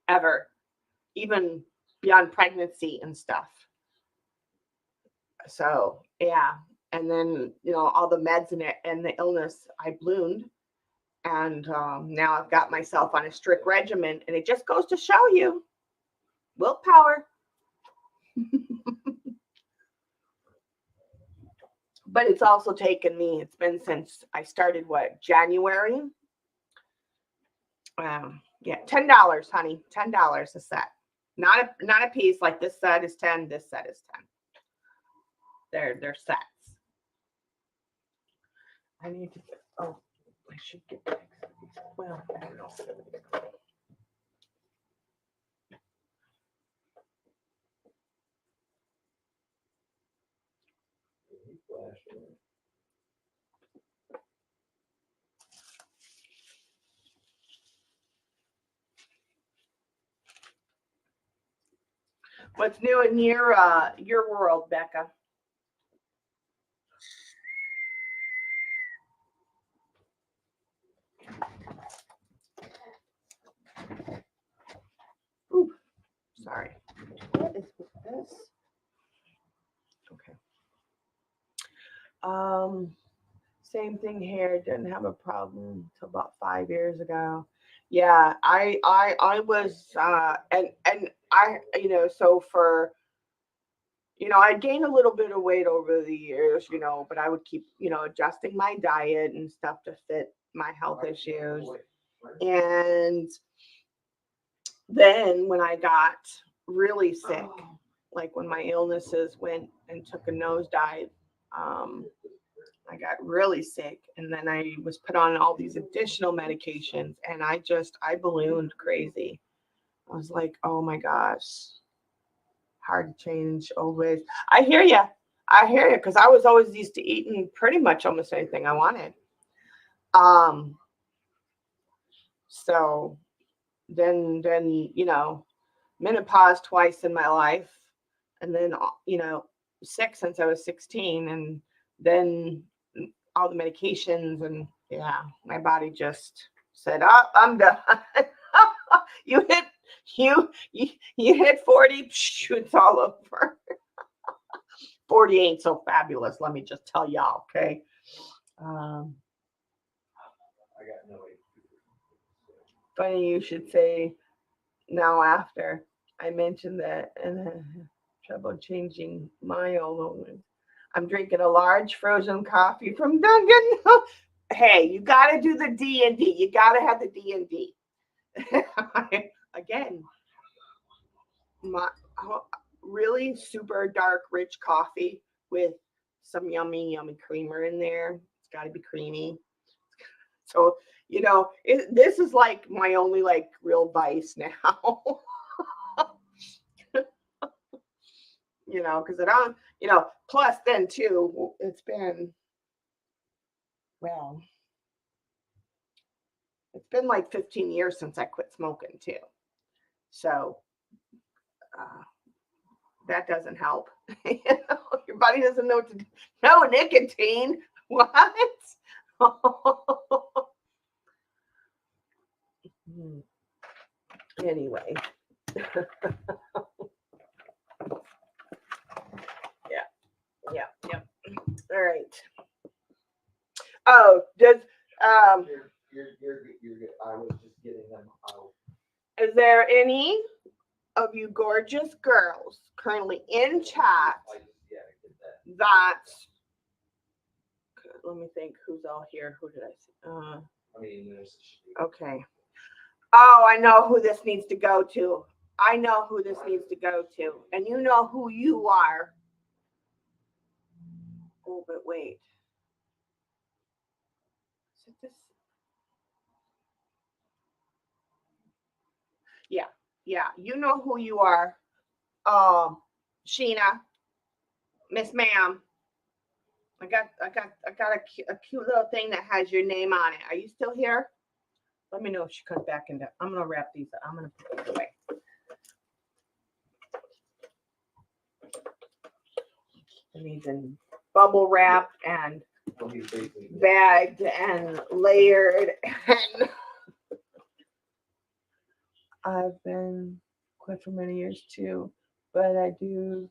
ever, even beyond pregnancy and stuff. So yeah, and then all the meds and the illness, I ballooned, and now I've got myself on a strict regimen, and it just goes to show you willpower. But it's also taken me, it's been since I started, January? Yeah, $10, honey. $10 a set. Not a piece. Like this set is 10, this set is 10. They're sets. I need to get, I should get back. Well, I don't know. What's new in your world, Becca? Ooh, sorry. What is with this? Same thing here. Didn't have a problem till about 5 years ago. Yeah, I was and I so for I gained a little bit of weight over the years, but I would keep adjusting my diet and stuff to fit my health issues. And then when I got really sick, like when my illnesses went and took a nosedive, I got really sick, and then I was put on all these additional medications, and I ballooned crazy. I was like, oh my gosh, hard to change old ways. I hear you. Because I was always used to eating pretty much almost anything I wanted. So then menopause twice in my life, and then sick since I was 16, and then all the medications, and yeah, my body just said, "Oh, I'm done." you hit 40, it's all over. 40 ain't so fabulous, let me just tell y'all, okay? I got no idea. Funny you should say now after I mentioned that, and trouble changing my old one. I'm drinking a large frozen coffee from Dunkin'. Hey, you got to do the D&D. You got to have the D&D. Again, my really super dark, rich coffee with some yummy creamer in there. It's got to be creamy. So, this is like my only like real vice now. Because I don't, plus then too, it's been like 15 years since I quit smoking too. So that doesn't help. Your body doesn't know what to do. No nicotine. What? Anyway. Yeah. All right. Oh, does You're good. I was just getting them out. is there any of you gorgeous girls currently in chat I did that. that let me think who's all here? Who did I see? I mean, there's. Okay. Oh, I know who this needs to go to. And you know who you are. Oh, but wait. Is it this? Yeah. You know who you are. Sheena, Miss Ma'am. I got a cute little thing that has your name on it. Are you still here? Let me know if she comes back into. I'm gonna wrap these up. I'm gonna put these away. And these in bubble wrap and bagged and layered. And I've been quit for many years too, but I do.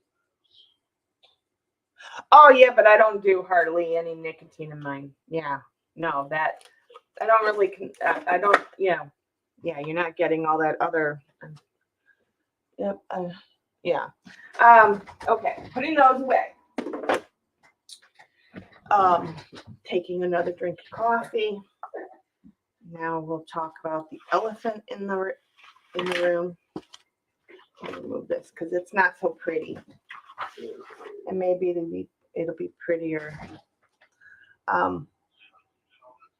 Oh yeah, but I don't do hardly any nicotine in mine. Yeah, no, that I don't really. I don't. Yeah, you're not getting all that other. Yep. Yeah. Okay, putting those away. Taking another drink of coffee. Now we'll talk about the elephant in the room. I'll remove this because it's not so pretty, and maybe it'll be prettier.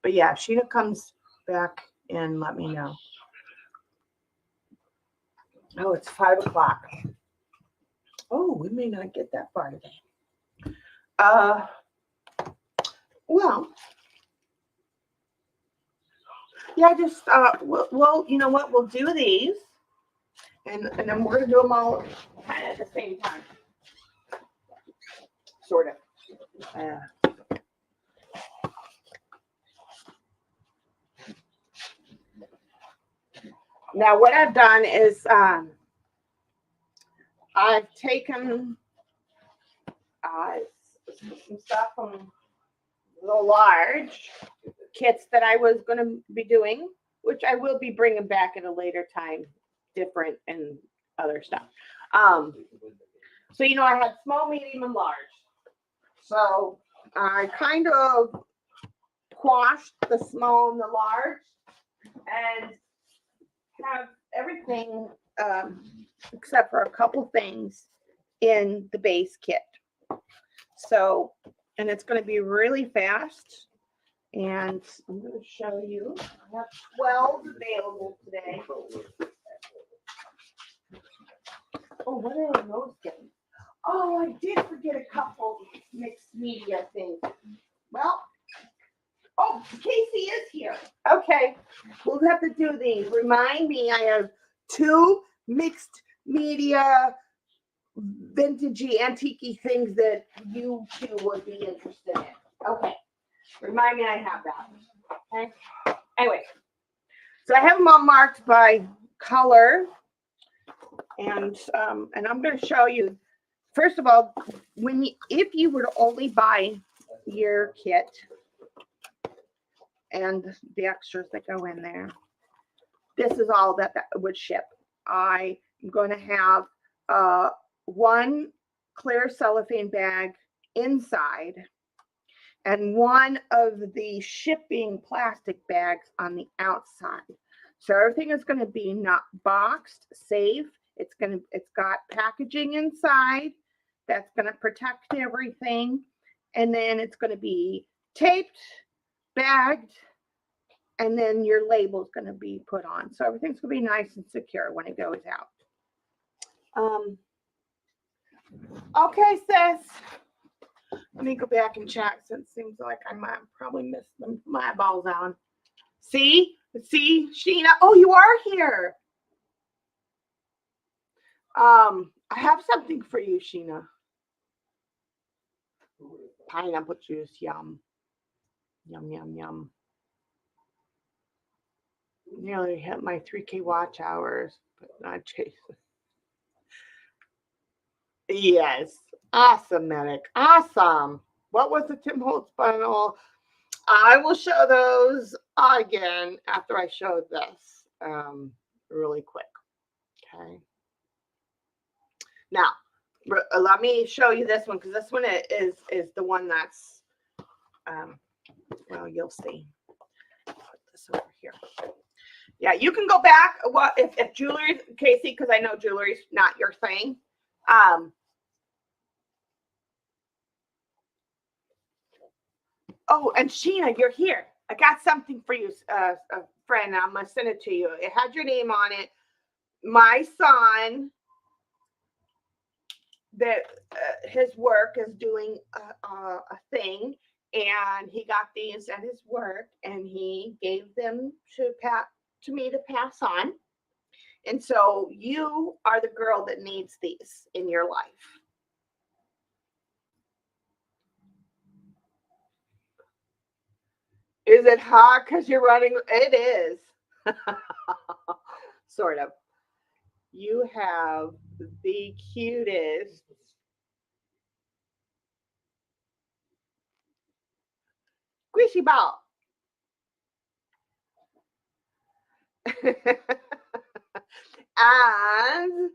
But yeah, if Sheena comes back and let me know. Oh, it's 5:00. Oh, we may not get that far today. Well, yeah, just well, you know what? We'll do these, and then we're gonna do them all at the same time, sort of. Now, what I've done is I've taken some stuff from the large kits that I was going to be doing, which I will be bringing back at a later time, different and other stuff. So, you know, I had small, medium, and large. So I kind of quashed the small and the large and have everything except for a couple things in the base kit. So, and it's going to be really fast. And I'm going to show you. I have 12 available today. Oh, what are those things? Oh, I did forget a couple mixed media things. Well, oh, Casey is here. Okay, we'll have to do these. Remind me, I have 2 mixed media, vintagey, antique things that you two would be interested in. Okay, remind me I have that. Okay. Anyway, so I have them all marked by color, and I'm going to show you. First of all, if you were to only buy your kit and the extras that go in there, this is all that would ship. I am going to have 1 clear cellophane bag inside and 1 of the shipping plastic bags on the outside. So everything is going to be not boxed, safe. It's got packaging inside that's going to protect everything, and then it's going to be taped, bagged, and then your label is going to be put on. So everything's going to be nice and secure when it goes out. Okay, sis. Let me go back and check, since it seems like I might probably missed my eyeballs on. See, Sheena. Oh, you are here. I have something for you, Sheena. Pineapple juice, yum. Yum, yum, yum. Nearly hit my 3K watch hours, but not chasing. Yes. Awesome, Medic. Awesome. What was the Tim Holtz bundle? I will show those again after I show this really quick. Okay. Now, let me show you this one, because this one is the one that's, well, you'll see. Put this over here. Yeah, you can go back. Well, if jewelry, Casey, because I know jewelry's not your thing. Oh, and Sheena, you're here. I got something for you, friend. I'm gonna send it to you. It had your name on it. My son, that his work is doing a thing, and he got these at his work, and he gave them to me to pass on. And so you are the girl that needs these in your life. Is it hot because you're running? It is. Sort of. You have the cutest. Squishy ball. And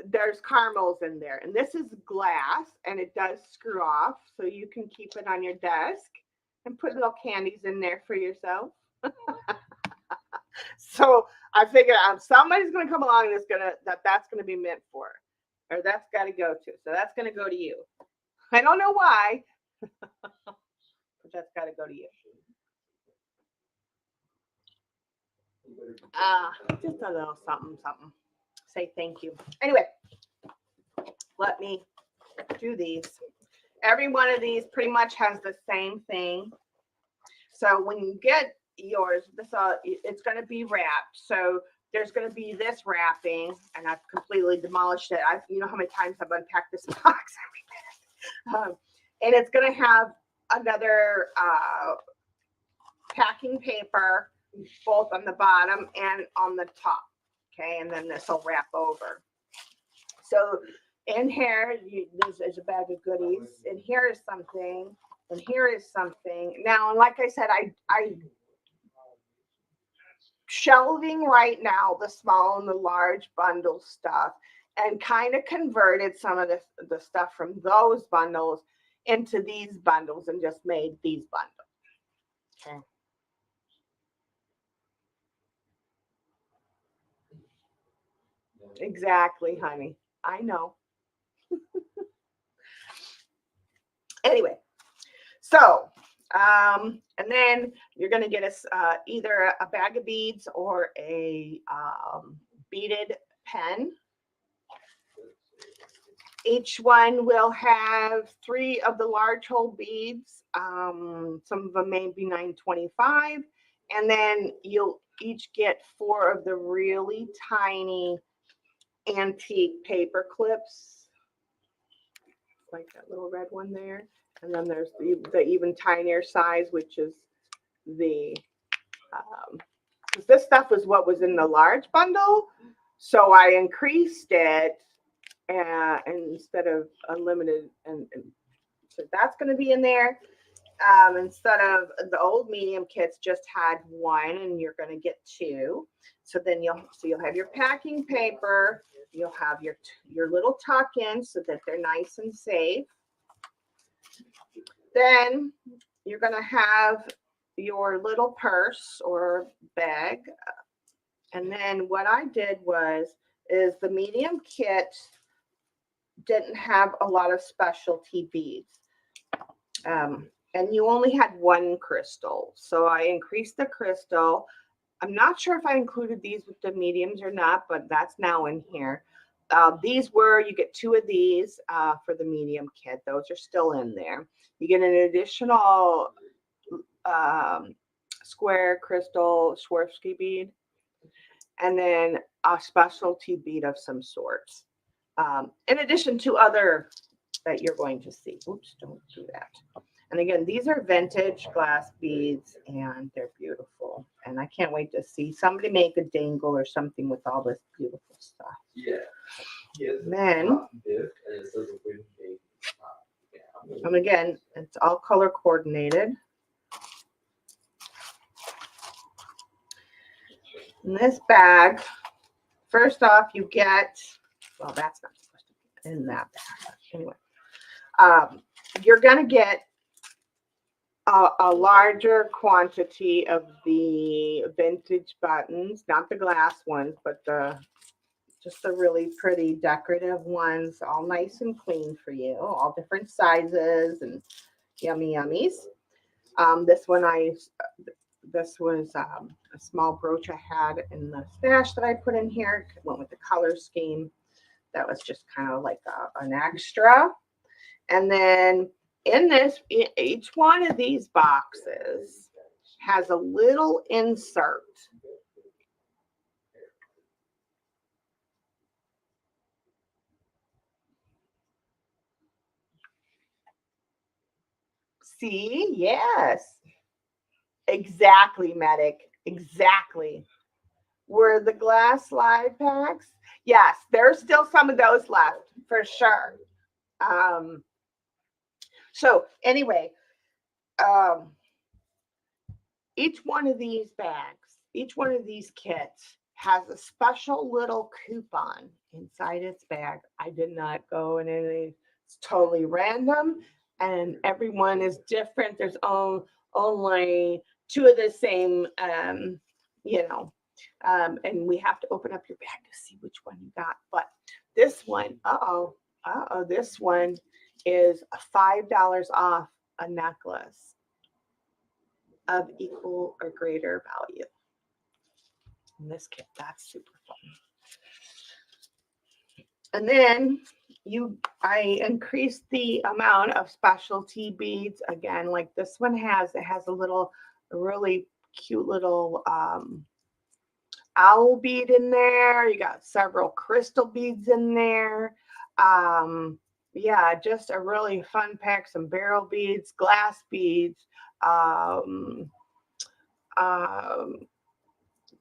there's caramels in there, and this is glass, and it does screw off, so you can keep it on your desk and put little candies in there for yourself. So I figured somebody's going to come along and that's going to be meant for, or that's got to go to. So that's going to go to you. I don't know why, but that's got to go to you. Just a little something. Say thank you. Anyway, let me do these. Every one of these pretty much has the same thing. So when you get yours, it's going to be wrapped. So there's going to be this wrapping, and I've completely demolished it. You know how many times I've unpacked this box every minute. And it's going to have another packing paper, both on the bottom and on the top. Okay, and then this will wrap over. So in here, this is a bag of goodies, and here is something, and here is something. Now, and like I said, I shelving right now the small and the large bundle stuff, and kind of converted some of the stuff from those bundles into these bundles and just made these bundles. Okay. Exactly, honey. I know. Anyway, so and then you're going to get us either a bag of beads or a beaded pen. Each one will have 3 of the large hole beads. Some of them may be 925, and then you'll each get 4 of the really tiny antique paper clips, like that little red one there. And then there's the even tinier size, which is the, because this stuff was what was in the large bundle. So I increased it and instead of unlimited, and so that's going to be in there. Instead of the old medium kits just had 1, and you're going to get 2. So then you'll have your packing paper, you'll have your little tuck in so that they're nice and safe. Then you're going to have your little purse or bag. And then what I did is the medium kit didn't have a lot of specialty beads. And you only had 1 crystal. So I increased the crystal. I'm not sure if I included these with the mediums or not, but that's now in here. You get 2 of these for the medium kit. Those are still in there. You get an additional square crystal Swarovski bead, and then a specialty bead of some sorts. In addition to other that you're going to see. Oops, don't do that. And again, these are vintage glass beads, and they're beautiful. And I can't wait to see somebody make a dangle or something with all this beautiful stuff. Yeah. And then, and again, it's all color coordinated. In this bag, first off, you get, well, that's not supposed to be in that bag. Anyway, you're going to get a larger quantity of the vintage buttons, not the glass ones, but just the really pretty decorative ones, all nice and clean for you, all different sizes and yummy yummies. This was a small brooch I had in the stash that I put in here. It went with the color scheme. That was just kind of like an extra. And then in this, each one of these boxes has a little insert. See? Yes. Exactly, Medic. Exactly. Were the glass slide packs? Yes, there's still some of those left for sure. So anyway, each one of these bags, each one of these kits has a special little coupon inside its bag. I did not go in any, it's totally random, and everyone is different. There's only 2 of the same, and we have to open up your bag to see which one you got. But this one, this one is $5 off a necklace of equal or greater value. In this kit, that's super fun. And then I increased the amount of specialty beads again, like this one has a really cute little owl bead in there. You got several crystal beads in there. Yeah, just a really fun pack. Some barrel beads, glass beads.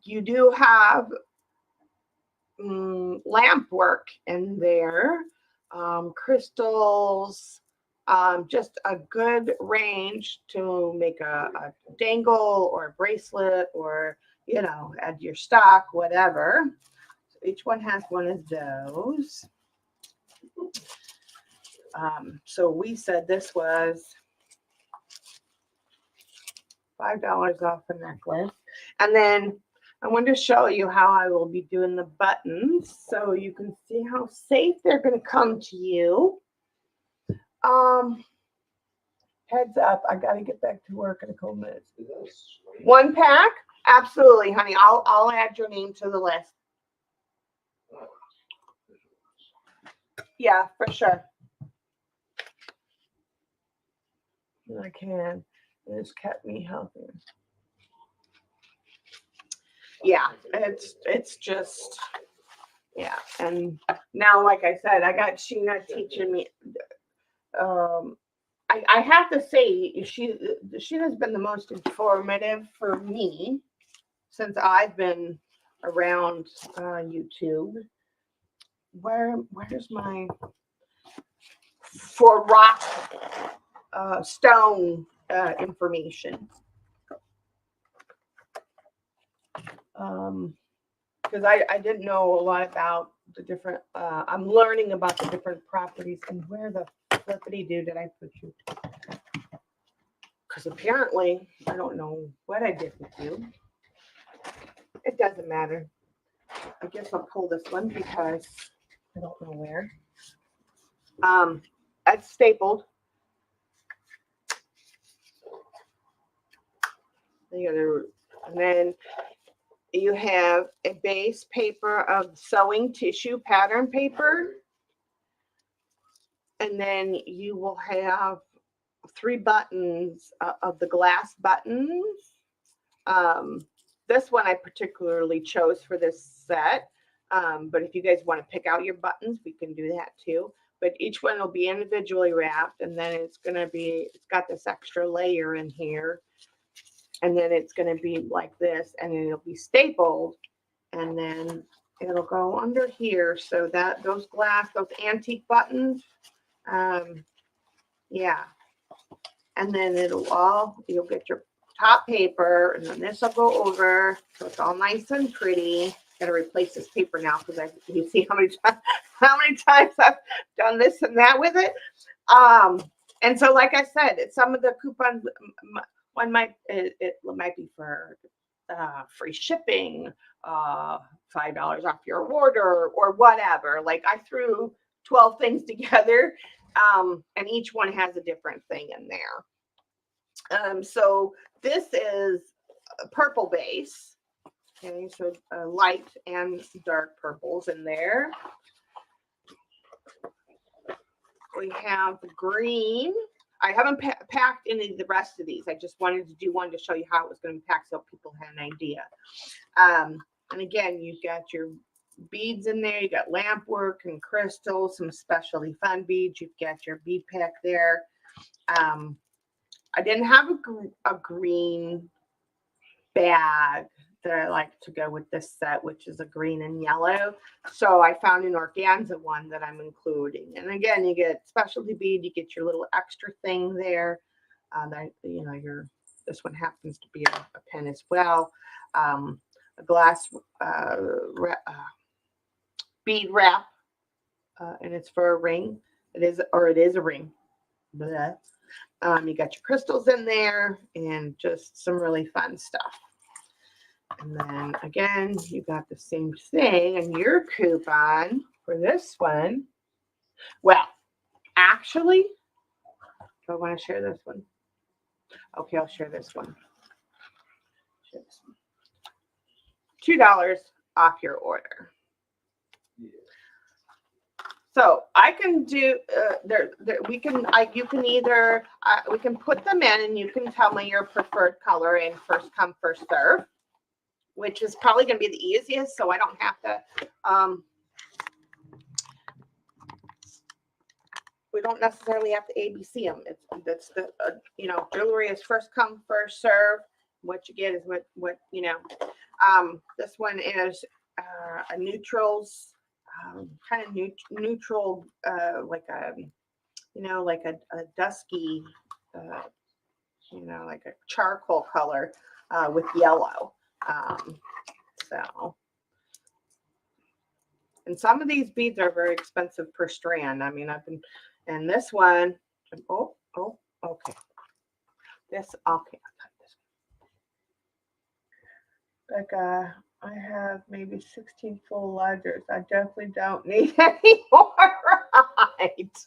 You do have lamp work in there. crystals, just a good range to make a dangle or a bracelet or, add your stock, whatever. So each one has one of those. So we said this was $5 off the necklace. And then I wanted to show you how I will be doing the buttons so you can see how safe they're going to come to you. Heads up, I got to get back to work in a couple minutes. One pack? Absolutely, honey. I'll add your name to the list. Yeah, for sure. I can. It's kept me healthy. Yeah, it's just, yeah. And now, like I said, I got Sheena teaching me. I have to say, Sheena's been the most informative for me since I've been around YouTube. Where's my for rock stone information? Because I didn't know a lot about the different. I'm learning about the different properties and where the flippity do did I put you? Because apparently I don't know what I did with you. It doesn't matter. I guess I'll pull this one because I don't know where. It's stapled. And then you have a base paper of sewing tissue pattern paper. And then you will have 3 buttons of the glass buttons. This one I particularly chose for this set. But if you guys want to pick out your buttons, we can do that too. But each one will be individually wrapped, and then it's got this extra layer in here. And then it's going to be like this, and then it'll be stapled, and then it'll go under here so that those antique buttons, yeah. And then you'll get your top paper, and then this will go over, so it's all nice and pretty. Got to replace this paper now because you see how many times I've done this and that with it. And so, like I said, some of the coupons, one might be for free shipping, $5 off your order, or whatever. Like I threw 12 things together, and each one has a different thing in there. So this is a purple base. Okay, so light and dark purples in there. We have green. I haven't packed any of the rest of these. I just wanted to do one to show you how it was going to be packed so people had an idea. And again, you've got your beads in there. You got lamp work and crystals, some specialty fun beads. You've got your bead pack there. I didn't have a green bag that I like to go with this set, which is a green and yellow. So I found an organza one that I'm including. And again, you get specialty bead, you get your little extra thing there. This one happens to be a pen as well. A glass bead wrap, and it's for a ring. It is a ring. Blah. You got your crystals in there and just some really fun stuff. And then again, you got the same thing in your coupon for this one. Well, actually, do I want to share this one? Okay, I'll share this one. $2 off your order. So I can do we can put them in, and you can tell me your preferred color and first come first serve, which is probably going to be the easiest, so I don't have to we don't necessarily have to ABC them. That's the jewelry is first come first serve. What you get is what. This one is a neutrals kind of neutral, like a, like a dusky, like a charcoal color with yellow. So, and some of these beads are very expensive per strand. I mean, and this one, okay. This, okay, like I have maybe 16 full ledgers. I definitely don't need any more, right?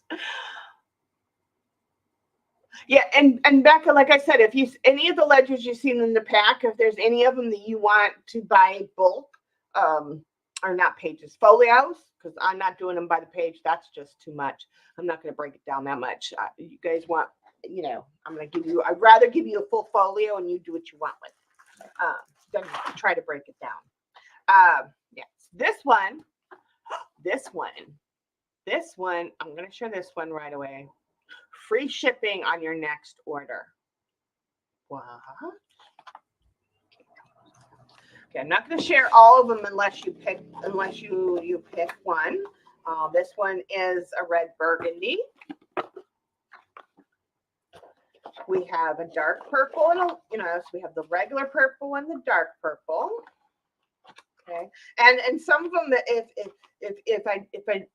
Yeah, and Becca, like I said, if any of the ledgers you've seen in the pack, if there's any of them that you want to buy bulk, or not pages, folios, because I'm not doing them by the page. That's just too much. I'm not going to break it down that much. You guys want, I'm going to give you, I'd rather give you a full folio and you do what you want with it. Then try to break it down. Yes, this one, I'm going to show this one right away. Free shipping on your next order. What? Okay, I'm not going to share all of them unless you pick one. This one is a red burgundy. We have a dark purple and so we have the regular purple and the dark purple. Okay, and some of them, if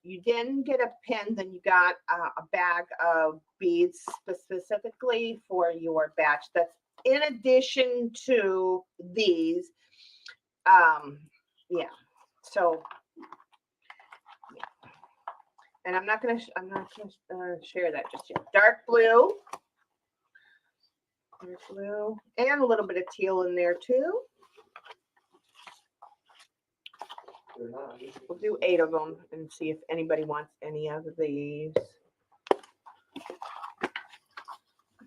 you didn't get a pin, then you got a bag of beads specifically for your batch. That's in addition to these. Yeah. So, yeah. And I'm not gonna share that just yet. Dark blue, and a little bit of teal in there too. We'll do 8 of them and see if anybody wants any of these.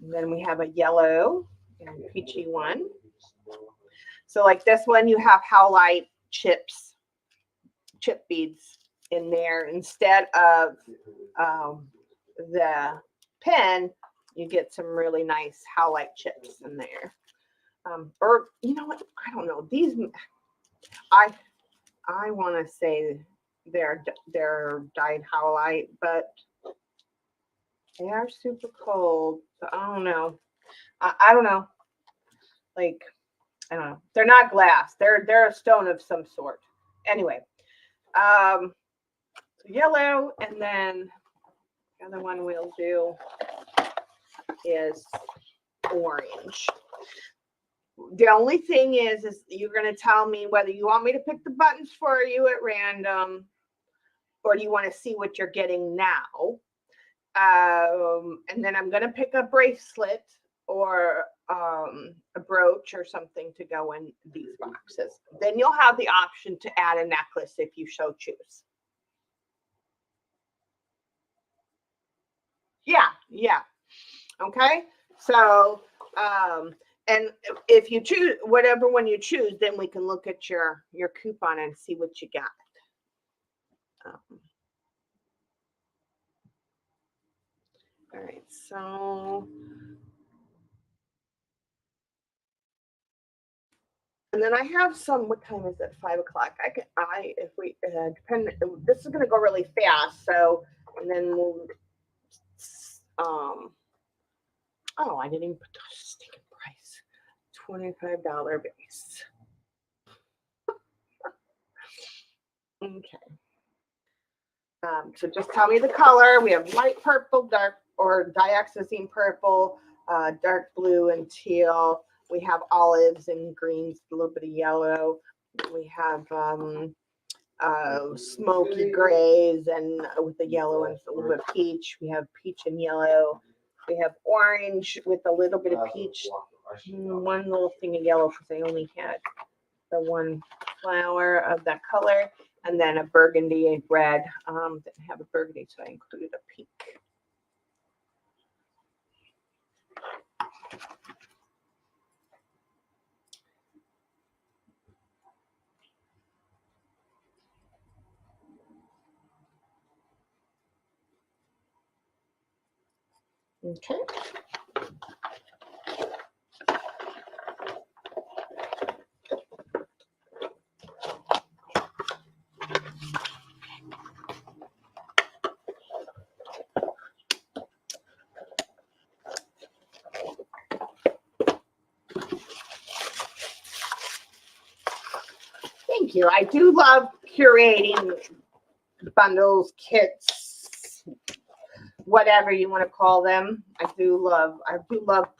And then we have a yellow and peachy one. So like this one, you have howlite chip beads in there. Instead of the pen, you get some really nice howlite chips in there. Or you know what? I don't know. These, I want to say they're dyed howlite, but they are super cold. So I don't know. I don't know. Like, I don't know. They're not glass. They're a stone of some sort. Anyway, so yellow, and then the other one we'll do is orange. The only thing is you're going to tell me whether you want me to pick the buttons for you at random, or do you want to see what you're getting now. And then I'm going to pick a bracelet or a brooch or something to go in these boxes. Then you'll have the option to add a necklace if you so choose. Yeah. Okay. So, and if you choose whatever one you choose, then we can look at your coupon and see what you got. All right, so, and then I have some. What time is it? 5 o'clock. If we depend. This is going to go really fast. So, and then we'll. Oh, I didn't even put the stinking price. $25 base. Okay. So just tell me the color. We have light purple, dark or dioxazine purple, dark blue and teal. We have olives and greens, a little bit of yellow. We have smoky grays and with the yellow and a little bit of peach. We have peach and yellow. We have orange with a little bit of peach. One little thing of yellow because I only had the one flower of that color. And then a burgundy and red. Didn't have a burgundy, so I included a pink. Okay. Thank you. I do love curating bundles, kits, whatever you want to call them. I do love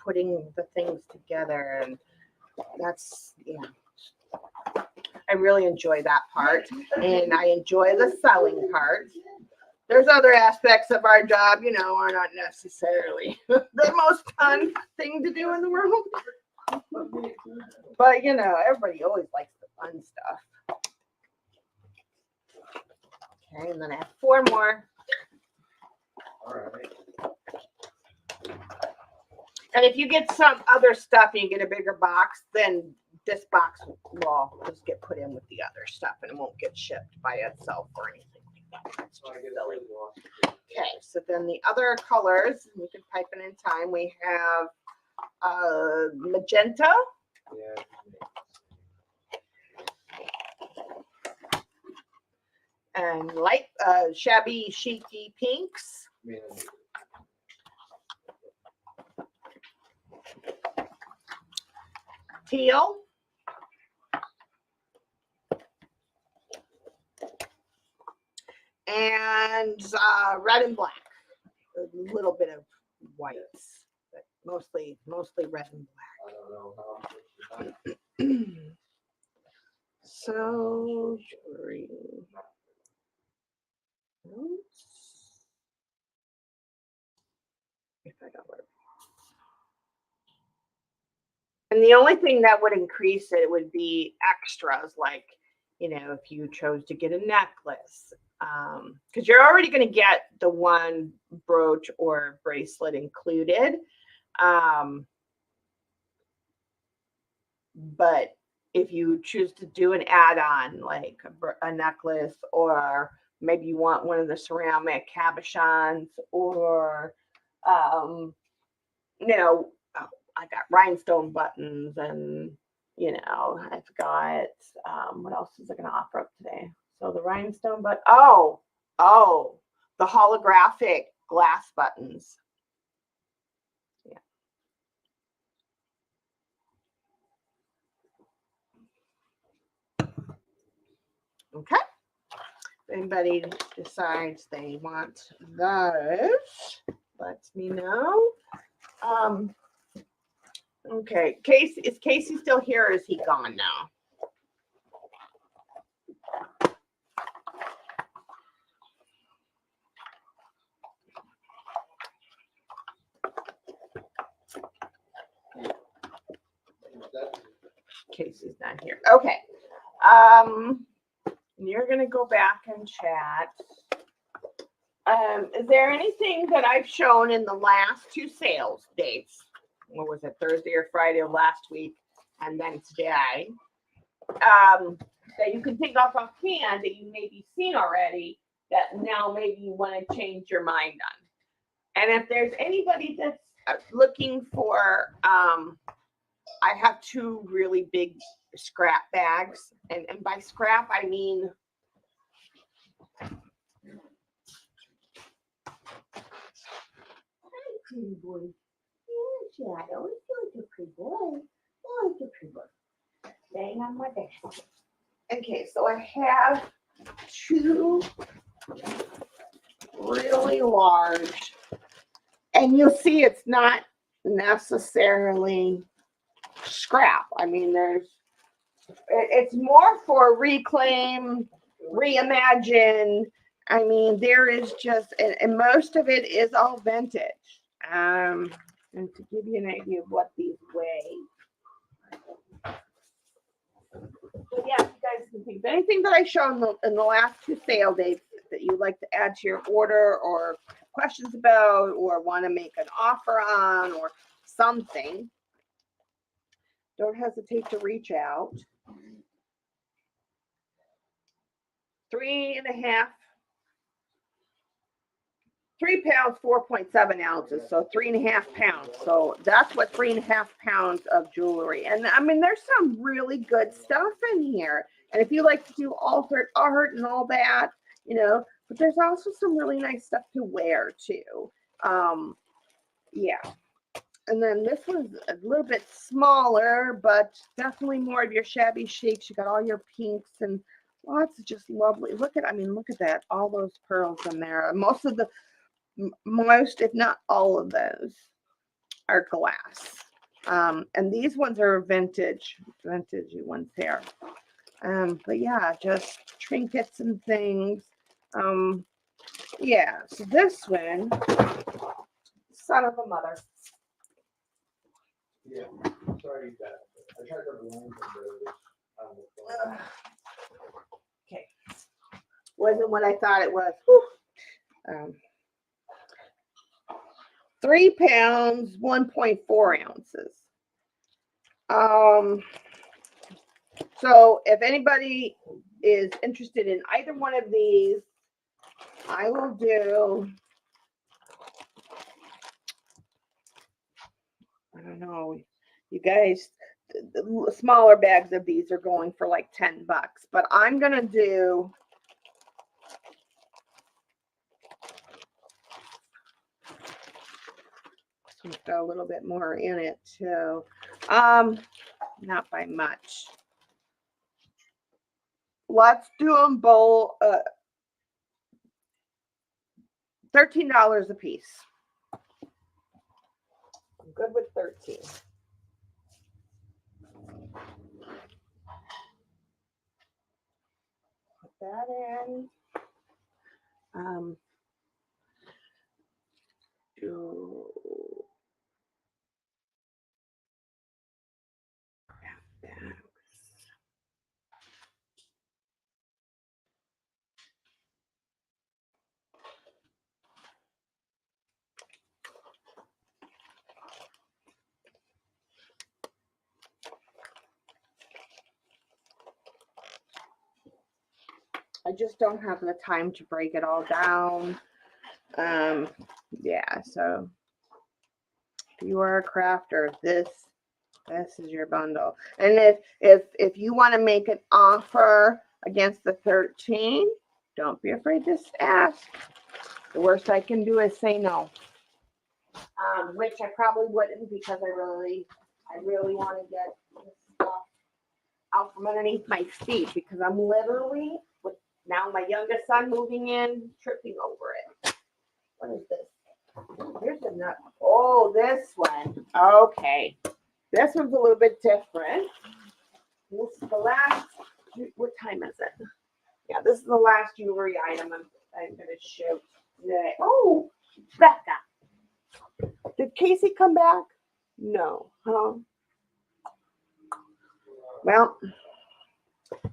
putting the things together, and that's, yeah. I really enjoy that part, and I enjoy the selling part. There's other aspects of our job, you know, are not necessarily the most fun thing to do in the world. But, you know, everybody always likes the fun stuff. Okay, and then I have 4 more. All right. And if you get some other stuff and you get a bigger box, then this box will just get put in with the other stuff and it won't get shipped by itself or anything like that. That's just silly. Okay, so then the other colors, you can type it in time. We have magenta. Yeah. And light, shabby, chicy pinks. Yeah. Teal. And red and black. A little bit of whites, but mostly red and I don't know how. black. So jewelry. If I got where. And the only thing that would increase it would be extras, like, you know, if you chose to get a necklace, because you're already going to get the one brooch or bracelet included. But if you choose to do an add-on, like a necklace, or maybe you want one of the ceramic cabochons, or, you know, I got rhinestone buttons, and, you know, I've got, what else is I going to offer up today? So the rhinestone, but the holographic glass buttons. Yeah. Okay. If anybody decides they want those, let me know. Okay, is Casey still here, or is he gone now? Casey's not here. Okay. You're gonna go back and chat. Is there anything that I've shown in the last 2 sales dates? What was it, Thursday or Friday of last week, and then today, that you can take off hand that you maybe seen already, that now maybe you want to change your mind on? And if there's anybody that's looking for, I have 2 really big scrap bags, and by scrap I mean pretty boy. Yeah, Shadow, you're a pretty boy. Oh, you're a pretty boy. Laying on my desk. Okay, so I have 2 really large, and you'll see it's not necessarily scrap. I mean, it's more for reclaim, reimagine. I mean, there is just, and most of it is all vintage. And to give you an idea of what these weigh. But yeah, you guys can think of anything that I showed in the last 2 sale dates that you'd like to add to your order, or questions about, or want to make an offer on, or something. Don't hesitate to reach out. 3 pounds, 4.7 ounces. So 3.5 pounds. So that's what 3.5 pounds of jewelry. And I mean, there's some really good stuff in here. And if you like to do altered art and all that, you know, but there's also some really nice stuff to wear too. Yeah. And then this one's a little bit smaller, but definitely more of your shabby chics. You got all your pinks and lots of just lovely. Look at, I mean, look at that. All those pearls in there. Most of the, most, if not all of those are glass. And these ones are vintage ones here. But yeah, just trinkets and things. Yeah, so this one, son of a mother. Yeah, sorry that. I tried to blame Okay. Wasn't what I thought it was. Whew. 3 pounds, 1.4 ounces. So if anybody is interested in either one of these, I will do, I don't know, you guys, the smaller bags of these are going for like $10, but I'm gonna do got a little bit more in it too. Not by much. Let's do them both. $13 a piece. I'm good with 13. Put that in. Do that. I just don't have the time to break it all down. Yeah, so if you are a crafter, this is your bundle. And if you want to make an offer against the 13, don't be afraid to ask. The worst I can do is say no. Which I probably wouldn't, because I really want to get this stuff out from underneath my feet, because I'm literally, with now my youngest son moving in, tripping over it. What is this? Here's a nut. Oh, this one. Okay. This one's a little bit different. This is the last, what time is it? Yeah, this is the last jewelry item I'm going to show today. Oh, Becca. Did Casey come back? No. Huh? Well,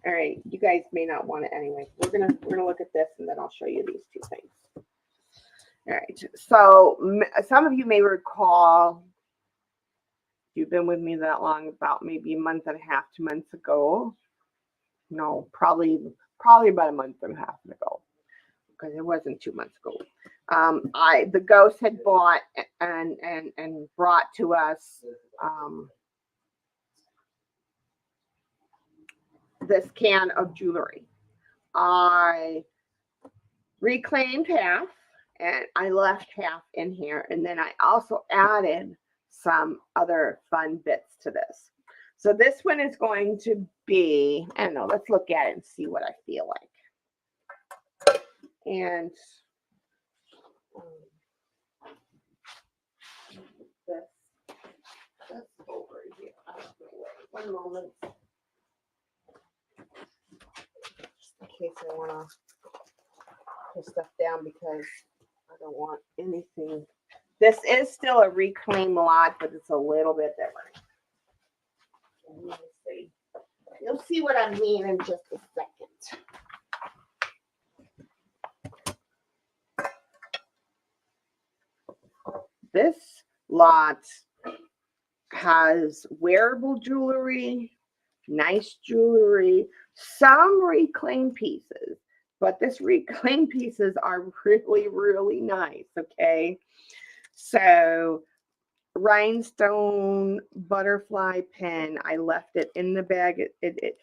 all right. You guys may not want it anyway. We're gonna look at this, and then I'll show you these two things. All right. So some of you may recall, you've been with me that long, about maybe a month and a half, 2 months ago. No, probably about a month and a half ago, because it wasn't 2 months ago. The ghost had bought and brought to us this can of jewelry. I reclaimed half and I left half in here, and then I also added some other fun bits to this. So this one is going to be, I don't know, let's look at it and see what I feel like. And this over here. One moment. Just in case I want to put stuff down, because I don't want anything. This is still a reclaim lot, but it's a little bit different. Let me see. You'll see what I mean in just a second. This lot has wearable jewelry, nice jewelry, some reclaimed pieces, but this reclaimed pieces are really, really nice. Okay. So rhinestone butterfly pin, I left it in the bag. It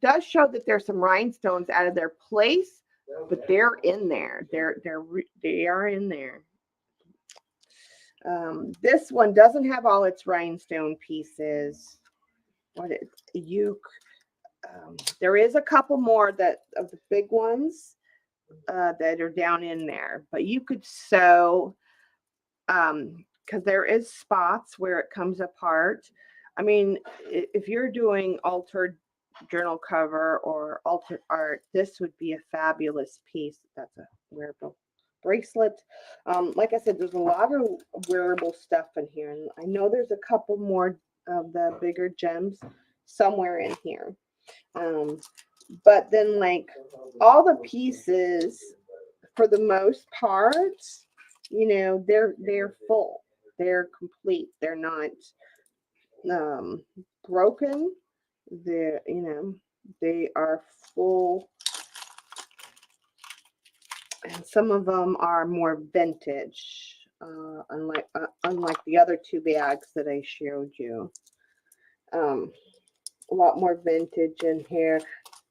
does show that there's some rhinestones out of their place, but they're in there. They are in there. This one doesn't have all its rhinestone pieces. There is a couple more of the big ones that are down in there, but you could sew because there is spots where it comes apart. I mean, if you're doing altered journal cover or altered art, this would be a fabulous piece. That's a wearable bracelet. Like I said, there's a lot of wearable stuff in here, and I know there's a couple more of the bigger gems somewhere in here. But then like all the pieces, for the most part, you know, they're full, they're complete, they're not broken. They're, you know, they are full, and some of them are more vintage, unlike the other two bags that I showed you. A lot more vintage in here.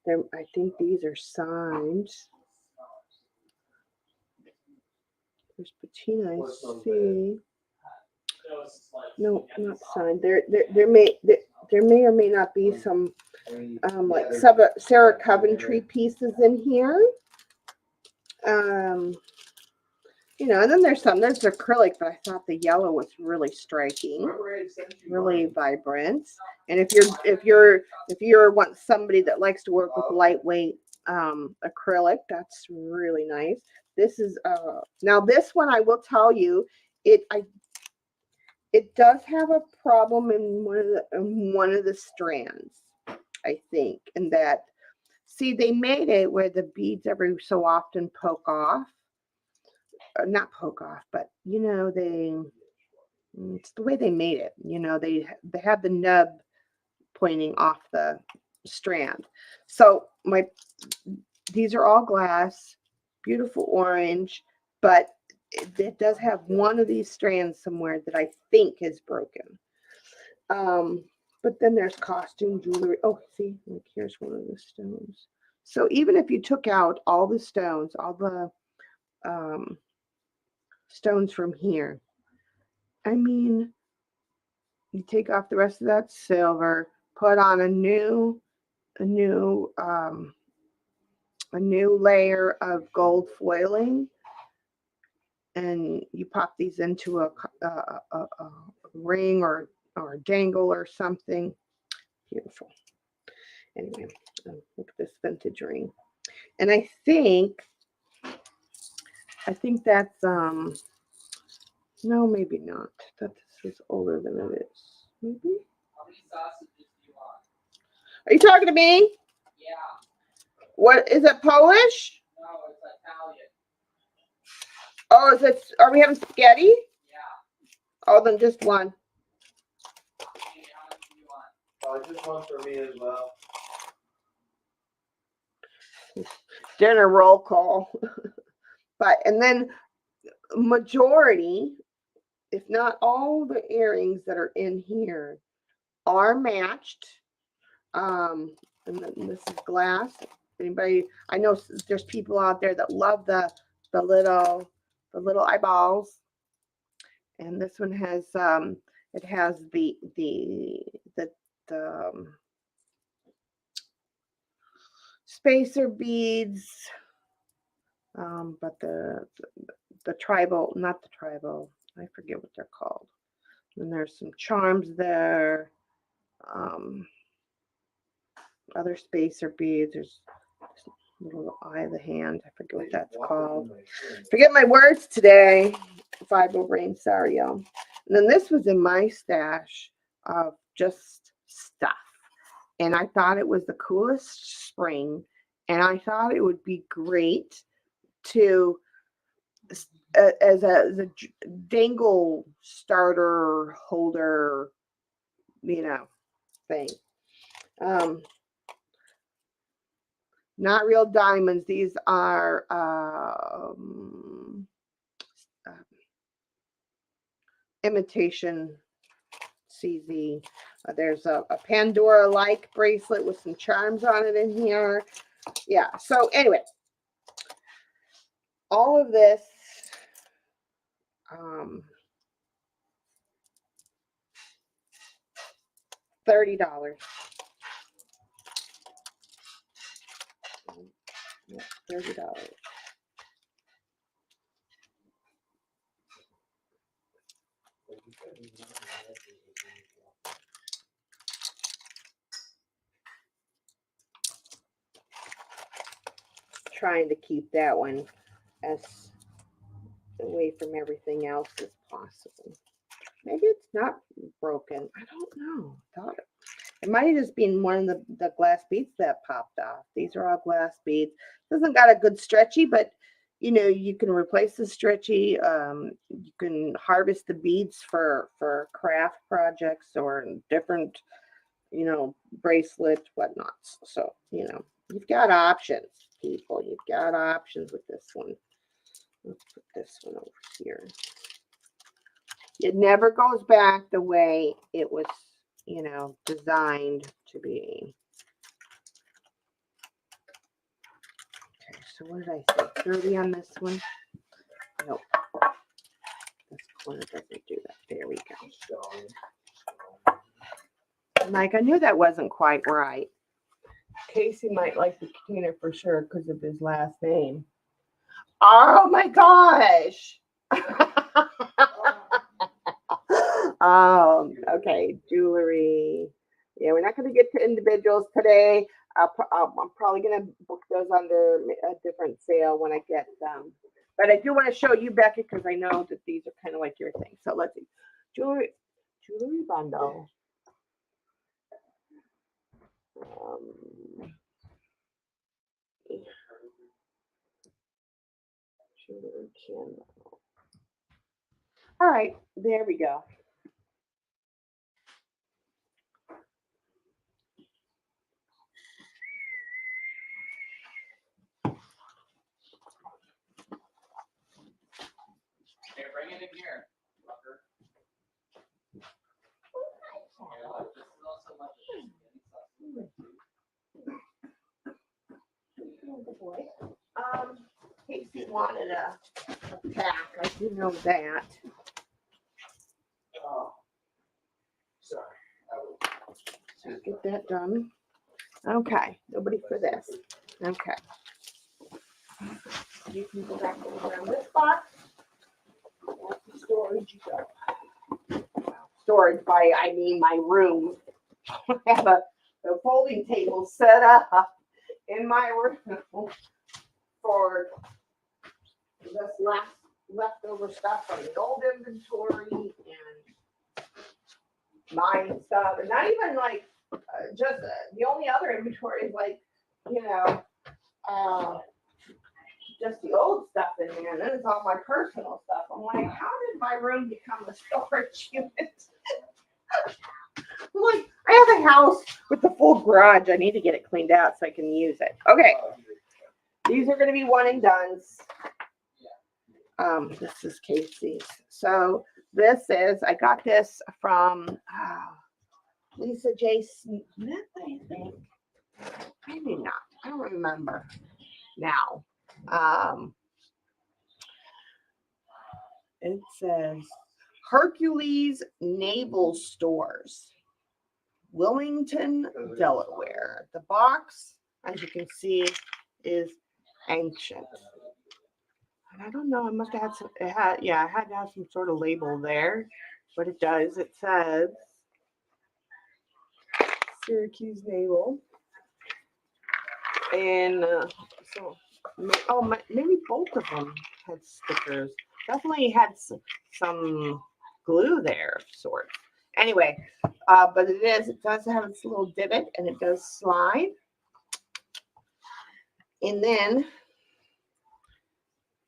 I think these are signed. There's patina, I see. No, not signed. There may or may not be some like Sarah Coventry pieces in here. You know, and then there's acrylic, but I thought the yellow was really striking, really vibrant. And if you're want somebody that likes to work with lightweight acrylic, that's really nice. This is now this one I will tell you, it does have a problem in one of the strands, I think, and that, see, they made it where the beads every so often poke off. Not poke off, but you know, it's the way they made it. You know, they have the nub pointing off the strand. So these are all glass, beautiful orange, but it does have one of these strands somewhere that I think is broken. But then there's costume jewelry. Oh, see, like here's one of the stones. So even if you took out all the stones, all the stones from here, I mean, you take off the rest of that silver, put on a new layer of gold foiling, and you pop these into a ring or a dangle or something. Beautiful. Anyway, look at this vintage ring, and I think that's no, maybe not. That this is older than it is. Maybe. How many sausages do you want? Are you talking to me? Yeah. What is it? Polish? No, it's Italian. Oh, is it? Are we having spaghetti? Yeah. Oh, then just one. Hey, how much do you want? Just one for me as well. Dinner roll call. But and then majority, if not all, the earrings that are in here are matched. And then this is glass. Anybody? I know there's people out there that love the little eyeballs. And this one has it has the spacer beads, but the tribal, not the tribal, I forget what they're called. And there's some charms there. Other spacer beads. There's little eye of the hand. I forget what that's called. Forget my words today. Bible brain, sorry, y'all. And then this was in my stash of just stuff. And I thought it was the coolest spring. And I thought it would be great to as a dangle starter holder, you know, thing. Not real diamonds. These are imitation CZ. There's a Pandora-like bracelet with some charms on it in here. Yeah, so anyway, all of this $30. Yeah, $30. Trying to keep that one as away from everything else as possible. Maybe it's not broken. I don't know. It might have just been one of the glass beads that popped off. These are all glass beads. Doesn't got a good stretchy, but you know, you can replace the stretchy. You can harvest the beads for craft projects or different, you know, bracelets, whatnots. So, you know, you've got options, people. You've got options with this one. Let's put this one over here. It never goes back the way it was, you know, designed to be. Okay, so what did I say? 30 on this one? Nope. This corner doesn't do that. There we go. Mike, I knew that wasn't quite right. Casey might like the container for sure because of his last name. Oh my gosh. Okay, jewelry. Yeah, we're not going to get to individuals today. I'm probably going to book those under a different sale when I get them. But I do want to show you, Becky, because I know that these are kind of like your thing. So let's see. Jewelry bundle. Jewelry candle. All right, there we go. Here, bring it in here, fucker. Yeah, this is also much. Casey wanted a pack. I do know that. Oh, sorry. So get that done. Okay, nobody for this. Okay. You can go back over on this box. That's the storage you go. Storage by, I mean my room. I have a folding table set up in my room for this leftover stuff from the old inventory and my stuff. And not even like just the only other inventory is like, you know, just the old stuff in there, and then it's all my personal stuff. I'm like, how did my room become a storage unit? I'm like, I have a house with the full garage. I need to get it cleaned out so I can use it. Okay, these are going to be one and dones. This is Casey's. So this is, I got this from Lisa J. Smith, I think. Maybe not. I don't remember now. It says Hercules Naval Stores, Wilmington, Delaware. The box, as you can see, is ancient. And I don't know, it must have had some, it had to have some sort of label there, but it does. It says Syracuse Naval. And so, maybe both of them had stickers. Definitely had some glue there of sorts. Anyway, but it does have its little divot and it does slide. And then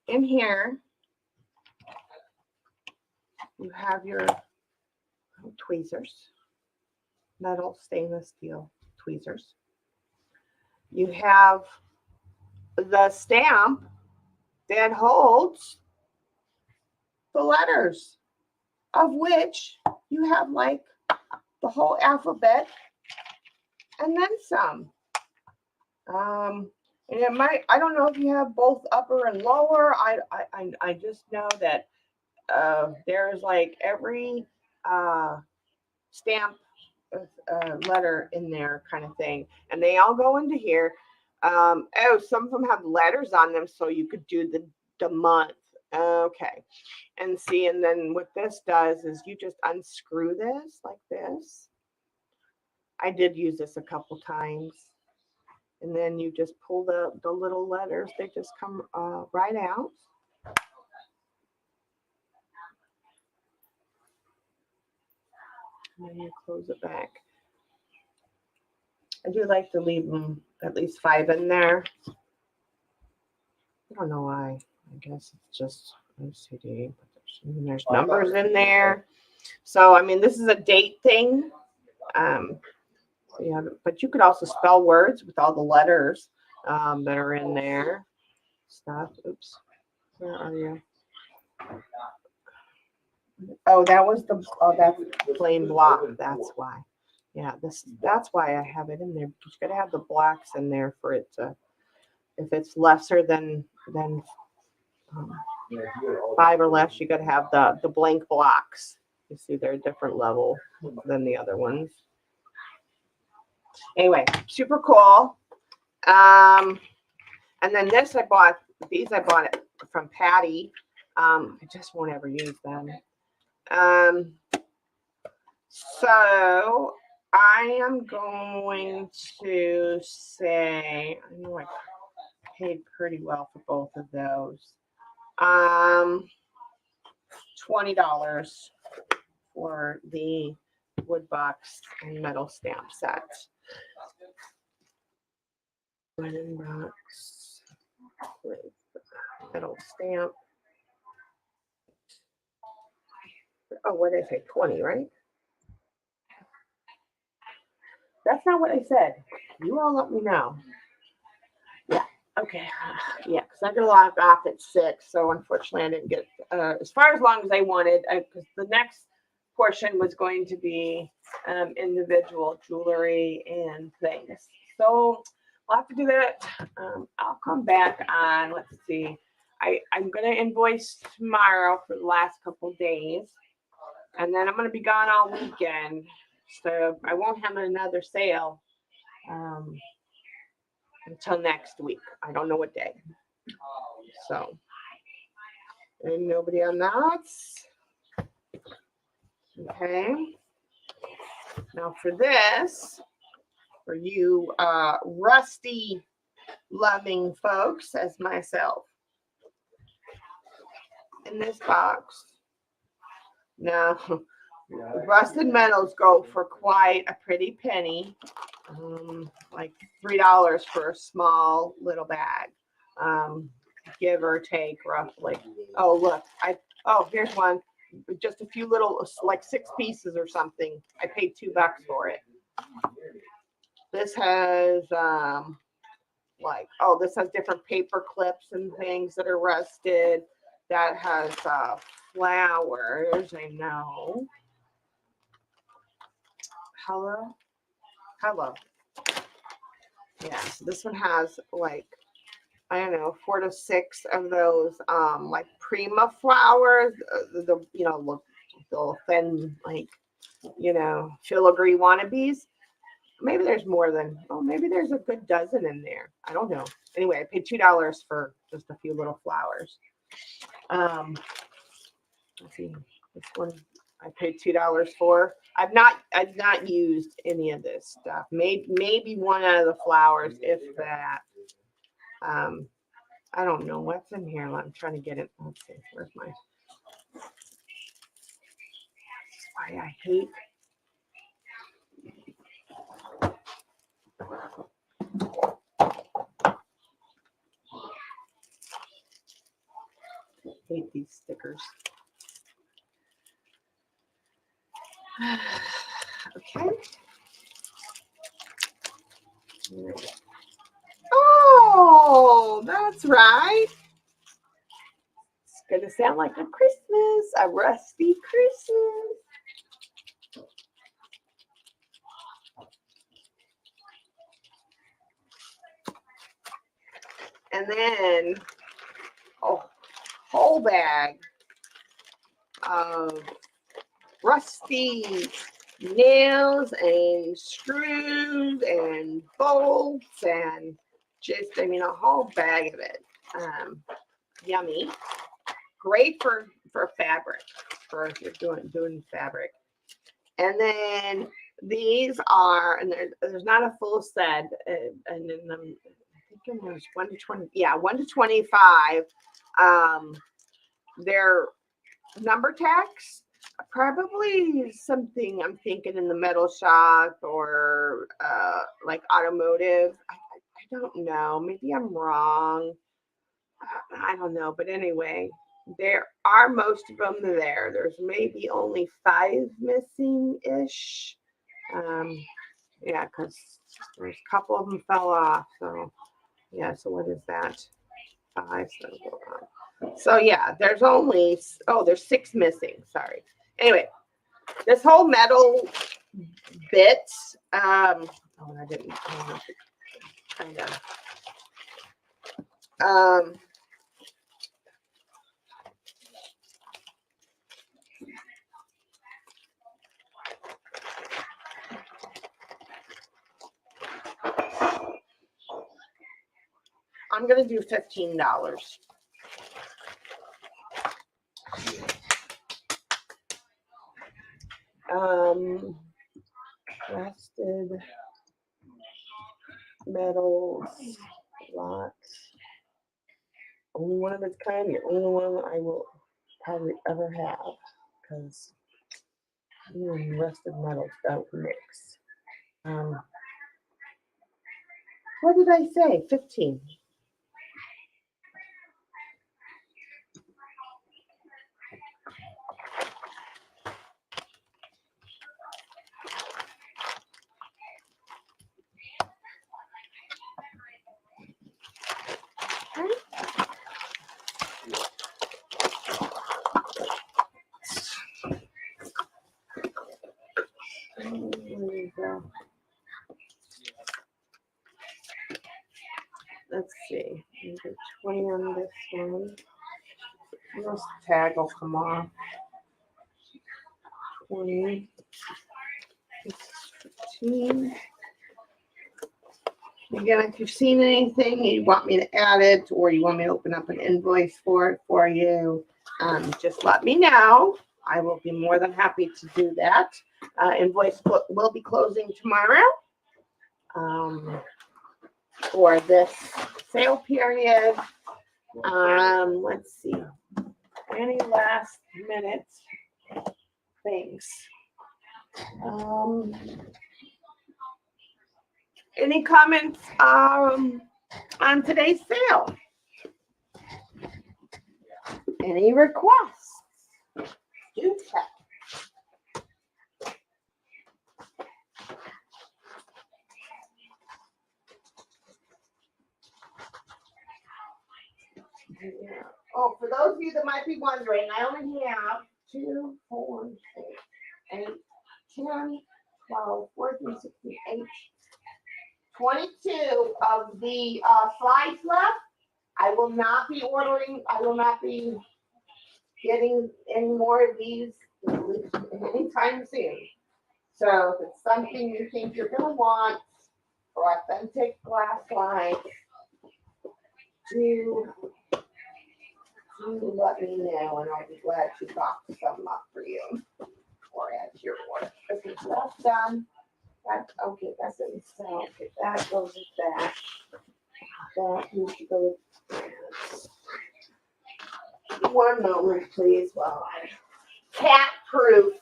in here, you have your tweezers, metal stainless steel tweezers. You have the stamp that holds the letters, of which you have like the whole alphabet and then some. And it might, I don't know if you have both upper and lower. I just know that there's like every stamp a letter in there kind of thing. And they all go into here. Oh, some of them have letters on them, so you could do the month. Okay. And see, and then what this does is you just unscrew this like this. I did use this a couple times. And then you just pull the little letters. They just come right out. And then you close it back. I do like to leave them at least 5 in there. I don't know why. I guess it's just OCD. But there's numbers in there. So, I mean, this is a date thing. So yeah, but you could also spell words with all the letters that are in there. Stuff. Oops. Where are you? Oh, that's plain block. That's why. Yeah, that's why I have it in there. You gotta have the blocks in there for it to, if it's lesser than 5 or less, you gotta have the blank blocks. You see, they're a different level than the other ones. Anyway, super cool. And then this I bought it from Patty. I just won't ever use them. So I am going to say, I know I paid pretty well for both of those. $20 for the wood box and metal stamp set. Linen box with metal stamp. Oh, what did I say? 20, right? That's not what I said. You all let me know. Yeah. Okay. Yeah, because I got logged off at 6, so unfortunately I didn't get as far as long as I wanted. Because the next portion was going to be individual jewelry and things. So we'll have to do that. I'll come back on. Let's see. I'm gonna invoice tomorrow for the last couple days, and then I'm gonna be gone all weekend. So I won't have another sale until next week. I don't know what day. So, and nobody on that. Okay. Now for this, for you rusty loving folks as myself, in this box. Now, rusted metals go for quite a pretty penny, like $3 for a small little bag, give or take roughly. Oh, look, here's one, just a few little, like 6 pieces or something. I paid $2 for it. This has this has different paper clips and things that are rusted. That has flowers, I know. Hello. Yeah, so this one has like, I don't know, 4 to 6 of those like prima flowers, the thin, like, filigree wannabes. Maybe there's more than, maybe there's a good dozen in there. I don't know. Anyway, I paid $2 for just a few little flowers. Let's see, this one I paid $2 for. I've not used any of this stuff. Maybe one out of the flowers, if that. I don't know what's in here. I'm trying to get it. Let's see, where's my? That's why I hate. Hate these stickers. Okay. Oh, that's right. It's gonna sound like a Christmas, a rusty Christmas. And then a whole bag of rusty nails and screws and bolts and just, I mean, a whole bag of it. Yummy. Great for fabric, for if you're doing fabric. And then these are, and there's not a full set, and then I'm thinking there's 1 to 20, yeah, 1 to 25. They're number tacks, probably something I'm thinking in the metal shop or like automotive. I don't know. Maybe I'm wrong. I don't know. But anyway, there are most of them there. There's maybe only 5 missing-ish. Yeah, because there's a couple of them fell off. So yeah, so what is that? 5, so yeah, there's only, there's 6 missing. Sorry. Anyway, this whole metal bit, I didn't kind of, I'm gonna do $15. Rusted metals, lots. Only one of its kind, the only one I will probably ever have, because rusted metals don't mix. What did I say? 15. Let's see. 20 on this one. This tag will come off. 20. 15. Again, if you've seen anything you want me to add it, or you want me to open up an invoice for it for you, just let me know. I will be more than happy to do that. Invoice will be closing tomorrow for this sale period. Let's see. Any last minute things? Any comments on today's sale? Any requests? Do check. Yeah. Oh, for those of you that might be wondering, I only have 2, 4, 6, 8, 10, 12, 14, 16, 18, 22 of the slides left. I will not be getting any more of these anytime soon. So if it's something you think you're going to want for authentic glass slides, do let me know, and I'll be glad to box some up for you or add to your order. Okay, so that's done. Okay, that's it. So okay, that goes with that. That needs to go with that. One moment, please, while I cat-proof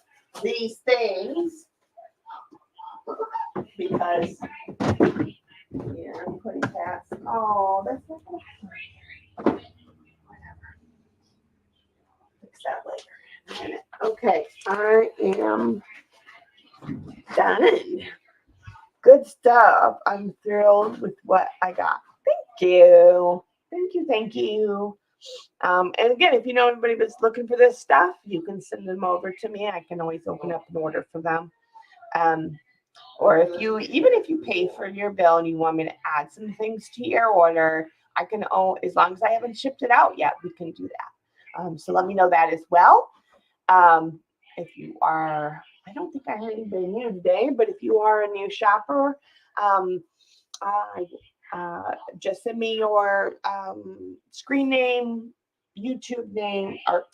these things, because I'm putting cats. Oh, that's not good. Fix that later in a minute. Okay, I am done. Good stuff. I'm thrilled with what I got. Thank you. Thank you. Thank you. And again, if you know anybody that's looking for this stuff, you can send them over to me. I can always open up an order for them. Or even if you pay for your bill and you want me to add some things to your order, I can, as long as I haven't shipped it out yet, we can do that. So let me know that as well. If you are I don't think I had anybody new today, but if you are a new shopper, just send me your screen name, YouTube name, or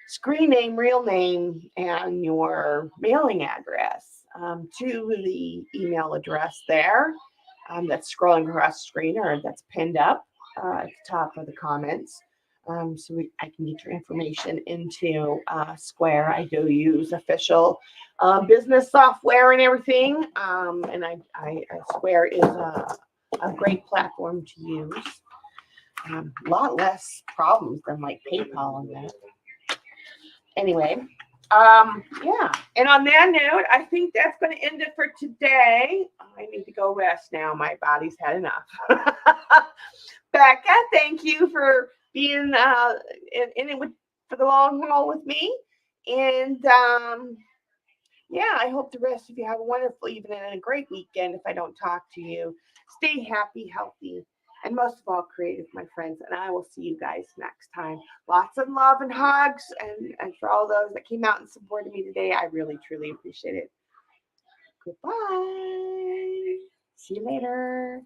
screen name, real name, and your mailing address to the email address there that's scrolling across the screen or that's pinned up at the top of the comments. I can get your information into Square. I do use official business software and everything, and I Square is a great platform to use. A lot less problems than like PayPal and that. Anyway, yeah. And on that note, I think that's going to end it for today. I need to go rest now. My body's had enough. Becca, thank you for being in it for the long haul with me. And yeah, I hope the rest of you have a wonderful evening and a great weekend if I don't talk to you. Stay happy, healthy, and most of all, creative, my friends. And I will see you guys next time. Lots of love and hugs. And for all those that came out and supported me today, I really, truly appreciate it. Goodbye. See you later.